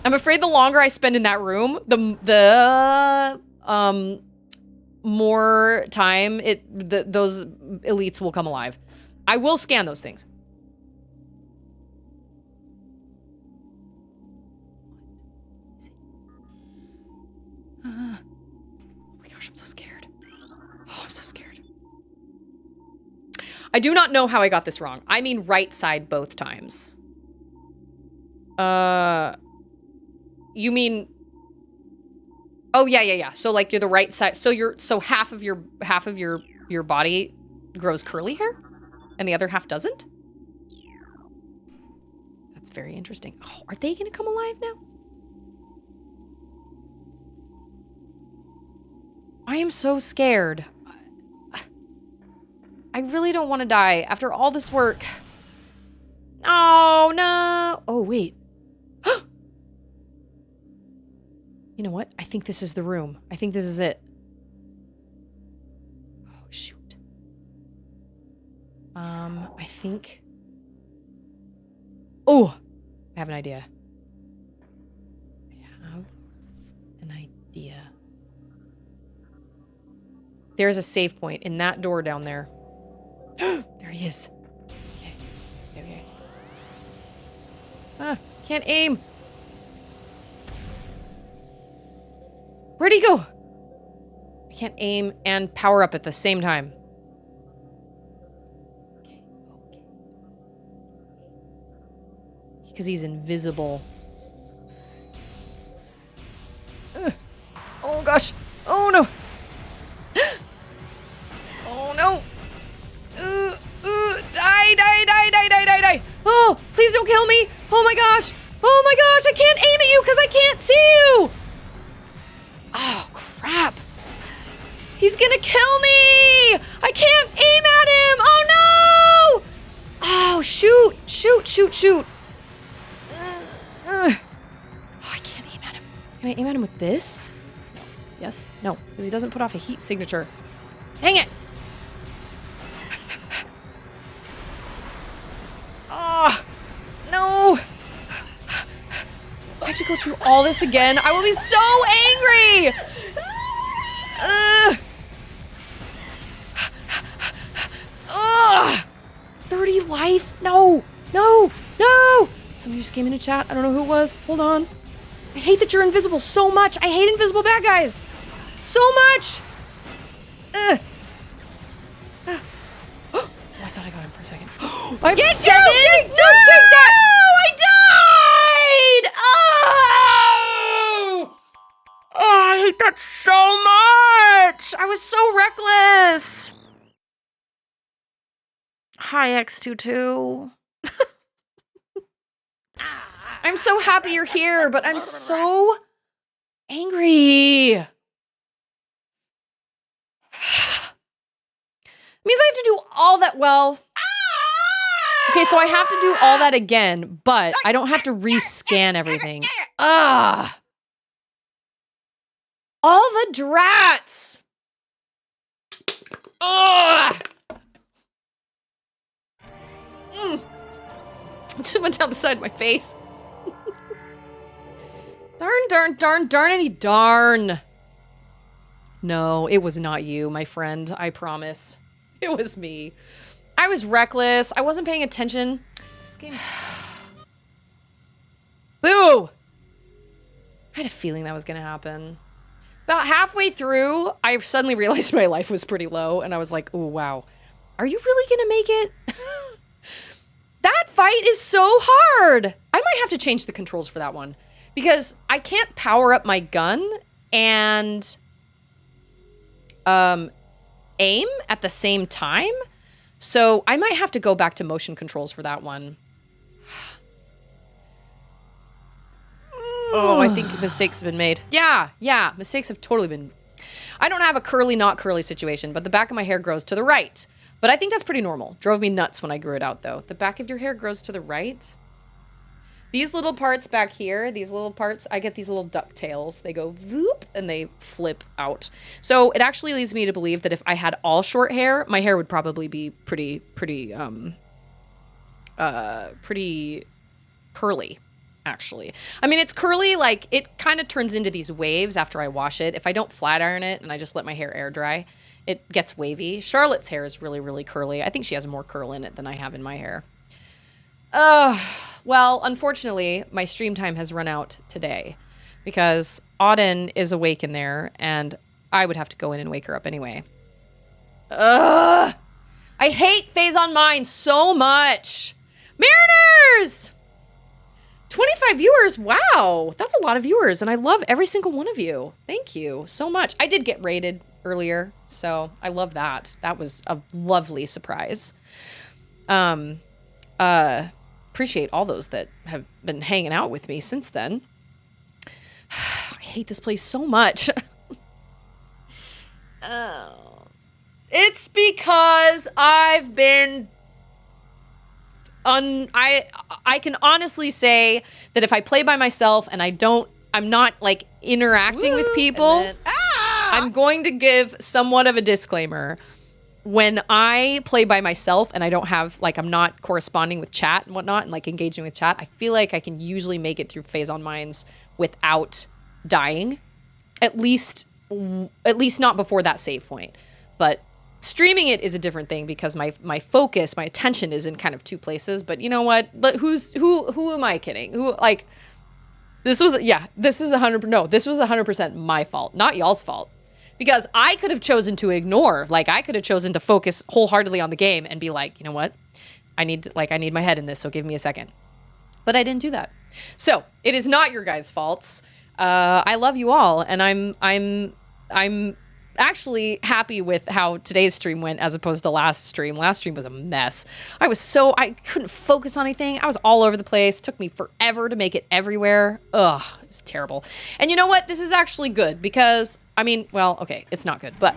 the longer I spend in that room, the more time those elites will come alive. I will scan those things. Oh my gosh, I'm so scared. Oh, I'm so scared. I do not know how I got this wrong. I mean right side both times. You mean... Oh, yeah. So, like, you're the right side. So half of your body grows curly hair? And the other half doesn't? That's very interesting. Oh, are they gonna come alive now? I am so scared. I really don't want to die after all this work. Oh, no. Oh, wait. You know what? I think this is the room. I think this is it. Oh, shoot. I think... Oh! I have an idea. There's a save point in that door down there. There he is. Okay. Ah, can't aim. Where'd he go? I can't aim and power up at the same time. Okay. Because he's invisible. Oh gosh. Oh no. Oh no. Die. Oh, please don't kill me. Oh my gosh. Oh my gosh. I can't aim at you because I can't see you. Oh, crap. He's gonna kill me. I can't aim at him. Oh no. Oh, shoot. Oh, I can't aim at him. Can I aim at him with this? No. Yes? No. Because he doesn't put off a heat signature. Dang it. Oh, no. I have to go through all this again. I will be so angry. 30 life? No. Somebody just came in a chat. I don't know who it was. Hold on. I hate that you're invisible so much. I hate invisible bad guys so much. Oh, I thought I got him for a second. I have 7? No! Take that! I died! Oh, I hate that so much! I was so reckless! Hi, X22. I'm so happy you're here, but I'm so angry. Means I have to do all that. Well, okay, so I have to do all that again, but I don't have to rescan everything. All the drats. It just went down the side of my face. Darn. No, it was not you, my friend. I promise. It was me. I was reckless. I wasn't paying attention. This game sucks. Boo! I had a feeling that was gonna happen. About halfway through, I suddenly realized my life was pretty low, and I was like, oh, wow. Are you really gonna make it? That fight is so hard! I might have to change the controls for that one. Because I can't power up my gun and aim at the same time. So I might have to go back to motion controls for that one. Oh, I think mistakes have been made. Yeah, mistakes have totally been. I don't have a curly, not curly situation, but the back of my hair grows to the right. But I think that's pretty normal. Drove me nuts when I grew it out, though. The back of your hair grows to the right. These little parts back here, these little parts, I get these little ducktails. They go whoop and they flip out. So it actually leads me to believe that if I had all short hair, my hair would probably be pretty curly, actually. I mean, it's curly, like it kind of turns into these waves after I wash it. If I don't flat iron it and I just let my hair air dry, it gets wavy. Charlotte's hair is really, really curly. I think she has more curl in it than I have in my hair. Well, unfortunately, my stream time has run out today because Auden is awake in there and I would have to go in and wake her up anyway. I hate Phase on Mine so much. Mariners! 25 viewers. Wow. That's a lot of viewers. And I love every single one of you. Thank you so much. I did get rated earlier, so I love that. That was a lovely surprise. Appreciate all those that have been hanging out with me since then. I hate this place so much. It's because I've been I can honestly say that if I play by myself and I'm not like interacting with people, then, I'm going to give somewhat of a disclaimer. When I play by myself and I don't have, like, I'm not corresponding with chat and whatnot and, like, engaging with chat, I feel like I can usually make it through Phase on Mines without dying. At least not before that save point. But streaming it is a different thing because my focus, my attention is in kind of two places. But you know what? Who am I kidding? This was 100. No, this was 100% my fault, not y'all's fault. Because I could have chosen to ignore, like I could have chosen to focus wholeheartedly on the game and be like, you know what? I need my head in this, so give me a second. But I didn't do that. So it is not your guys' faults. I love you all, and I'm actually happy with how today's stream went as opposed to last stream. Last stream was a mess. I couldn't focus on anything. I was all over the place. It took me forever to make it everywhere. Ugh, it was terrible. And you know what? This is actually good because, I mean, well, okay, it's not good, but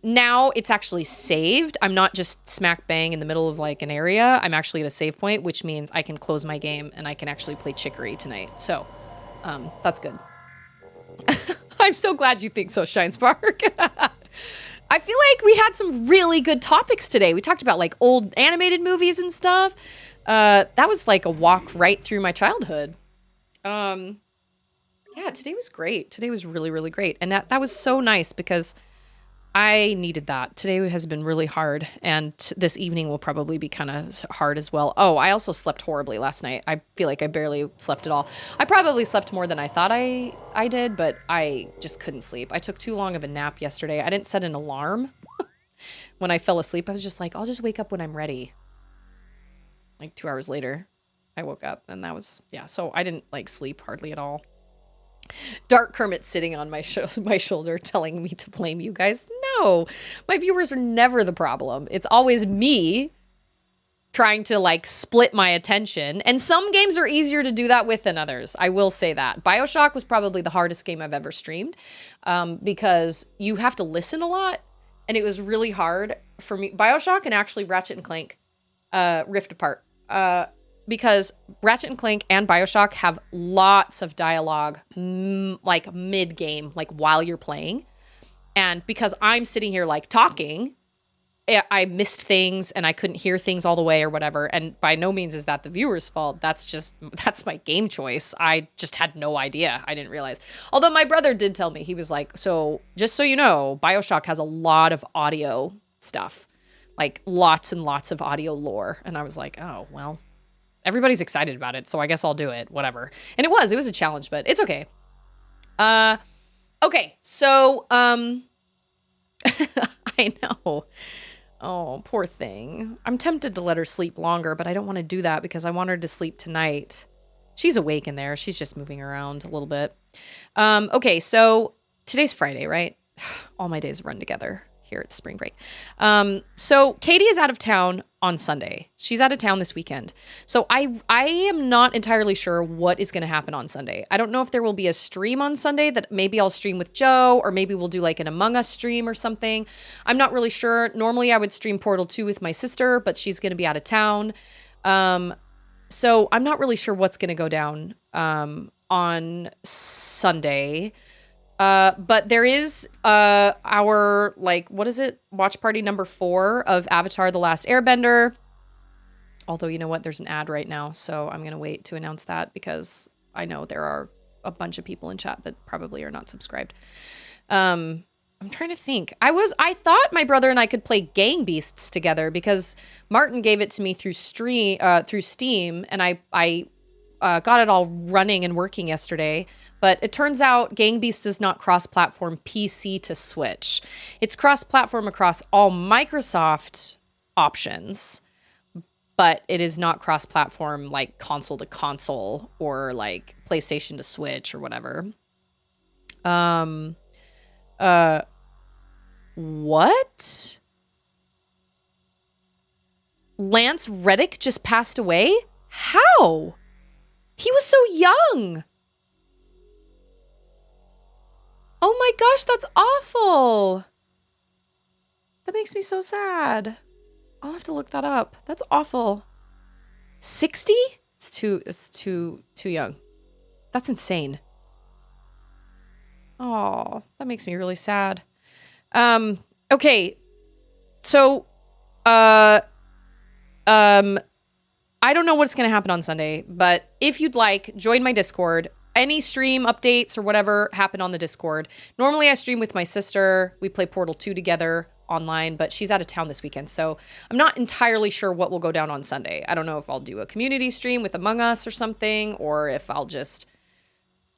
now it's actually saved. I'm not just smack bang in the middle of like an area. I'm actually at a save point, which means I can close my game and I can actually play Chicory tonight. So, that's good. I'm so glad you think so, Shine Spark. I feel like we had some really good topics today. We talked about like old animated movies and stuff. That was like a walk right through my childhood. Yeah, today was great. Today was really, really great. And that was so nice because I needed that. Today has been really hard, and this evening will probably be kind of hard as well. Oh, I also slept horribly last night. I feel like I barely slept at all. I probably slept more than I thought I did, but I just couldn't sleep. I took too long of a nap yesterday. I didn't set an alarm. When I fell asleep, I was just like, I'll just wake up when I'm ready. Like 2 hours later, I woke up, and that was, yeah, so I didn't like sleep hardly at all. Dark Kermit sitting on my shoulder telling me to blame you guys. No, my viewers are never the problem. It's always me trying to like split my attention. And some games are easier to do that with than others. I will say that. BioShock was probably the hardest game I've ever streamed because you have to listen a lot. And it was really hard for me. BioShock and actually Ratchet and Clank Rift Apart. Because Ratchet and Clank and BioShock have lots of dialogue, like mid-game, like while you're playing. And because I'm sitting here like talking, I missed things and I couldn't hear things all the way or whatever. And by no means is that the viewer's fault. That's my game choice. I just had no idea. I didn't realize. Although my brother did tell me, he was like, so just so you know, BioShock has a lot of audio stuff, like lots and lots of audio lore. And I was like, oh, well. Everybody's excited about it, so I guess I'll do it, whatever. And it was a challenge, but it's okay. Okay, so, I know. Oh, poor thing. I'm tempted to let her sleep longer, but I don't want to do that because I want her to sleep tonight. She's awake in there. She's just moving around a little bit. Okay, so today's Friday, right? All my days run together here at spring break. So Katie is out of town on Sunday. She's out of town this weekend. So I am not entirely sure what is going to happen on Sunday. I don't know if there will be a stream on Sunday that maybe I'll stream with Joe, or maybe we'll do like an Among Us stream or something. I'm not really sure. Normally I would stream Portal 2 with my sister, but she's going to be out of town. So I'm not really sure what's going to go down on Sunday. But there is our, like, what is it? Watch party number 4 of Avatar: The Last Airbender. Although, you know what? There's an ad right now, so I'm going to wait to announce that because I know there are a bunch of people in chat that probably are not subscribed. I'm trying to think. I thought my brother and I could play Gang Beasts together because Martin gave it to me through Steam, and I got it all running and working yesterday. But it turns out Gang Beasts is not cross-platform PC to Switch. It's cross-platform across all Microsoft options, but it is not cross-platform like console to console or like PlayStation to Switch or whatever. What? Lance Reddick just passed away? How? He was so young. Oh my gosh, that's awful. That makes me so sad. I'll have to look that up. That's awful. 60? It's too young. That's insane. Oh, that makes me really sad. Okay. So, I don't know what's going to happen on Sunday, but if you'd like, join my Discord. Any stream updates or whatever happen on the Discord. Normally I stream with my sister. We play Portal 2 together online, but she's out of town this weekend. So I'm not entirely sure what will go down on Sunday. I don't know if I'll do a community stream with Among Us or something, or if I'll just,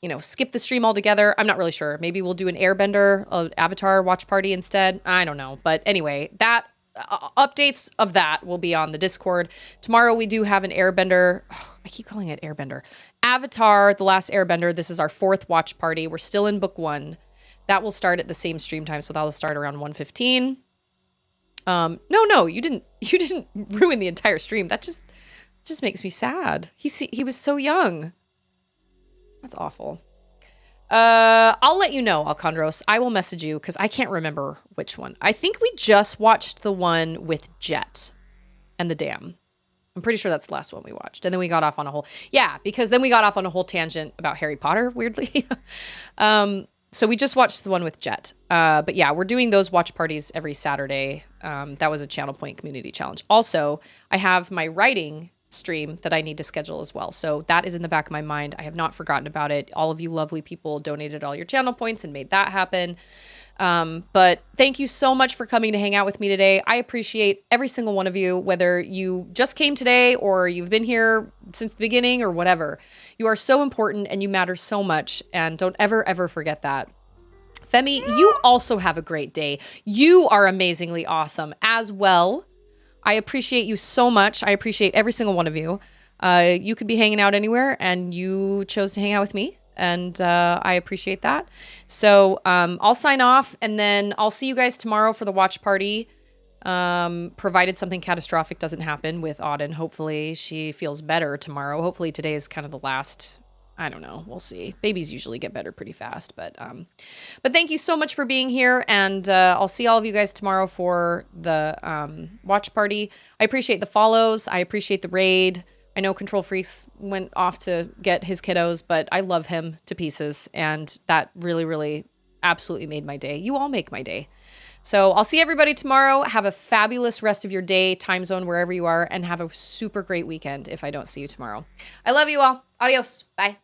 you know, skip the stream altogether. I'm not really sure. Maybe we'll do an Airbender, Avatar watch party instead. I don't know. But anyway, that updates of that will be on the Discord. Tomorrow we do have an Airbender. Oh, I keep calling it Airbender. Avatar, The Last Airbender. This is our 4th watch party. We're still in book 1. That will start at the same stream time, so that'll start around 1:15. No, you didn't ruin the entire stream. That just makes me sad. He was so young. That's awful. I'll let you know, Alcondros. I will message you because I can't remember which one. I think we just watched the one with Jet and the dam. I'm pretty sure that's the last one we watched. And then we got off on a whole... Yeah, because then we got off on a whole tangent about Harry Potter, weirdly. So we just watched the one with Jet. But yeah, we're doing those watch parties every Saturday. That was a Channel Point Community Challenge. Also, I have my writing stream that I need to schedule as well. So that is in the back of my mind. I have not forgotten about it. All of you lovely people donated all your channel points and made that happen. But thank you so much for coming to hang out with me today. I appreciate every single one of you, whether you just came today or you've been here since the beginning or whatever. You are so important and you matter so much. And don't ever, ever forget that. Femi, you also have a great day. You are amazingly awesome as well. I appreciate you so much. I appreciate every single one of you. You could be hanging out anywhere and you chose to hang out with me. And I appreciate that. So I'll sign off and then I'll see you guys tomorrow for the watch party. Provided something catastrophic doesn't happen with Auden. Hopefully she feels better tomorrow. Hopefully today is kind of the last... I don't know. We'll see. Babies usually get better pretty fast, but thank you so much for being here, and I'll see all of you guys tomorrow for the watch party. I appreciate the follows. I appreciate the raid. I know Control Freaks went off to get his kiddos, but I love him to pieces, and that really, really absolutely made my day. You all make my day. So I'll see everybody tomorrow. Have a fabulous rest of your day, time zone, wherever you are, and have a super great weekend if I don't see you tomorrow. I love you all. Adios. Bye.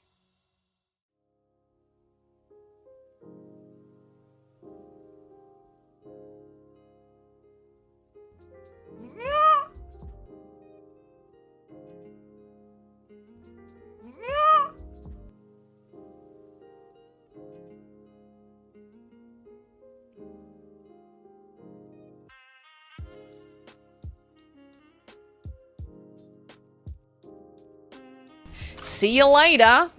See you later.